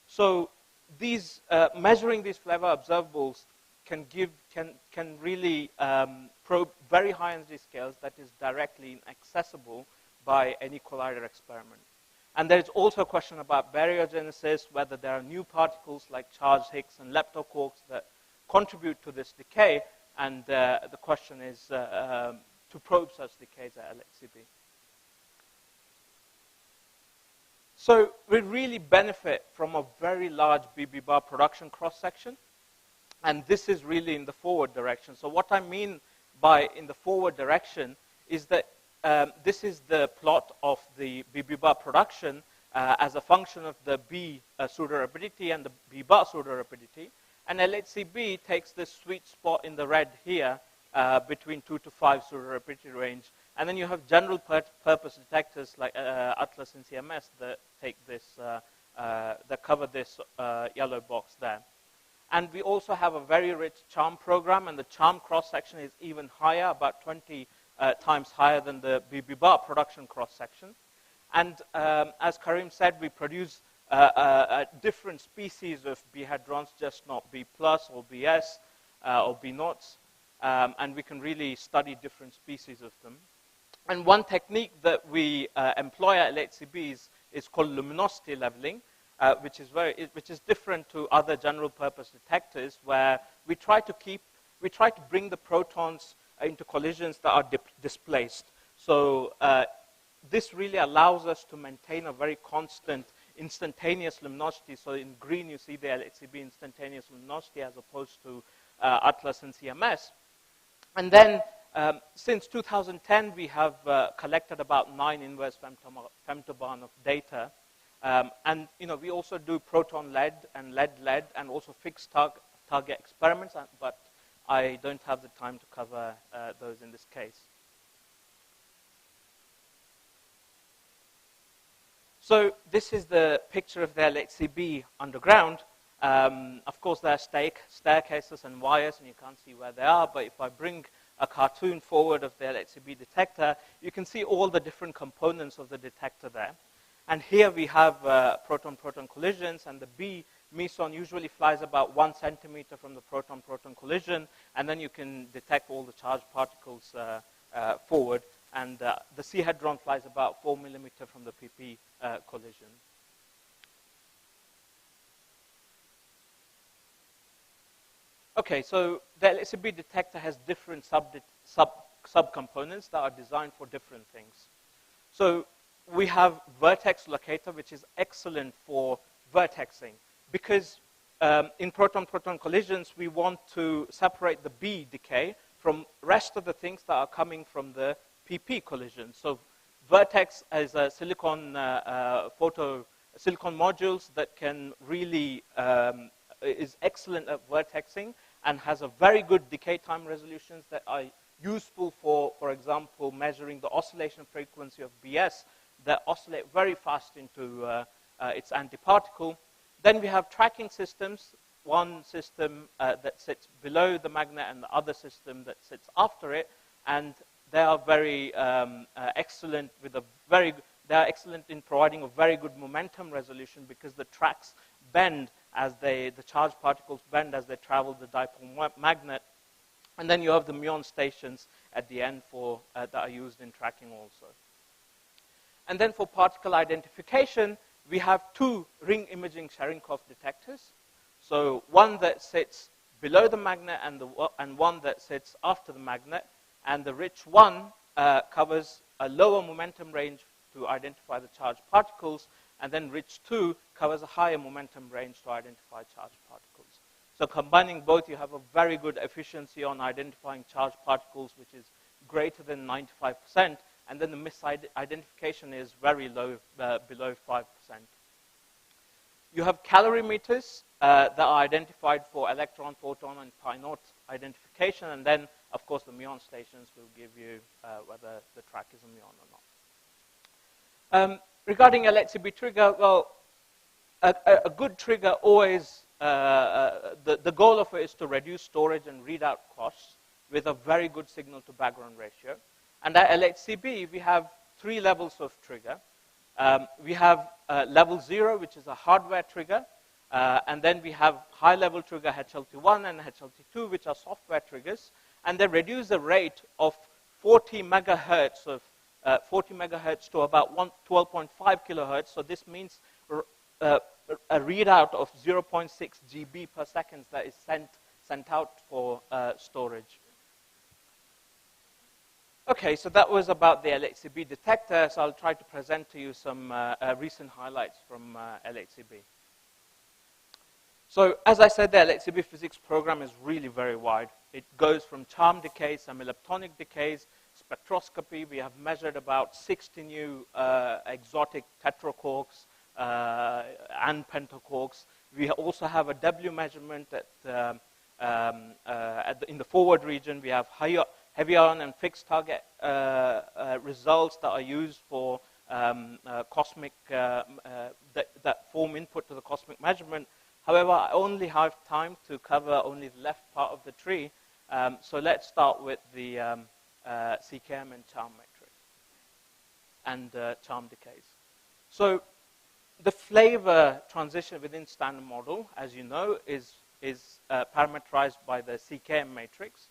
So these measuring these flavor observables can really probe very high energy scales that is directly accessible by any collider experiment. And there's also a question about baryogenesis, whether there are new particles like charged Higgs and leptoquarks that contribute to this decay, and the question is to probe such decays at LHCb. So we really benefit from a very large BB bar production cross-section, and this is really in the forward direction. So what I mean by in the forward direction is that this is the plot of the BB bar production as a function of the B pseudo-rapidity and the B bar pseudo-rapidity. And LHCb takes this sweet spot in the red here between 2 to 5 pseudo-rapidity range. And then you have general purpose detectors like ATLAS and CMS that take this, that cover this yellow box there. And we also have a very rich charm program, and the charm cross-section is even higher, about 20 times higher than the BB bar production cross-section. And as Karim said, we produce different species of B hadrons, just not B plus or BS or B naughts, and we can really study different species of them. And one technique that we employ at LHCb is called luminosity leveling, which is different to other general purpose detectors, where we try to bring the protons into collisions that are displaced. So this really allows us to maintain a very constant instantaneous luminosity. So in green, you see the LHCb instantaneous luminosity as opposed to Atlas and CMS. And then since 2010, we have collected about 9 inverse femtobarn of data. And we also do proton lead and lead and also fixed target experiments, but I don't have the time to cover those in this case. So this is the picture of the LHCb underground. Of course, there are staircases and wires, and you can't see where they are. But if I bring a cartoon forward of the LHCb detector, you can see all the different components of the detector there. And here we have proton-proton collisions, and the B meson usually flies about 1 centimeter from the proton-proton collision, and then you can detect all the charged particles forward. And the C hadron flies about 4 millimeter from the PP collision. Okay, so the LHCb detector has different subcomponents that are designed for different things. So we have vertex locator, which is excellent for vertexing, because in proton-proton collisions, we want to separate the B decay from rest of the things that are coming from the PP collision. So vertex is a silicon silicon modules that can really is excellent at vertexing and has a very good decay time resolutions that are useful for example, measuring the oscillation frequency of BS that oscillate very fast into its antiparticle. Then we have tracking systems, one system that sits below the magnet and the other system that sits after it, and they are very excellent with a they are excellent in providing a very good momentum resolution because the tracks bend as the charged particles bend as they travel the dipole magnet. And then you have the muon stations at the end that are used in tracking also. And then for particle identification, we have 2 ring imaging Cherenkov detectors. So one that sits below the magnet and one that sits after the magnet. And the rich one covers a lower momentum range to identify the charged particles, and then rich 2 covers a higher momentum range to identify charged particles. So combining both, you have a very good efficiency on identifying charged particles, which is greater than 95%, and then the misidentification is very low, below 5%. You have calorimeters that are identified for electron, photon, and pi naught identification, and then, of course, the muon stations will give you whether the track is a muon or not. Regarding LHCb trigger, well, a good trigger always, the goal of it is to reduce storage and readout costs with a very good signal to background ratio. And at LHCb, we have 3 levels of trigger. We have level 0, which is a hardware trigger. And then we have high-level trigger HLT1 and HLT2, which are software triggers. And they reduce the rate of 40 megahertz to about 12.5 kilohertz. So this means a readout of 0.6 GB per second that is sent out for storage. Okay, so that was about the LHCb detector. So I'll try to present to you some recent highlights from LHCb. So as I said, the LHCb physics program is really very wide. It goes from charm decays, semi-leptonic decays, spectroscopy. We have measured about 60 new exotic tetraquarks and pentaquarks. We also have a W measurement in the forward region. We have heavy ion and fixed target results that are used for cosmic, that form input to the cosmic measurement. However, I only have time to cover only the left part of the tree. So let's start with the CKM and charm metric and charm decays. So the flavor transition within standard model, as you know, is parameterized by the CKM matrix.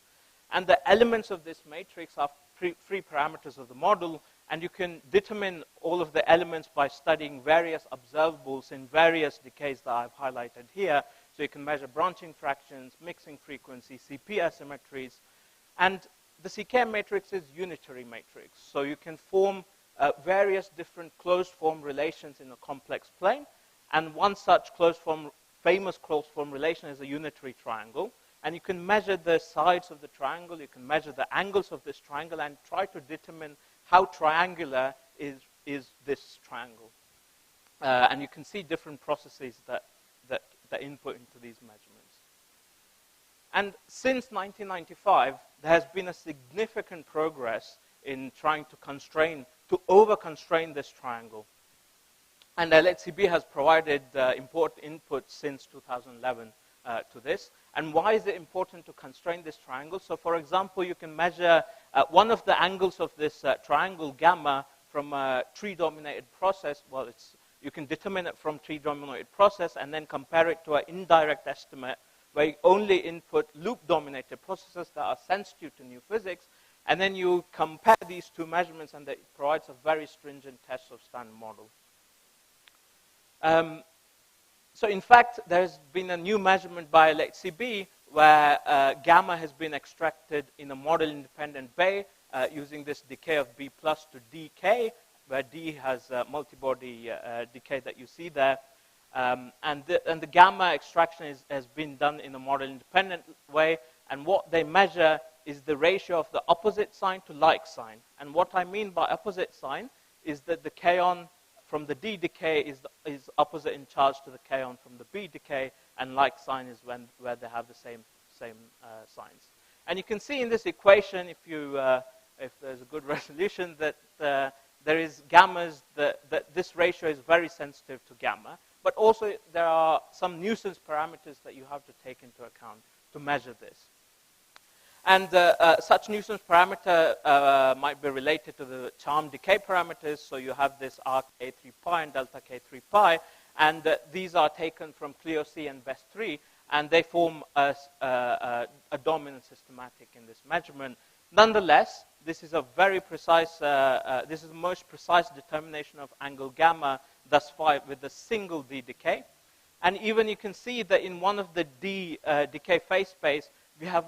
And the elements of this matrix are free parameters of the model, and you can determine all of the elements by studying various observables in various decays that I've highlighted here. So you can measure branching fractions, mixing frequency, CP asymmetries, and the CKM matrix is unitary matrix. So you can form various different closed form relations in a complex plane. And one such famous closed form relation is a unitary triangle. And you can measure the sides of the triangle, you can measure the angles of this triangle, and try to determine how triangular is this triangle. And you can see different processes that input into these measurements. And since 1995, there has been a significant progress in trying to over-constrain this triangle. And LHCb has provided important input since 2011 to this. And why is it important to constrain this triangle? So for example, you can measure one of the angles of this triangle, gamma, from a tree-dominated process. Well, you can determine it from tree-dominated process and then compare it to an indirect estimate where you only input loop-dominated processes that are sensitive to new physics, and then you compare these two measurements, and it provides a very stringent test of standard model. So in fact, there's been a new measurement by LHCb where gamma has been extracted in a model-independent way using this decay of B plus to dk, where D has multi-body decay that you see there. And the gamma extraction has been done in a model-independent way, and what they measure is the ratio of the opposite sign to like sign. And what I mean by opposite sign is that the kaon from the D decay is opposite in charge to the kaon from the B decay, and like sign is where they have the same signs. And you can see in this equation, if there's a good resolution, that there is gammas, that this ratio is very sensitive to gamma. But also there are some nuisance parameters that you have to take into account to measure this. And such nuisance parameter might be related to the charm decay parameters. So you have this RK3 pi and delta K3 pi, and these are taken from Clio C and Best 3, and they form a dominant systematic in this measurement. Nonetheless, this is a very precise, this is the most precise determination of angle gamma thus far with a single D decay. And even you can see that in one of the D decay phase space, we have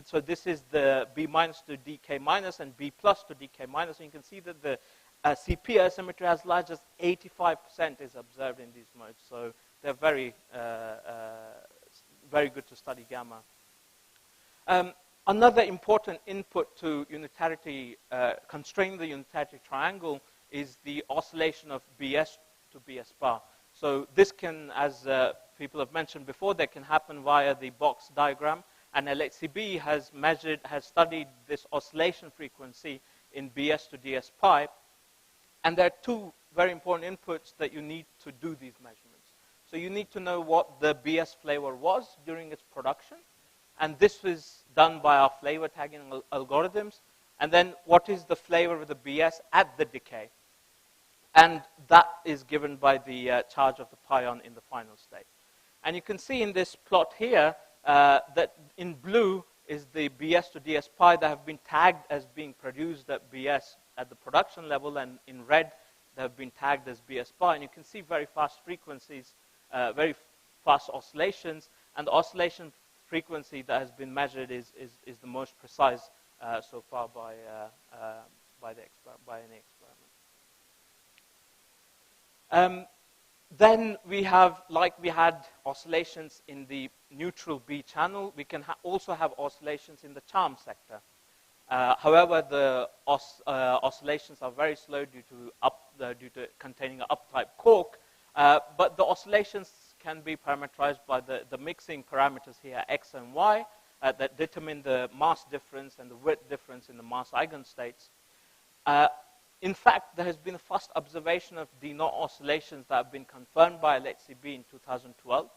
so this is the B minus to dk minus and B plus to dk minus. And you can see that the CP asymmetry as large as 85% is observed in these modes. So they're very good to study gamma. Another important input to unitarity, constraining the unitarity triangle, is the oscillation of BS to BS bar. So this can, as people have mentioned before, that can happen via the box diagram. And LHCb has studied this oscillation frequency in BS to DS pi. And there are two very important inputs that you need to do these measurements. So you need to know what the BS flavor was during its production. And this was done by our flavor tagging algorithms. And then what is the flavor of the BS at the decay? And that is given by the charge of the pion in the final state. And you can see in this plot here that in blue is the BS to DS pi that have been tagged as being produced at BS at the production level, and in red they have been tagged as BS pi. And you can see very fast frequencies, very fast oscillations, and the oscillation frequency that has been measured is the most precise so far by any experiment. Then we have, like we had oscillations in the neutral B channel, we can also have oscillations in the charm sector. However, the oscillations are very slow due to containing an up-type quark, but the oscillations can be parameterized by the mixing parameters here, X and Y, that determine the mass difference and the width difference in the mass eigenstates. In fact, there has been a first observation of D0 oscillations that have been confirmed by LHCb in 2012.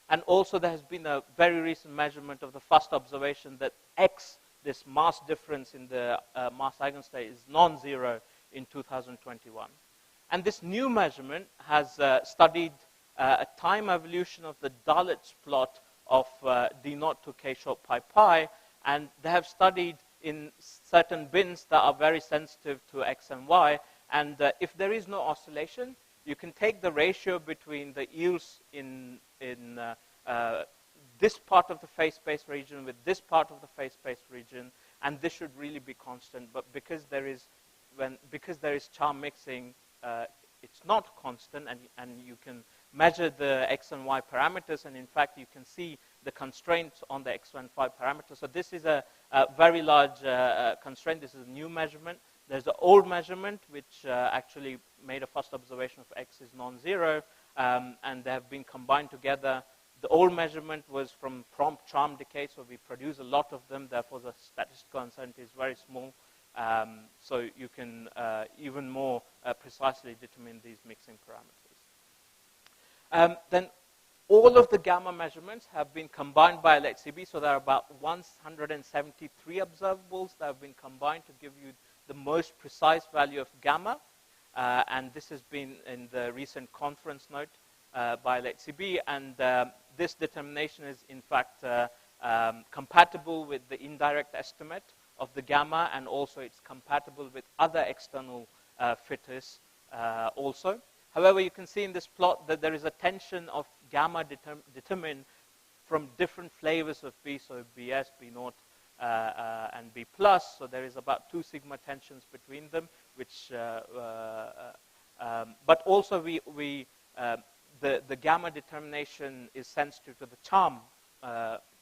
And also there has been a very recent measurement of the first observation that X, this mass difference in the mass eigenstate, is non-zero in 2021. And this new measurement has studied a time evolution of the Dalitz plot of D0 to K short pi pi, and they have studied in certain bins that are very sensitive to X and Y, and if there is no oscillation, you can take the ratio between the yields in this part of the phase space region with this part of the phase space region, and this should really be constant. But because there is because there is charm mixing, it's not constant, and you can measure the x and y parameters, and in fact you can see the constraints on the x and y parameters. So this is a very large constraint. This is a new measurement. There's an old measurement which actually made a first observation of x is non-zero, and they have been combined together. The old measurement was from prompt charm decay, so we produce a lot of them, therefore the statistical uncertainty is very small. So you can even more precisely determine these mixing parameters. Then all of the gamma measurements have been combined by LHCb, so there are about 173 observables that have been combined to give you the most precise value of gamma, and this has been in the recent conference note by LHCb, and this determination is in fact compatible with the indirect estimate of the gamma, and also it's compatible with other external fitters also. However, you can see in this plot that there is a tension of gamma determined from different flavors of B, so BS, B0, and B+, so there is about 2 sigma tensions between them, which, but also the gamma determination is sensitive to the charm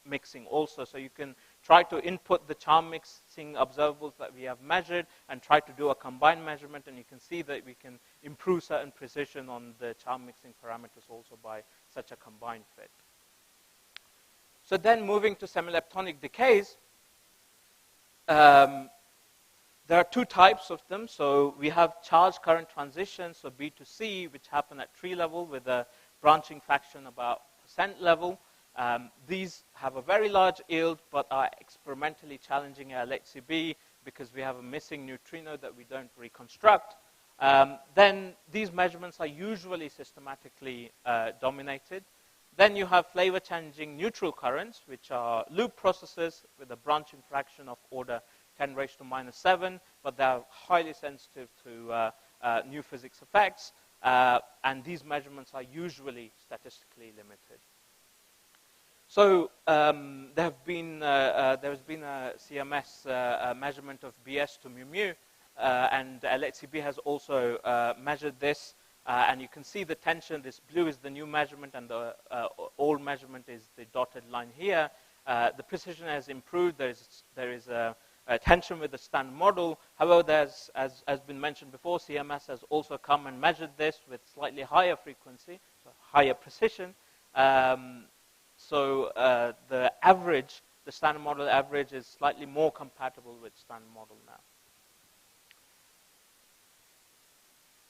mixing also, so you can try to input the charm mixing observables that we have measured and try to do a combined measurement, and you can see that we can improve certain precision on the charm mixing parameters also by such a combined fit. So then moving to semileptonic decays, there are 2 types of them. So we have charge current transitions, so B to C, which happen at tree level with a branching fraction about % level. These have a very large yield, but are experimentally challenging at LHCb because we have a missing neutrino that we don't reconstruct. Then these measurements are usually systematically dominated. Then you have flavor changing neutral currents, which are loop processes with a branching fraction of order 10⁻⁻⁷, but they are highly sensitive to new physics effects, and these measurements are usually statistically limited. So there has been a CMS measurement of BS to mu, and LHCb has also measured this, and you can see the tension. This blue is the new measurement, and the old measurement is the dotted line here. The precision has improved. There is a tension with the standard model. However, there's, as has been mentioned before, CMS has also come and measured this with slightly higher frequency, so higher precision. So the average, the standard model average, is slightly more compatible with standard model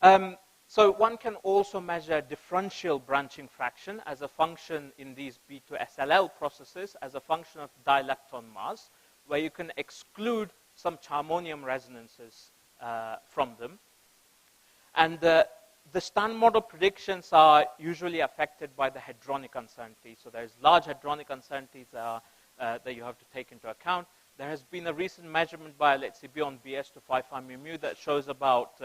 now. So one can also measure differential branching fraction as a function in these B to SLL processes as a function of dilepton mass, where you can exclude some charmonium resonances from them. And the standard model predictions are usually affected by the hadronic uncertainty. So there's large hadronic uncertainties that you have to take into account. There has been a recent measurement by LHCb on BS to 5 mu that shows about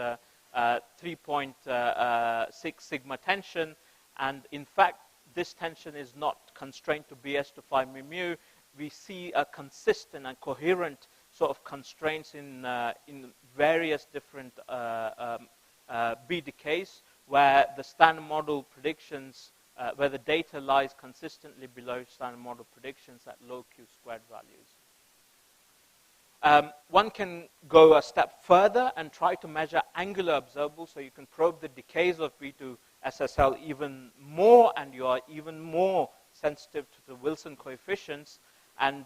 3.6 sigma tension, and in fact this tension is not constrained to BS to 5 mu. We see a consistent and coherent sort of constraints in various different B decays, where the standard model predictions, where the data lies consistently below standard model predictions at low Q² values. One can go a step further and try to measure angular observables, so you can probe the decays of B to SSL even more, and you are even more sensitive to the Wilson coefficients. And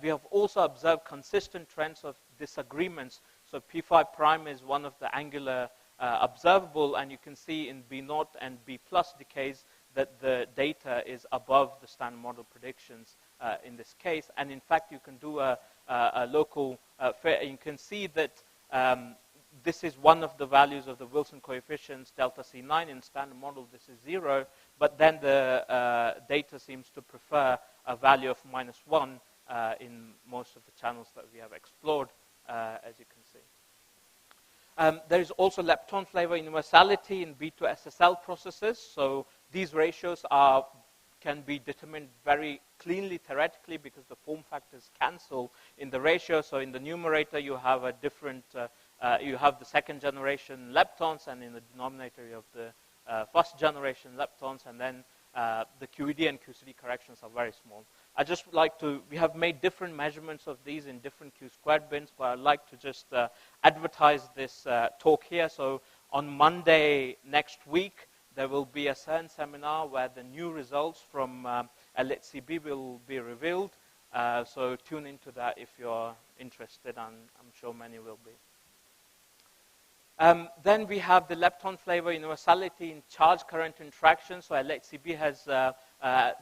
we have also observed consistent trends of disagreements. So P5 prime is one of the angular observable, and you can see in B0 and B+ decays that the data is above the standard model predictions in this case. And in fact, you can do a local, you can see that this is one of the values of the Wilson coefficients, delta C9. In standard model, this is 0, but then the data seems to prefer a value of -1 in most of the channels that we have explored, as you can see. There is also lepton flavor universality in B to SSL processes. So these ratios can be determined very cleanly theoretically because the form factors cancel in the ratio. So in the numerator, you have a different you have the second generation leptons, and in the denominator you have the first generation leptons, and then the QED and QCD corrections are very small. I just like to, we have made different measurements of these in different Q² bins, but I'd like to just advertise this talk here. So on Monday next week, there will be a CERN seminar where the new results from LHCb will be revealed. So tune into that if you're interested, and I'm sure many will be. Then we have the lepton flavor universality in charge current interaction. So LHCb has,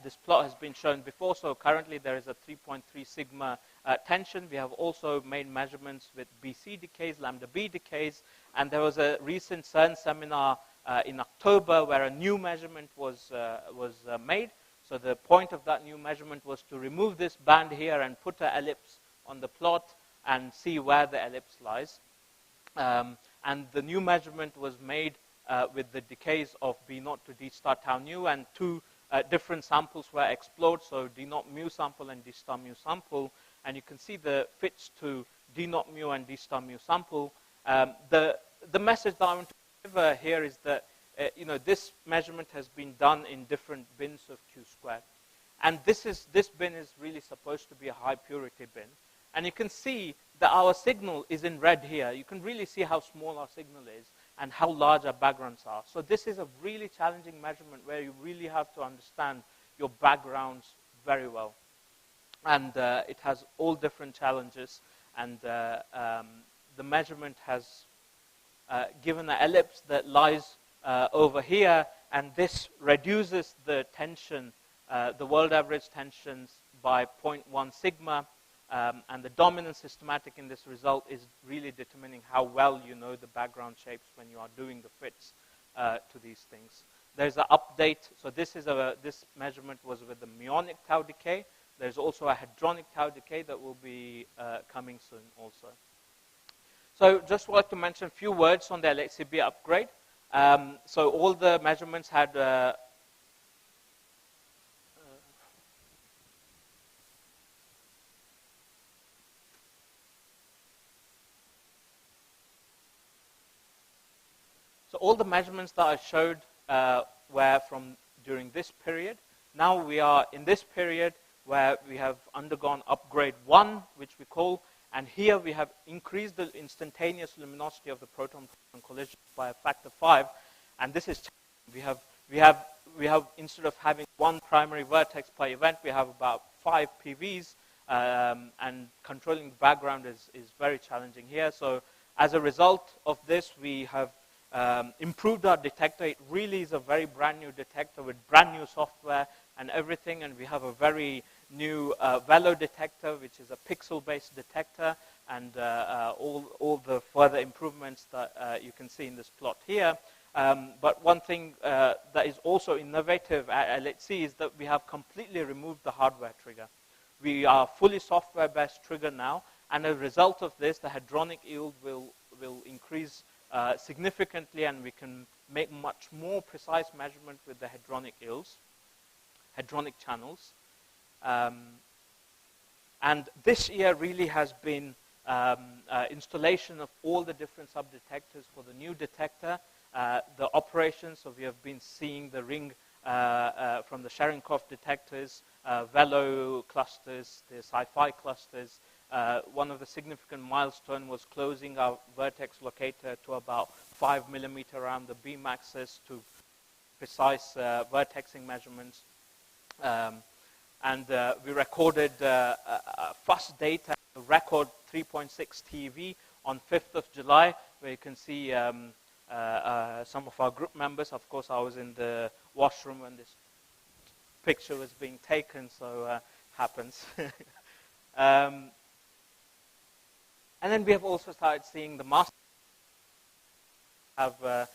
this plot has been shown before. So currently there is a 3.3 sigma tension. We have also made measurements with BC decays, lambda B decays. And there was a recent CERN seminar in October where a new measurement was made. So the point of that new measurement was to remove this band here and put an ellipse on the plot and see where the ellipse lies. And the new measurement was made with the decays of B0 to D star tau nu, and two different samples were explored, so D0 mu sample and D star mu sample. And you can see the fits to D0 mu and D star mu sample. The message that I want to give here is that this measurement has been done in different bins of Q². And this bin is really supposed to be a high purity bin. And you can see that our signal is in red here. You can really see how small our signal is and how large our backgrounds are. So this is a really challenging measurement where you really have to understand your backgrounds very well. And it has all different challenges. And the measurement has given an ellipse that lies over here, and this reduces the tension, the world average tensions, by 0.1 sigma. And the dominant systematic in this result is really determining how well you know the background shapes when you are doing the fits to these things. There's an update. So this measurement was with the muonic tau decay. There's also a hadronic tau decay that will be coming soon also. So just want to mention a few words on the LHCb upgrade. So all the measurements had so all the measurements that I showed were from during this period. Now we are in this period where we have undergone upgrade 1, which we call, and here we have increased the instantaneous luminosity of the proton-proton collision by a factor 5, and this is, we have instead of having one primary vertex per event, we have about 5 PVs, and controlling the background is very challenging here. So as a result of this, we have improved our detector. It really is a very brand new detector with brand new software and everything, and we have a very new Velo detector, which is a pixel-based detector, and all the further improvements that you can see in this plot here. But one thing that is also innovative at LHC is that we have completely removed the hardware trigger. We are fully software-based trigger now, and as a result of this, the hadronic yield will increase significantly, and we can make much more precise measurement with the hadronic yields, hadronic channels. And this year really has been installation of all the different sub-detectors for the new detector, the operations. So we have been seeing the ring from the Cherenkov detectors, Velo clusters, the Sci-Fi clusters. One of the significant milestones was closing our vertex locator to about 5 millimeter around the beam axis to precise vertexing measurements. And we recorded fast data, record 3.6 TeV on 5th of July, where you can see some of our group members. Of course, I was in the washroom when this picture was being taken, so happens. And then we have also started seeing the master. We have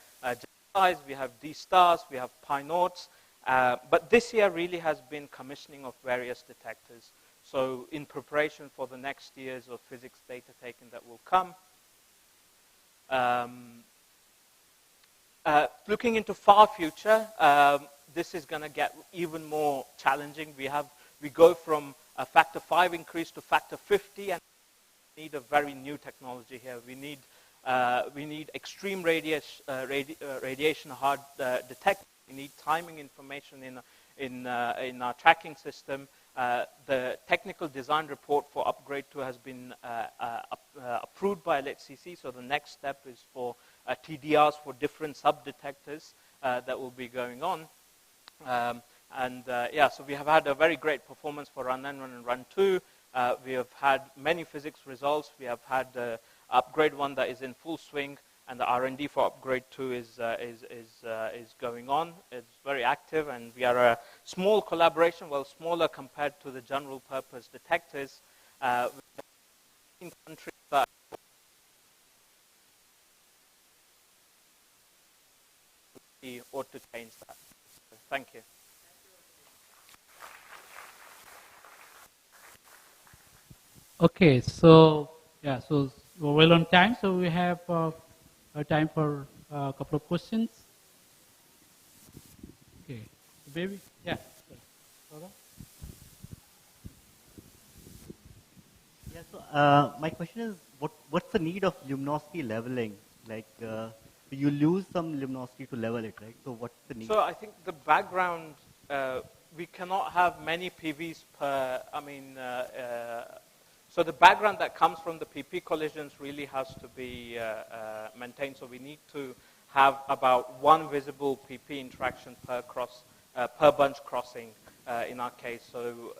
Geminis, we have D stars, we have Pi Naughts. But this year really has been commissioning of various detectors. So in preparation for the next years of physics data taking that will come. Looking into far future, this is going to get even more challenging. We go from a factor 5 increase to factor 50, and we need a very new technology here. We need We need extreme radiation hard detection. We need timing information in our tracking system. The technical design report for upgrade 2 has been approved by LHCC, so the next step is for TDRs for different sub-detectors that will be going on. Yeah, so we have had a very great performance for Run N1 and Run 2. We have had many physics results. We have had upgrade 1 that is in full swing, and the R&D for upgrade 2 is going on. It's very active, and we are a small collaboration, well, smaller compared to the general purpose detectors. In countries that we ought to change that. So, thank you. Okay, so yeah, so we're well on time, so we have time for a couple of questions. Okay, maybe, yeah. Yeah, so my question is, what's the need of luminosity leveling? Like, you lose some luminosity to level it, right? So what's the need? So I think the background, we cannot have many PVs per, so the background that comes from the PP collisions really has to be maintained. So we need to have about 1 visible PP interaction per bunch crossing in our case. So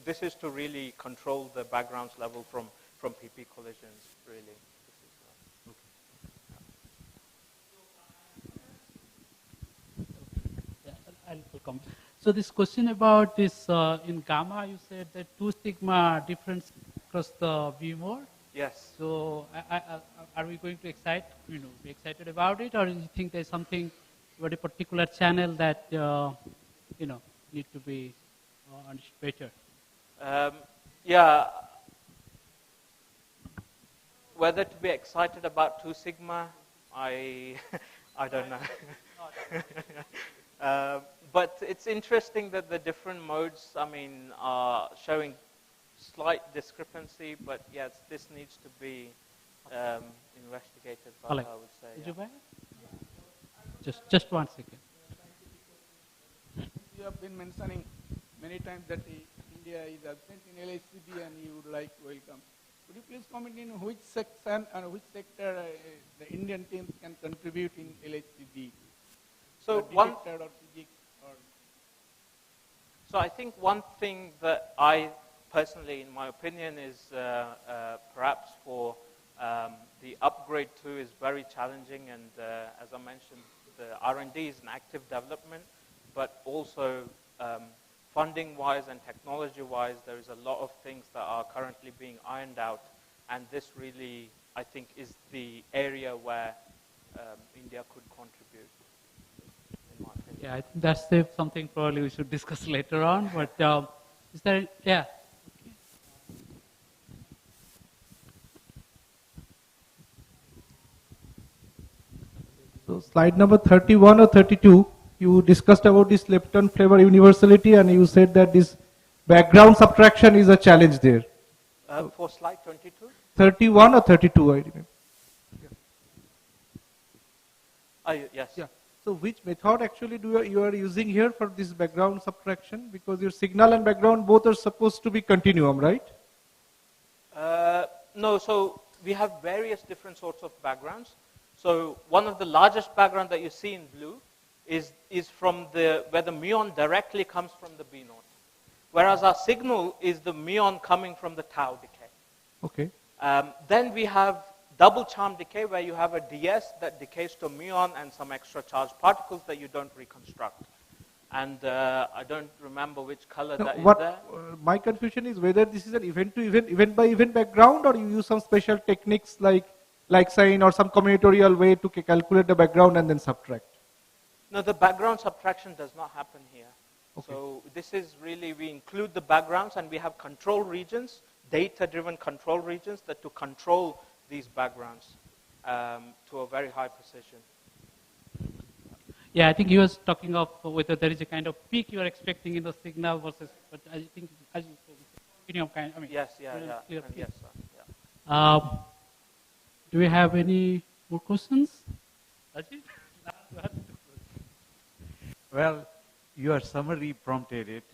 this is to really control the backgrounds level from PP collisions, really. So this question about this, in gamma, you said that 2 sigma difference across the V mode. Yes. So are we going to be excited about it, or do you think there's something about a particular channel that need to be understood better? Yeah. Whether to be excited about 2 sigma, I don't know. But it's interesting that the different modes, are showing slight discrepancy, but yes, this needs to be investigated further, I would say. Did you buy it? Just 1 second. You have been mentioning many times that India is absent in LHCB and you would like to welcome. Could you please comment in which section and which sector the Indian teams can contribute in LHCB? So So I think one thing that I personally, in my opinion, is perhaps for the upgrade 2 is very challenging, and as I mentioned, the R&D is an active development, but also funding-wise and technology-wise, there is a lot of things that are currently being ironed out, and this really, I think, is the area where India could contribute. Yeah, I think that's something probably we should discuss later on. But is there? Yeah. So slide number 31 or 32, you discussed about this lepton flavor universality, and you said that this background subtraction is a challenge there. For slide 22? 31 or 32, I remember. Yes. Yeah. So which method actually you are using here for this background subtraction? Because your signal and background both are supposed to be continuum, right? No, so we have various different sorts of backgrounds. So one of the largest background that you see in blue is from where the muon directly comes from the B node. Whereas our signal is the muon coming from the tau decay. Okay. Then we have double charm decay, where you have a DS that decays to muon and some extra charged particles that you don't reconstruct. And I don't remember which color that is there. My confusion is whether this is an event-to-event, event-by-event background, or you use some special techniques like sign or some combinatorial way to calculate the background and then subtract. No, the background subtraction does not happen here. Okay. So this is really, we include the backgrounds, and we have control regions, data-driven control regions that to control these backgrounds to a very high precision. Yeah, I think he was talking of whether there is a kind of peak you are expecting in the signal versus, but I think as you said, kind, yes, yeah, clear yes, peak. sir, yeah. Do we have any more questions? Ajit? Well, your summary prompted it.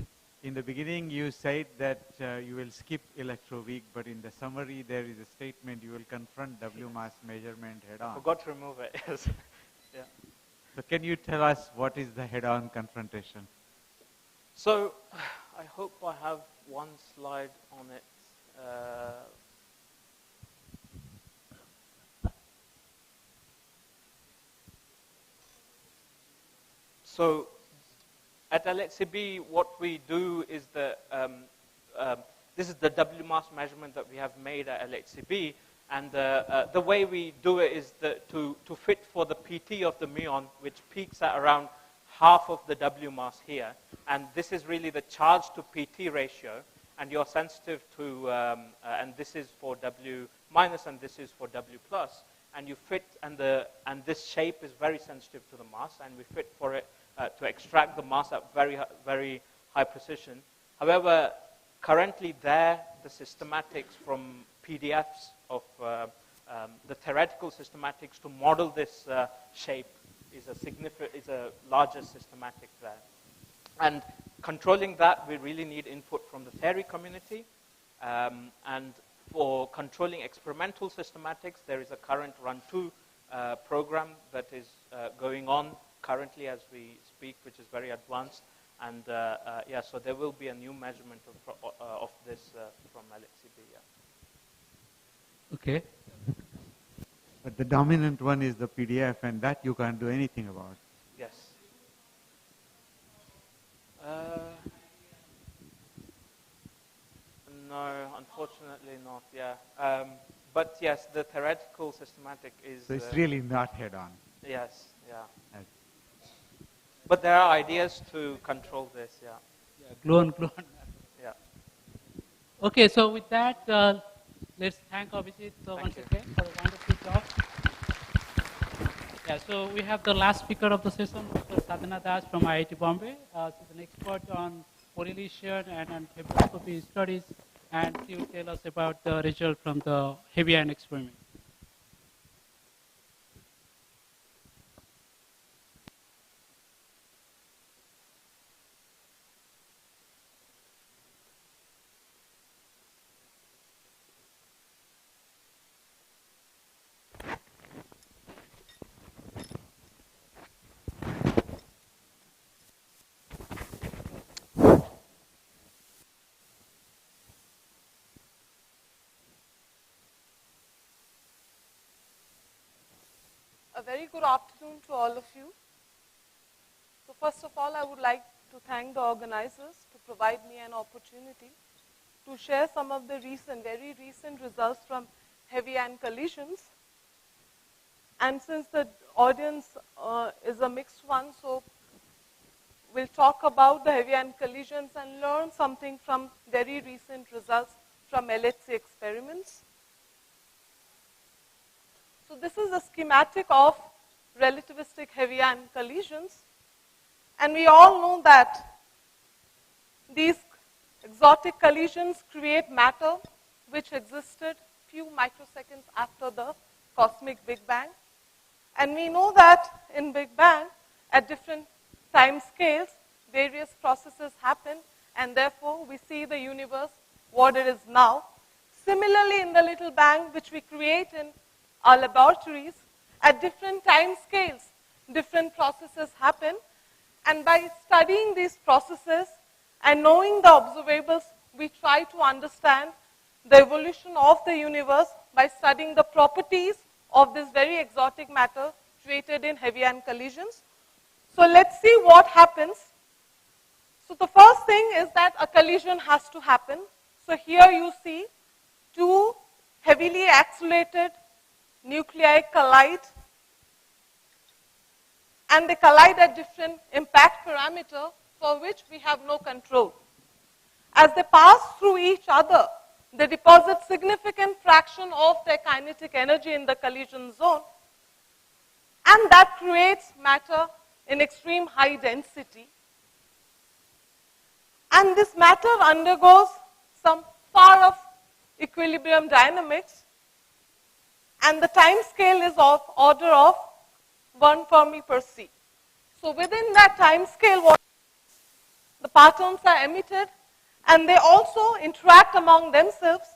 In the beginning, you said that you will skip electroweak, but in the summary, there is a statement you will confront W mass measurement head-on. Forgot to remove it. Yes. Yeah. So can you tell us what is the head-on confrontation? So I hope I have one slide on it. So at LHCb, what we do is this is the W mass measurement that we have made at LHCb, and the way we do it is to fit for the PT of the muon, which peaks at around half of the W mass here, and this is really the charge to PT ratio, and you're sensitive to, and this is for W minus, and this is for W plus, and you fit, and this shape is very sensitive to the mass, and we fit for it to extract the mass at very high precision. However, currently the systematics from PDFs of the theoretical systematics to model this shape is a larger systematic there. And controlling that, we really need input from the theory community. And for controlling experimental systematics, there is a current Run2 program that is going on currently as we speak, which is very advanced. And yeah, so there will be a new measurement of this from LHCb. Yeah. Okay. But the dominant one is the PDF, and that you can't do anything about. Yes. No, unfortunately not, yeah. But yes, the theoretical systematic is... So it's really not head-on. Yes, yeah. But there are ideas to control this, yeah. Yeah, glue on. Yeah. Okay, so with that, let's thank Abhijit once again for a wonderful talk. Yeah, so we have the last speaker of the session, Dr. Sadhana Das from IIT Bombay. She's an expert on correlation and hyperoscopy studies, and she will tell us about the result from the heavy ion experiment. A very good afternoon to all of you. So first of all, I would like to thank the organizers to provide me an opportunity to share some of the very recent results from heavy ion collisions. And since the audience is a mixed one, so we'll talk about the heavy ion collisions and learn something from very recent results from LHC experiments. So this is a schematic of relativistic heavy ion collisions. And we all know that these exotic collisions create matter which existed few microseconds after the cosmic Big Bang. And we know that in Big Bang, at different time scales, various processes happen, and therefore we see the universe what it is now. Similarly, in the little bang which we create in our laboratories, at different time scales, different processes happen. And by studying these processes and knowing the observables, we try to understand the evolution of the universe by studying the properties of this very exotic matter created in heavy ion collisions. So let's see what happens. So the first thing is that a collision has to happen. So here you see two heavily accelerated nuclei collide, and they collide at different impact parameter for which we have no control. As they pass through each other, they deposit significant fraction of their kinetic energy in the collision zone, and that creates matter in extreme high density. And this matter undergoes some far-off equilibrium dynamics. and the time scale is of order of 1 Fermi per C. So within that time scale, the partons are emitted, and they also interact among themselves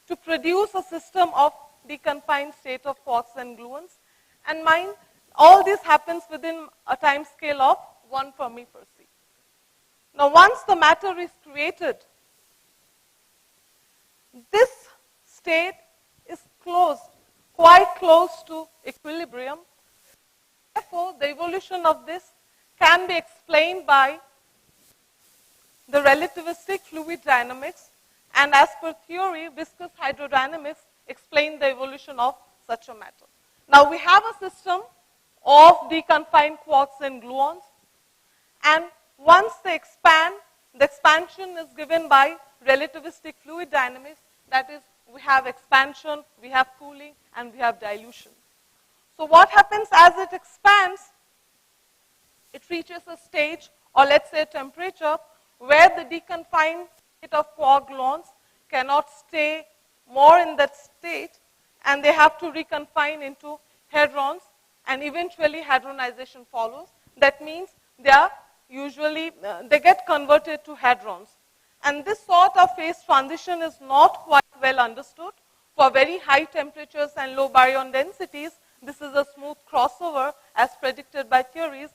to produce a system of deconfined state of quarks and gluons. And mind, all this happens within a time scale of 1 Fermi per C. Now, once the matter is created, this state is closed, quite close to equilibrium. Therefore, the evolution of this can be explained by the relativistic fluid dynamics, and as per theory, viscous hydrodynamics explain the evolution of such a matter. Now, we have a system of deconfined quarks and gluons, and once they expand, the expansion is given by relativistic fluid dynamics. That is, we have expansion, we have cooling, and we have dilution. So what happens as it expands? It reaches a stage, or let's say temperature, where the deconfined state of quark gluons cannot stay more in that state, and they have to reconfine into hadrons, and eventually hadronization follows. That means they are usually, they get converted to hadrons. And this sort of phase transition is not quite well understood. For very high temperatures and low baryon densities, this is a smooth crossover as predicted by theories.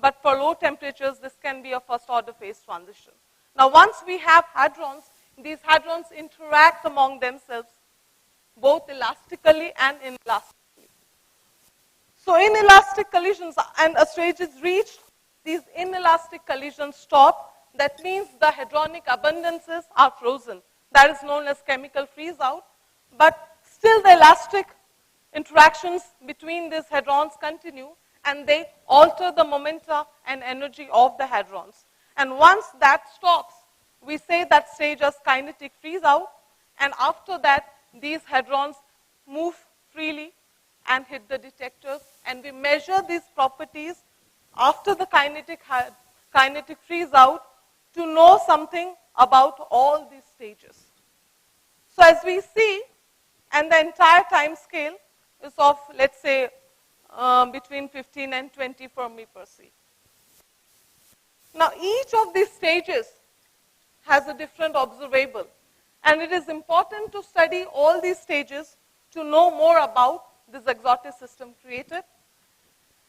But for low temperatures, this can be a first order phase transition. Now, once we have hadrons, these hadrons interact among themselves, both elastically and inelastically. So inelastic collisions, and a stage is reached, these inelastic collisions stop. That means the hadronic abundances are frozen. That is known as chemical freeze out. But still the elastic interactions between these hadrons continue, and they alter the momenta and energy of the hadrons. And once that stops, we say that stage as kinetic freeze out, and after that, these hadrons move freely and hit the detectors, and we measure these properties after the kinetic freeze out to know something about all these stages. So as we see, and the entire time scale is of, let's say, between 15 and 20 Fermi per C. Now, each of these stages has a different observable, and it is important to study all these stages to know more about this exotic system created.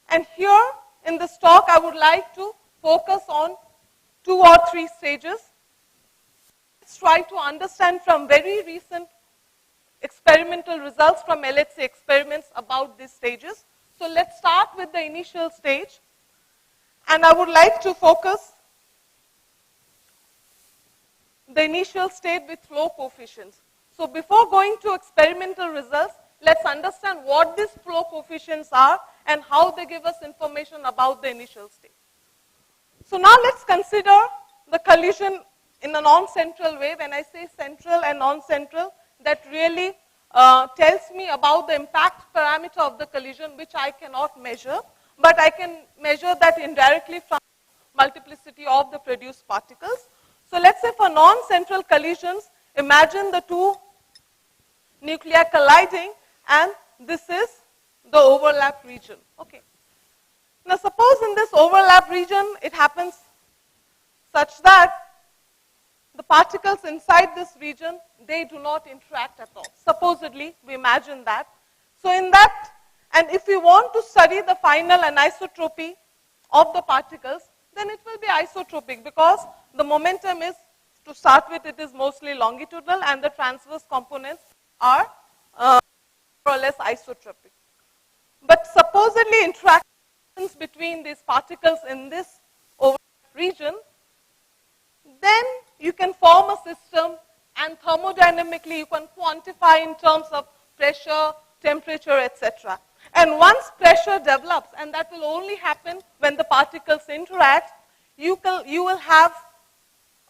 And here in this talk, I would like to focus on 2 or 3 stages. Let's try to understand from very recent experimental results from LHC experiments about these stages. So let's start with the initial stage, and I would like to focus the initial state with flow coefficients. So before going to experimental results, let's understand what these flow coefficients are and how they give us information about the initial state. So now let's consider the collision in a non-central way. When I say central and non-central, that really tells me about the impact parameter of the collision, which I cannot measure, but I can measure that indirectly from multiplicity of the produced particles. So let's say for non-central collisions, imagine the 2 nuclei colliding, and this is the overlap region. Okay. Now suppose in this overlap region, it happens such that the particles inside this region, they do not interact at all. Supposedly, we imagine that. So in that, and if we want to study the final anisotropy of the particles, then it will be isotropic, because the momentum is, to start with, it is mostly longitudinal, and the transverse components are more or less isotropic. But supposedly interactions between these particles in this overlap region, then you can form a system, and thermodynamically you can quantify in terms of pressure, temperature, etc. And once pressure develops, and that will only happen when the particles interact, you will have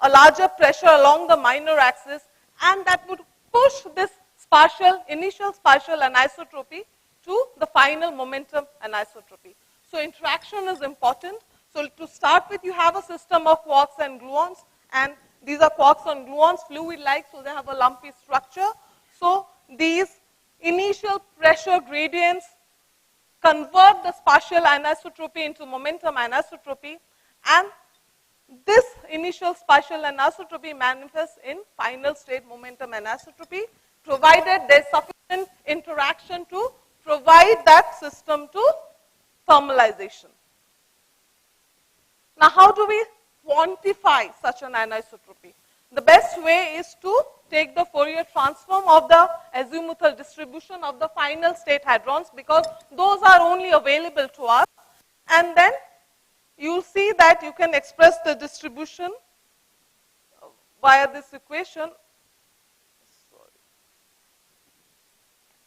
a larger pressure along the minor axis, and that would push this initial spatial anisotropy to the final momentum anisotropy. So interaction is important. So to start with, you have a system of quarks and gluons, and these are quarks and gluons, fluid-like, so they have a lumpy structure. So these initial pressure gradients convert the spatial anisotropy into momentum anisotropy, and this initial spatial anisotropy manifests in final state momentum anisotropy, provided there is sufficient interaction to provide that system to thermalization. Now, how do we quantify such an anisotropy? The best way is to take the Fourier transform of the azimuthal distribution of the final state hadrons, because those are only available to us, and then you'll see that you can express the distribution via this equation.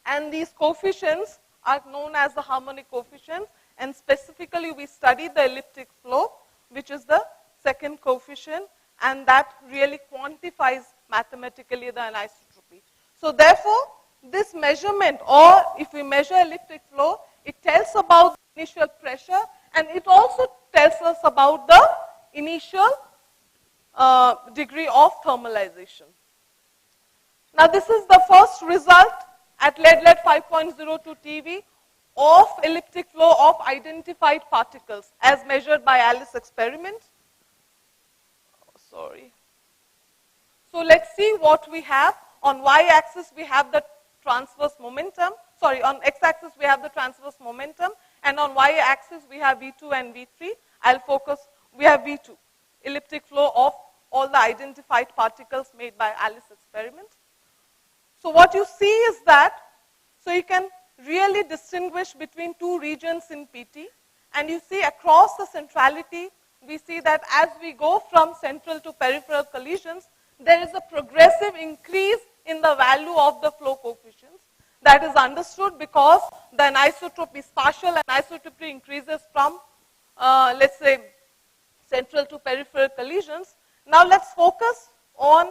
And these coefficients are known as the harmonic coefficients, and specifically we studied the elliptic flow, which is the second coefficient, and that really quantifies mathematically the anisotropy. So therefore, this measurement, or if we measure elliptic flow, it tells about the initial pressure, and it also tells us about the initial degree of thermalization. Now this is the first result at lead 5.02 TeV of elliptic flow of identified particles as measured by Alice experiment. So let's see what we have. On y-axis we have the transverse momentum. Sorry, on x-axis we have the transverse momentum, and on y-axis we have V2 and V3. I'll focus, we have V2, elliptic flow of all the identified particles made by Alice experiment. So what you see is that, so you can really distinguish between two regions in PT, and you see across the centrality, we see that as we go from central to peripheral collisions, there is a progressive increase in the value of the flow coefficients. That is understood because the anisotropy, spatial anisotropy increases from, let's say, central to peripheral collisions. Now let's focus on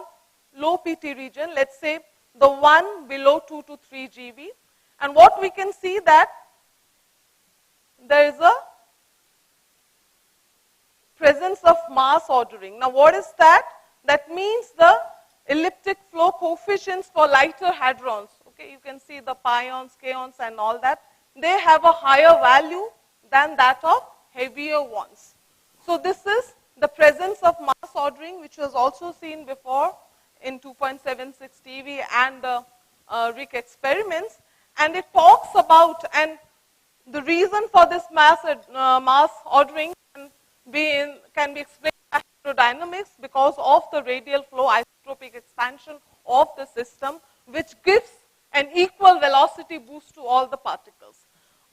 low PT region, let's say the one below 2 to 3 GeV. And what we can see that there is a presence of mass ordering. Now what is that? That means the elliptic flow coefficients for lighter hadrons, okay, you can see the pions, kaons and all that, they have a higher value than that of heavier ones. So this is the presence of mass ordering, which was also seen before in 2.76 TeV and the RIC experiments, and it talks about, and the reason for this mass ordering can be explained by hydrodynamics because of the radial flow isotropic expansion of the system, which gives an equal velocity boost to all the particles.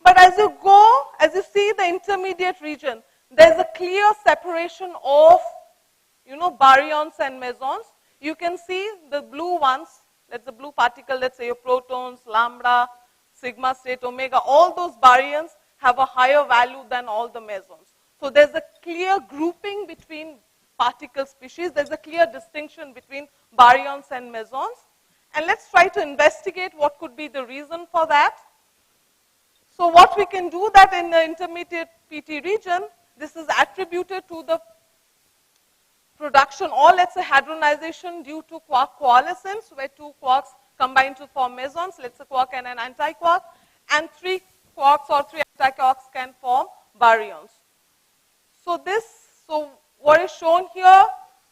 But as you go, as you see the intermediate region, there's a clear separation of, baryons and mesons. You can see the blue ones, that's the blue particle, let's say your protons, lambda, sigma state, omega, all those baryons have a higher value than all the mesons. So there's a clear grouping between particle species. There's a clear distinction between baryons and mesons. And let's try to investigate what could be the reason for that. So what we can do that in the intermediate PT region, this is attributed to the production, or let's say hadronization due to quark coalescence, where two quarks combine to form mesons, let's say quark and an antiquark, and three quarks or three antiquarks can form baryons. So what is shown here,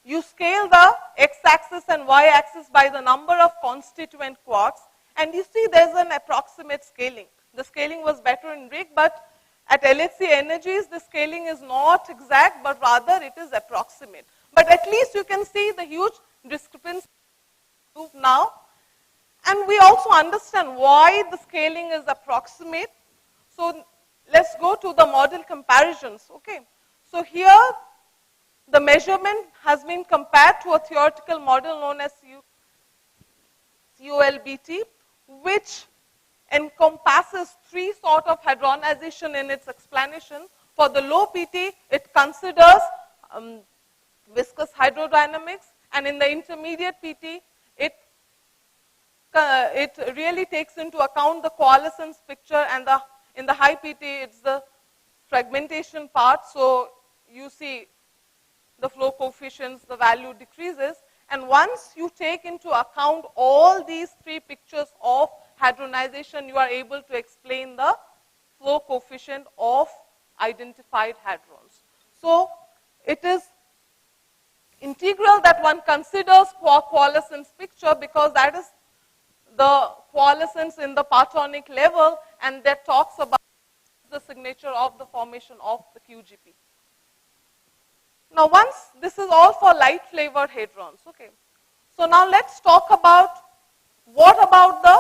you scale the x-axis and y-axis by the number of constituent quarks, and you see there's an approximate scaling. The scaling was better in RIG, but at LHC energies, the scaling is not exact, but rather it is approximate. But at least you can see the huge discrepancy now. And we also understand why the scaling is approximate. So let's go to the model comparisons. Okay. So here, the measurement has been compared to a theoretical model known as COLBT, which encompasses three sort of hadronization in its explanation. For the low PT, it considers viscous hydrodynamics, and in the intermediate PT, it really takes into account the coalescence picture, and in the high PT, it's the fragmentation part. So you see the flow coefficients, the value decreases, and once you take into account all these three pictures of hadronization, you are able to explain the flow coefficient of identified hadrons. So it is integral that one considers quark coalescence picture, because that is the coalescence in the partonic level, and that talks about the signature of the formation of the QGP. Now once this is all for light flavored hadrons, okay. So now let's talk about what about the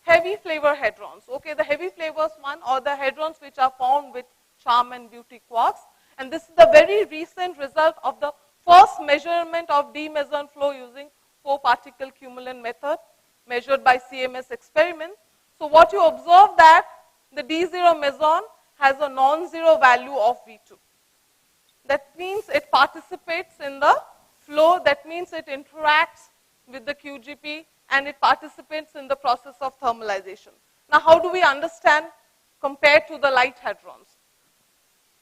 heavy flavor hadrons. Okay, the heavy flavors one, or the hadrons which are found with charm and beauty quarks. And this is the very recent result of the first measurement of d meson flow using 4-particle cumulant method measured by CMS experiment. So what you observe that the D0 meson has a non-zero value of V2. That means it participates in the flow, that means it interacts with the QGP and it participates in the process of thermalization. Now how do we understand compared to the light hadrons?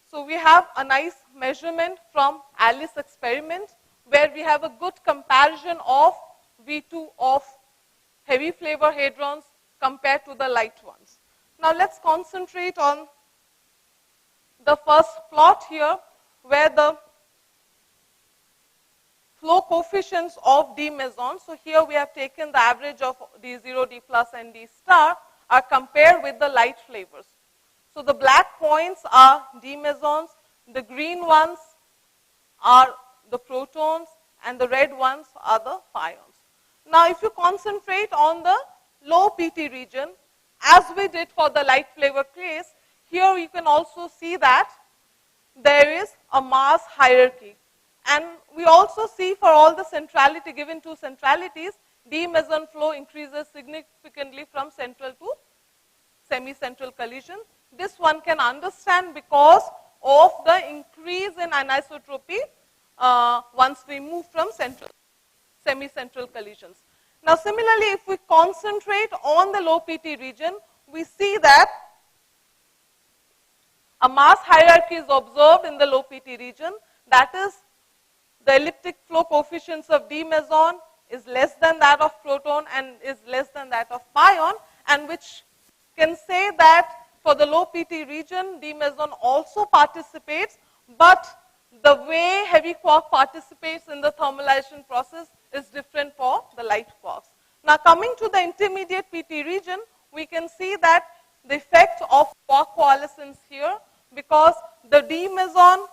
So we have a nice measurement from Alice experiment where we have a good comparison of V2 of heavy flavor hadrons compared to the light ones. Now let's concentrate on the first plot here where the flow coefficients of D meson. So here we have taken the average of D0, D plus and D star are compared with the light flavors. So the black points are D mesons, the green ones are the protons and the red ones are the pions. Now if you concentrate on the low PT region, as we did for the light flavor case, here you can also see that there is a mass hierarchy. And we also see for all the centrality, given two centralities, D meson flow increases significantly from central to semi-central collision. This one can understand because of the increase in anisotropy once we move from central semi-central collisions. Now similarly, if we concentrate on the low PT region, we see that a mass hierarchy is observed in the low PT region. That is, the elliptic flow coefficients of D meson is less than that of proton and is less than that of pion, and which can say that for the low PT region, D meson also participates, but the way heavy quark participates in the thermalization process is different for the light quarks. Now coming to the intermediate PT region, we can see that the effect of quark coalescence here, because the D meson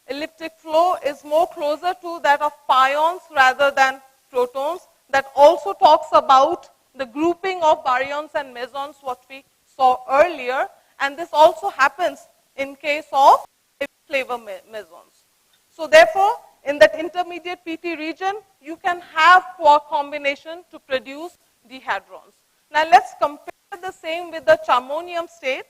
elliptic flow is more closer to that of pions rather than protons. That also talks about the grouping of baryons and mesons, what we saw earlier, and this also happens in case of flavor mesons. So therefore, in that intermediate PT region, you can have quark combination to produce dihadrons. Now let's compare the same with the charmonium state,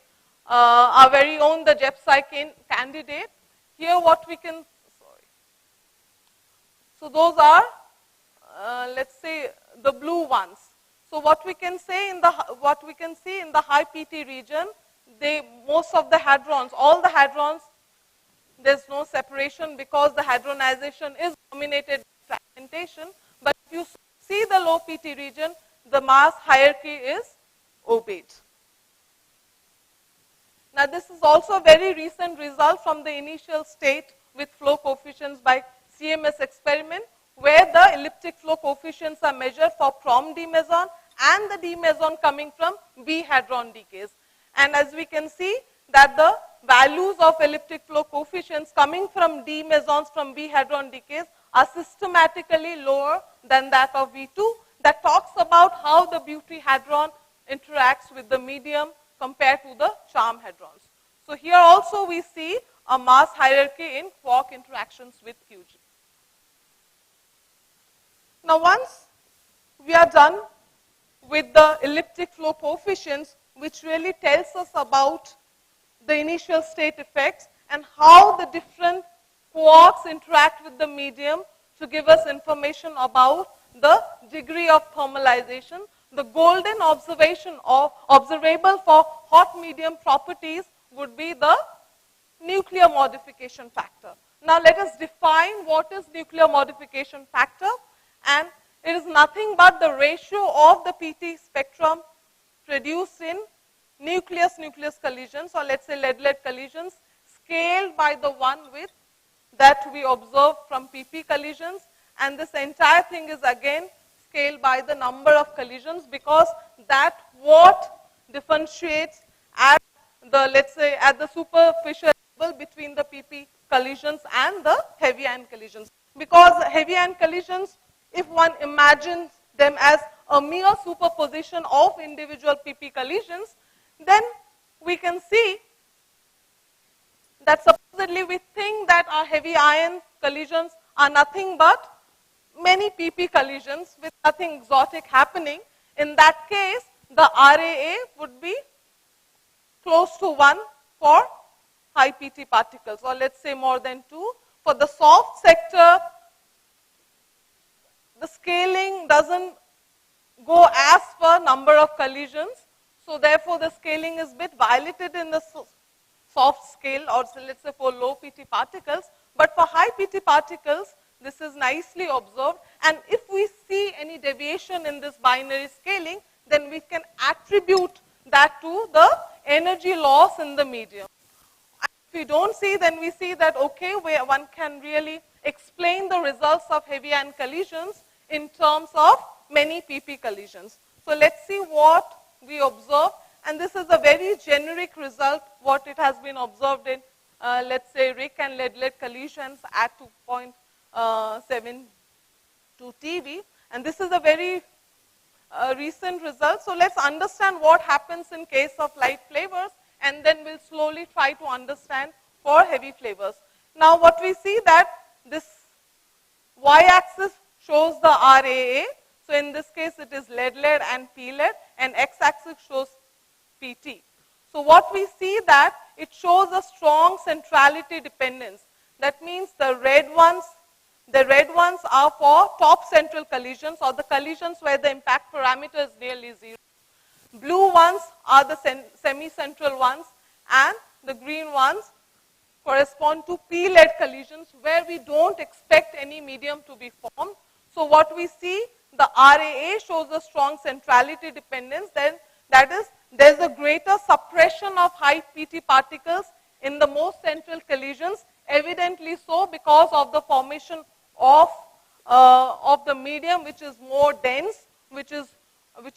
our very own the Jepsi candidate. Here what we can, so those are, let's say, the blue ones. So what we can say in the see in the high PT region, most of the hadrons, all the hadrons, there's no separation because the hadronization is dominated by fragmentation. But if you see the low PT region, the mass hierarchy is obeyed. Now this is also a very recent result from the initial state with flow coefficients by CMS experiment, where the elliptic flow coefficients are measured for prom D meson and the D meson coming from B hadron decays. And as we can see that the values of elliptic flow coefficients coming from D mesons from B hadron decays are systematically lower than that of V2. That talks about how the beauty hadron interacts with the medium compared to the charm hadrons. So here also we see a mass hierarchy in quark interactions with QG. Now once we are done with the elliptic flow coefficients, which really tells us about the initial state effects and how the different quarks interact with the medium to give us information about the degree of thermalization. The golden observation of observable for hot medium properties would be the nuclear modification factor. Now let us define what is nuclear modification factor, and It is nothing but the ratio of the PT spectrum produced in nucleus-nucleus collisions, or let's say lead-lead collisions, scaled by the one with that we observe from PP collisions, and this entire thing is again scaled by the number of collisions, because that what differentiates at the, let's say, at the superficial level between the PP collisions and the heavy ion collisions. Because heavy ion collisions, if one imagines them as a mere superposition of individual PP collisions, then we can see that supposedly we think that our heavy ion collisions are nothing but many PP collisions with nothing exotic happening. In that case, the RAA would be close to 1 for high PT particles, or let's say more than 2. For the soft sector, the scaling doesn't go as per number of collisions, so therefore the scaling is a bit violated in the soft scale, or let's say for low PT particles. But for high PT particles, this is nicely observed, and if we see any deviation in this binary scaling, then we can attribute that to the energy loss in the medium. If we don't see, then we see that, okay, where one can really explain the results of heavy ion collisions in terms of many PP collisions. So let's see what we observe, and this is a very generic result, what it has been observed in, let's say, RIC and lead-lead collisions at 2.72 TeV, and this is a very recent result. So let's understand what happens in case of light flavors, and then we'll slowly try to understand for heavy flavors. Now what we see that this y-axis shows the RAA. So in this case it is lead-lead and P-lead, and x-axis shows PT. So what we see that it shows a strong centrality dependence. That means the red ones are for top central collisions, or the collisions where the impact parameter is nearly 0. Blue ones are the semi-central ones, and the green ones correspond to P-lead collisions where we don't expect any medium to be formed. So what we see, the RAA shows a strong centrality dependence, then that is, there's a greater suppression of high PT particles in the most central collisions, evidently so because of the formation of the medium which is more dense, which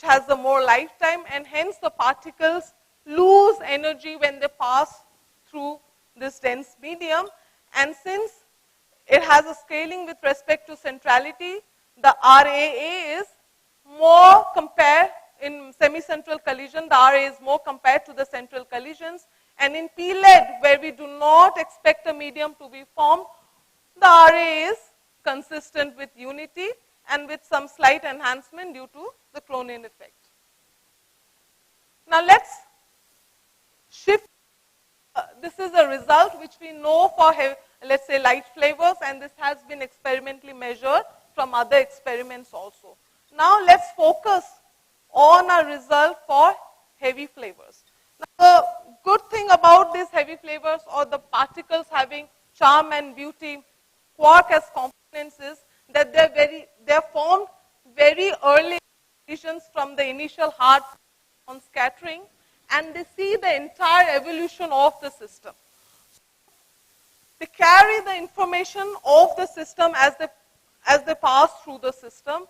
has a more lifetime, and hence the particles lose energy when they pass through this dense medium. And since it has a scaling with respect to centrality, the RAA is more compared in semi-central collision, the RAA is more compared to the central collisions. And in P-lead, where we do not expect a medium to be formed, the RAA is consistent with unity and with some slight enhancement due to the Cronin effect. Now let's shift. This is a result which we know for, let's say, light flavors, and this has been experimentally measured from other experiments also. Now let's focus on a result for heavy flavors. Now, the good thing about these heavy flavors, or the particles having charm and beauty, quark as components, is that they're formed very early collisions from the initial hard on scattering, and they see the entire evolution of the system. They carry the information of the system as they pass through the system,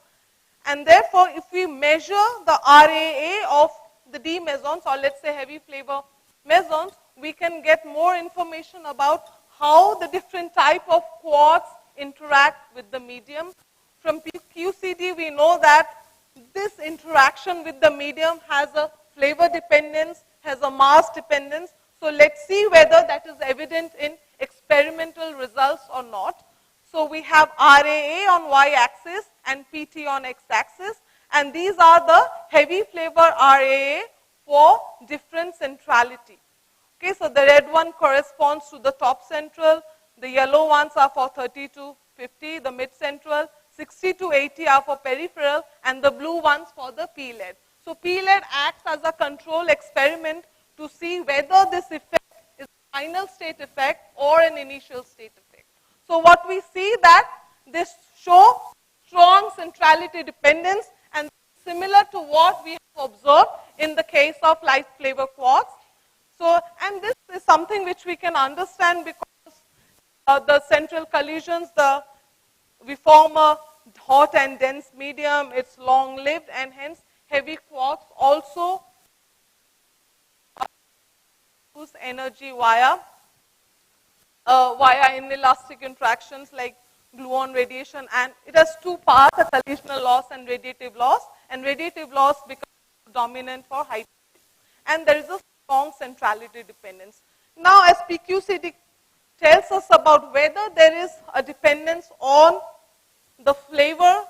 and therefore if we measure the RAA of the D mesons, or let's say heavy flavor mesons, we can get more information about how the different type of quarks interact with the medium. From QCD, we know that this interaction with the medium has a flavor dependence, has a mass dependence. So let's see whether that is evident in experimental results or not. So we have RAA on y-axis and PT on x-axis, and these are the heavy flavor RAA for different centrality. Okay, so the red one corresponds to the top central, the yellow ones are for 30 to 50, the mid-central, 60 to 80 are for peripheral, and the blue ones for the P-lead. So P-lead acts as a control experiment to see whether this effect is a final state effect or an initial state effect. So what we see that this show strong centrality dependence, and similar to what we have observed in the case of light flavor quarks. So, and this is something which we can understand because the central collisions, we form a hot and dense medium, it's long-lived, and hence heavy quarks also use energy via inelastic interactions like gluon radiation, and it has two parts, a collisional loss and radiative loss, and radiative loss becomes dominant for high, and there is a strong centrality dependence. Now, as PQCD tells us about whether there is a dependence on the flavor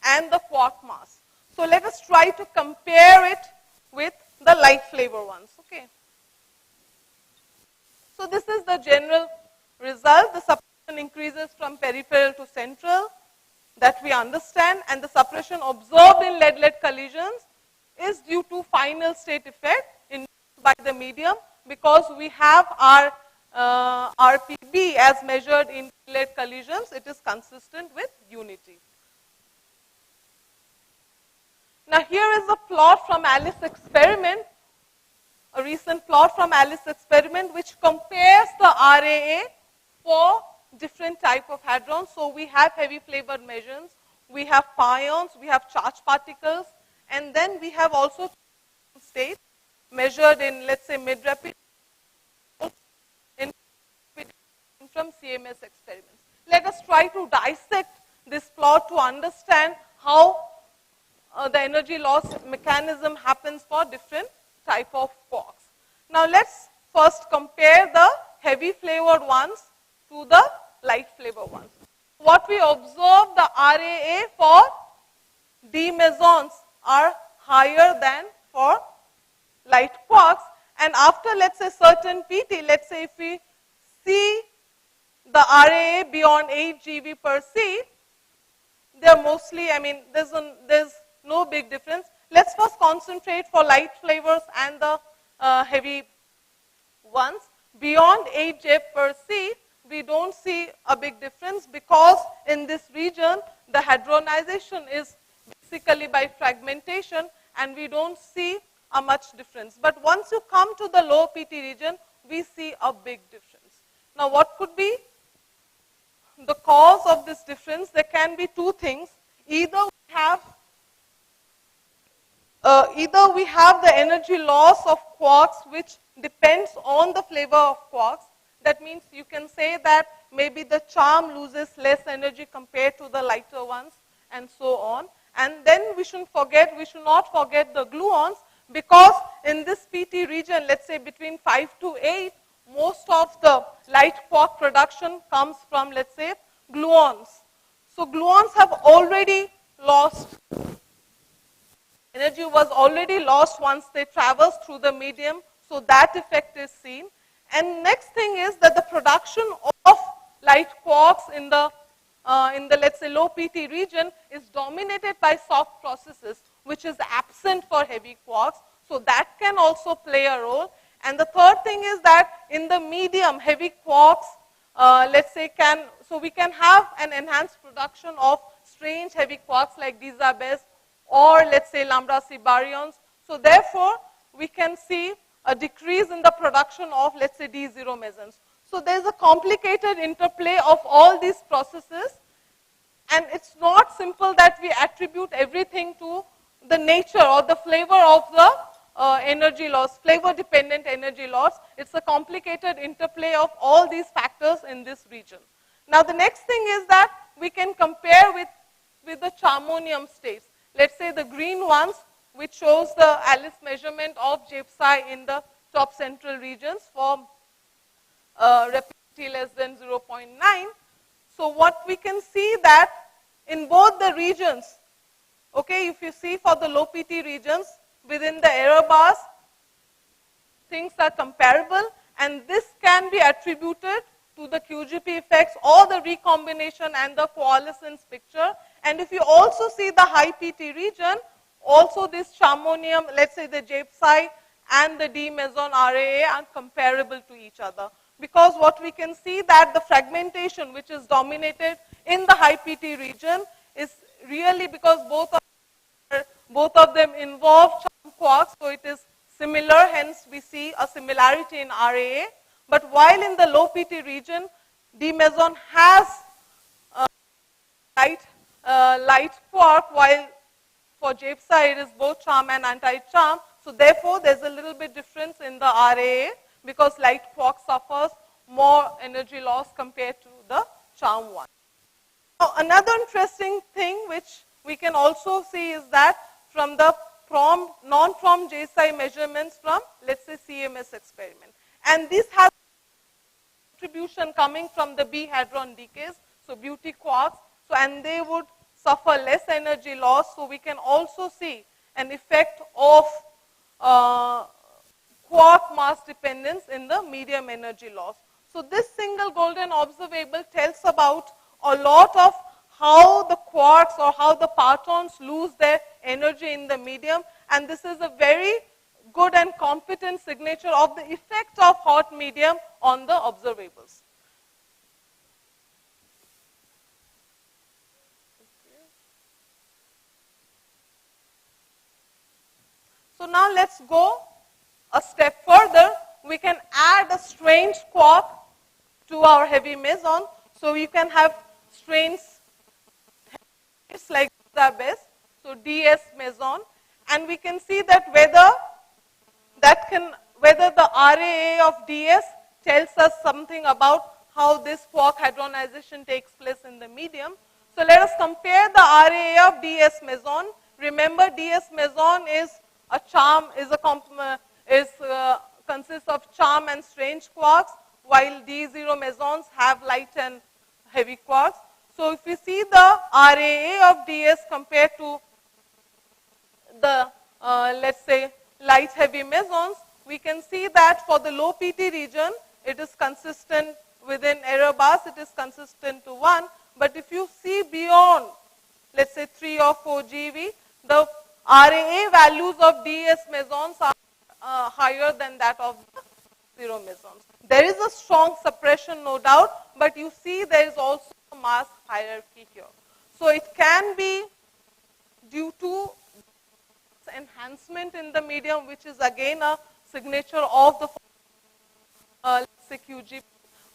and the quark mass. So let us try to compare it with the light flavor ones. Okay. So this is the general result. The suppression increases from peripheral to central that we understand, and the suppression observed in lead-lead collisions is due to final state effect induced by the medium, because we have our RPB as measured in lead collisions. It is consistent with unity. Now here is a plot from Alice experiment, a recent plot from Alice experiment which compares the RAA for different type of hadrons. So we have heavy flavored measures, we have pions, we have charged particles, and then we have also states measured in, let's say, mid-rapid from CMS experiments. Let us try to dissect this plot to understand how the energy loss mechanism happens for different type of quarks. Now let's first compare the heavy flavored ones to the light flavored ones. What we observe, the RAA for D mesons are higher than for light quarks, and after, let's say, certain PT, let's say if we see the RAA beyond 8 GeV per C, they're mostly, I mean, there's no big difference. Let's first concentrate for light flavors and the heavy ones. Beyond 8 GeV per C, we don't see a big difference because in this region, the hadronization is basically by fragmentation, and we don't see a much difference. But once you come to the low PT region, we see a big difference. Now, what could be the cause of this difference? There can be two things. Either we have the energy loss of quarks which depends on the flavor of quarks. That means you can say that maybe the charm loses less energy compared to the lighter ones, and so on. And then we should not forget the gluons, because in this PT region, let's say between 5 to 8, most of the light quark production comes from, let's say, gluons. So gluons have already lost, energy was already lost once they traverse through the medium, so that effect is seen. And next thing is that the production of light quarks in the let's say low PT region is dominated by soft processes, which is absent for heavy quarks. So that can also play a role. And the third thing is that in the medium, heavy quarks, let's say so we can have an enhanced production of strange heavy quarks like Dizabes or let's say Lambda-C baryons. So therefore, we can see a decrease in the production of, let's say, D0 mesons. So there's a complicated interplay of all these processes, and it's not simple that we attribute everything to the nature or the flavor of the energy loss, flavor-dependent energy loss. It's a complicated interplay of all these factors in this region. Now, the next thing is that we can compare with the charmonium states. Let's say the green ones, which shows the Alice measurement of JPSI in the top central regions for rapidity less than 0.9. So what we can see that in both the regions, okay, if you see for the low PT regions, within the error bars, things are comparable, and this can be attributed to the QGP effects or the recombination and the coalescence picture. And if you also see the high PT region, also this charmonium, let's say the JPSI and the D meson RAA are comparable to each other. Because what we can see that the fragmentation which is dominated in the high PT region is really, because both of them involve charm quarks, so it is similar, hence we see a similarity in RAA. But while in the low PT region, D meson has light quark, while for JPSA it is both charm and anti-charm. So therefore, there's a little bit difference in the RAA because light quark suffers more energy loss compared to the charm one. Now, another interesting thing which we can also see is that from the non-prompt JSI measurements from, let's say, CMS experiment. And this has contribution coming from the B hadron decays, so beauty quarks, so, and they would suffer less energy loss. So we can also see an effect of quark mass dependence in the medium energy loss. So this single golden observable tells about a lot of how the quarks or how the partons lose their energy in the medium, and this is a very good and competent signature of the effect of hot medium on the observables. So now let's go a step further. We can add a strange quark to our heavy meson. So you can have strange like this, so DS meson, and we can see that whether the RAA of DS tells us something about how this quark hadronization takes place in the medium. So let us compare the RAA of DS meson. Remember, DS meson is a charm, consists of charm and strange quarks, while D0 mesons have light and heavy quarks. So if we see the RAA of DS compared to the, let's say, light heavy mesons, we can see that for the low PT region, it is consistent within error bars, it is consistent to 1. But if you see beyond, let's say 3 or 4 GeV, the RAA values of DS mesons are higher than that of the 0 mesons. There is a strong suppression, no doubt, but you see there is also a mass hierarchy here. So it can be due to enhancement in the medium, which is again a signature of the let's say QG.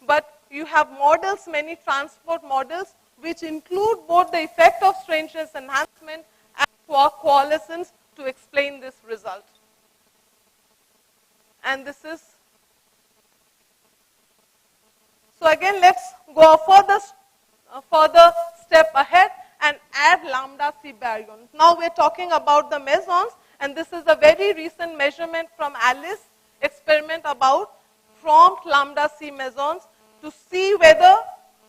But you have models, many transport models, which include both the effect of strangeness enhancement and quark coalescence to explain this result. And this is, so again, let's go a further step ahead and add lambda C baryon. Now we're talking about the mesons, and this is a very recent measurement from Alice experiment about prompt lambda C mesons to see whether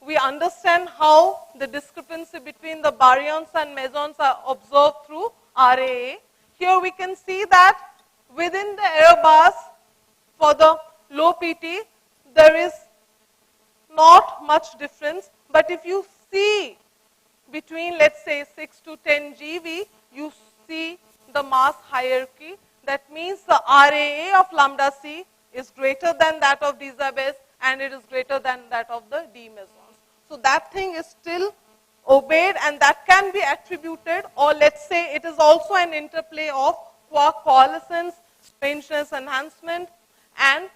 we understand how the discrepancy between the baryons and mesons are observed through RAA. Here we can see that within the error bars for the low PT, there is not much difference, but if you see between, let's say, 6 to 10 GeV, you see the mass hierarchy. That means the RAA of lambda C is greater than that of D-Zabes, and it is greater than that of the D mesons. So that thing is still obeyed, and that can be attributed, or let's say it is also an interplay of quark coalescence, strangeness enhancement, and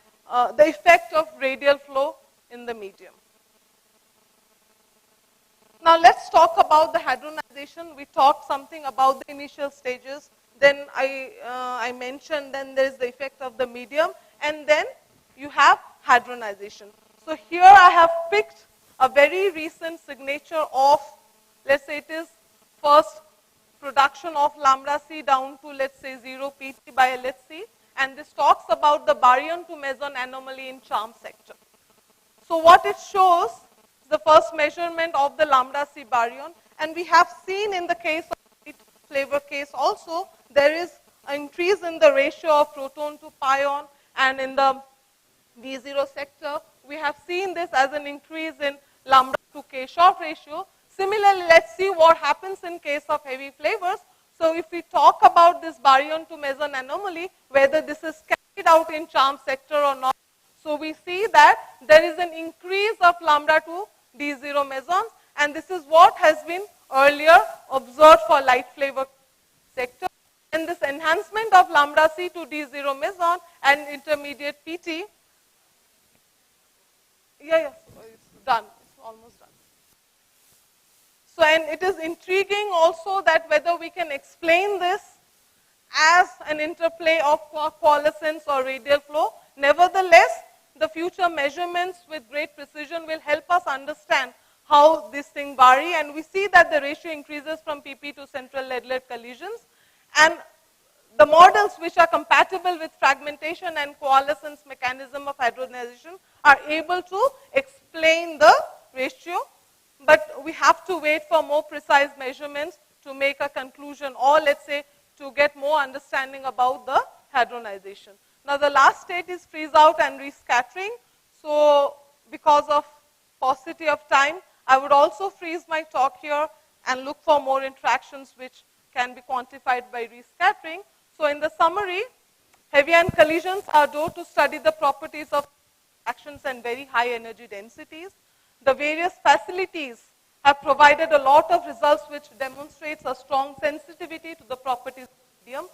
the effect of radial flow in the medium. Now let's talk about the hadronization. We talked something about the initial stages. Then I mentioned then there is the effect of the medium, and then you have hadronization. So here I have picked a very recent signature of, let's say it is first production of lambda C down to, let's say, 0 PT by LHC, and this talks about the baryon to meson anomaly in charm sector. So what it shows, the first measurement of the lambda C baryon, and we have seen in the case of light flavor case also, there is an increase in the ratio of proton to pion, and in the V0 sector, we have seen this as an increase in lambda to K short ratio. Similarly, let's see what happens in case of heavy flavors. So if we talk about this baryon to meson anomaly, whether this is carried out in charm sector or not, so we see that there is an increase of lambda to D0 mesons, and this is what has been earlier observed for light flavor sector. And this enhancement of lambda C to D0 meson and intermediate PT. It's done. It's almost done. So, and it is intriguing also that whether we can explain this as an interplay of coalescence or radial flow. Nevertheless, the future measurements with great precision will help us understand how this thing vary, and we see that the ratio increases from PP to central lead-lead collisions, and the models which are compatible with fragmentation and coalescence mechanism of hadronization are able to explain the ratio, but we have to wait for more precise measurements to make a conclusion, or let's say to get more understanding about the hadronization. Now the last state is freeze out and rescattering. So because of paucity of time, I would also freeze my talk here and look for more interactions which can be quantified by rescattering. So in the summary, heavy ion collisions are due to study the properties of actions and very high energy densities. The various facilities have provided a lot of results which demonstrates a strong sensitivity to the properties of the medium.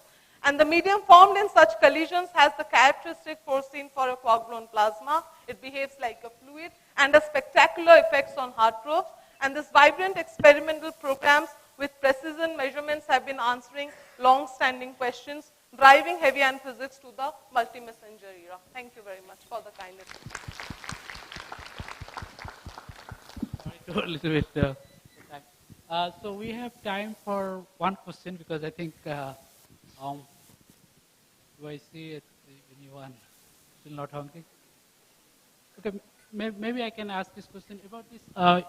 And the medium formed in such collisions has the characteristic foreseen for a quark-gluon plasma. It behaves like a fluid and has spectacular effects on heart probes. And this vibrant experimental programs with precision measurements have been answering long-standing questions, driving heavy ion physics to the multi-messenger era. Thank you very much for the kind attention. A little bit. So we have time for one question because I think, do I see anyone still not hungry? Okay, maybe I can ask this question about this.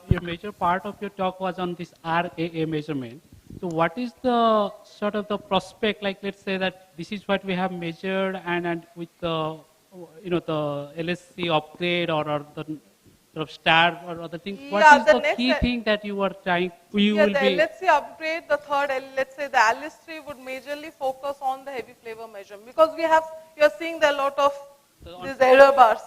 Your major part of your talk was on this RAA measurement. So what is the sort of the prospect, like let's say that this is what we have measured and with the, the LSC upgrade or the sort of star or other things, what is the key thing that you are trying, will be? LSC upgrade, the third, let's say the Alice 3 would majorly focus on the heavy flavor measurement because you're seeing there are a lot of these error bars.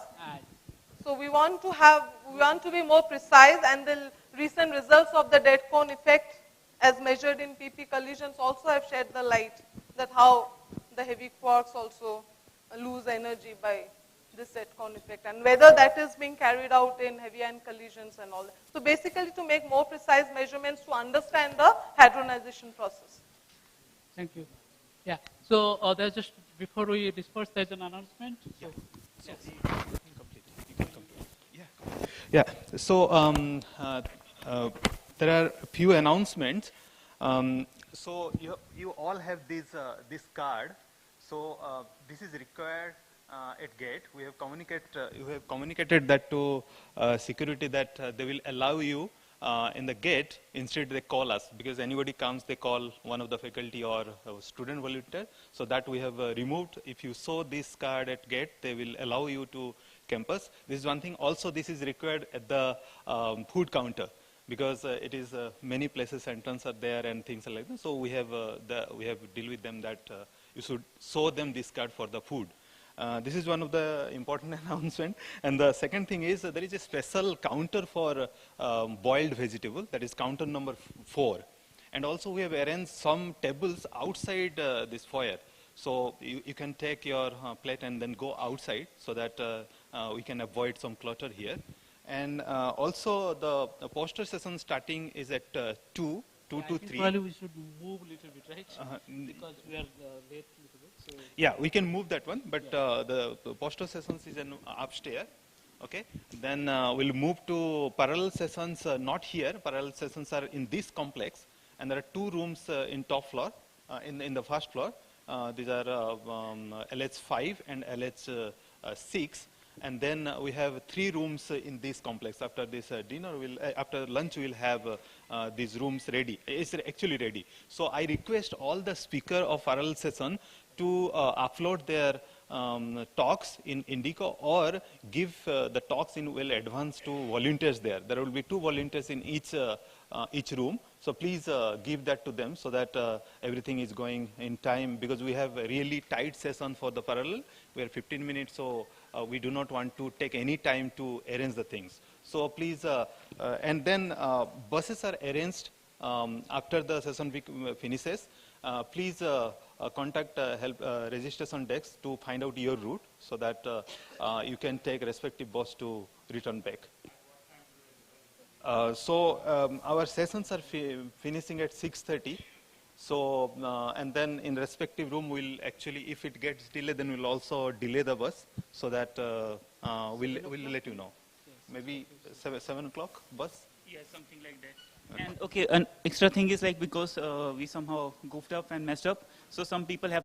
So we want to be more precise, and the recent results of the dead cone effect as measured in PP collisions also have shed the light that how the heavy quarks also lose energy by this dead cone effect, and whether that is being carried out in heavy ion collisions and all that. So basically to make more precise measurements to understand the hadronization process. Thank you. Yeah, so there's just, before we disperse, there's an announcement. So, yes. Yeah, so there are a few announcements. So you all have this card. So this is required at gate. We have communicated that to security that they will allow you in the gate. Instead they call us, because anybody comes, they call one of the faculty or a student volunteer. So that we have removed. If you show this card at gate, they will allow you to campus. This is one thing. Also, this is required at the food counter, because it is many places entrance are there and things like that. So we have deal with them that you should show them this card for the food. This is one of the important announcement. And the second thing is there is a special counter for boiled vegetable, that is counter number 4. And also we have arranged some tables outside this foyer. So you can take your plate and then go outside so that we can avoid some clutter here. And also the poster session starting is at 2 to 3. Probably we should move a little bit, right? Because we are late a little bit. So yeah, we can move that one, but the poster sessions is upstairs. Okay, then we'll move to parallel sessions, not here. Parallel sessions are in this complex, and there are 2 rooms in top floor, in the first floor. These are LH5 and LH6. And then we have 3 rooms in this complex. After this dinner, after lunch, we'll have these rooms ready. It's actually ready. So I request all the speaker of parallel session to upload their talks in Indico or give the talks in well advance to volunteers there. There will be 2 volunteers in each room. So please give that to them so that everything is going in time, because we have a really tight session for the parallel. We are 15 minutes, so we do not want to take any time to arrange the things. So please, and then buses are arranged after the session finishes, please contact help registration desk to find out your route so that you can take respective bus to return back. Our sessions are finishing at 6:30. So, and then in respective room, we'll actually, if it gets delayed, then we'll also delay the bus so that we'll let you know. Maybe 7 o'clock bus? Yeah, something like that. And okay, an extra thing is like because we somehow goofed up and messed up, so some people have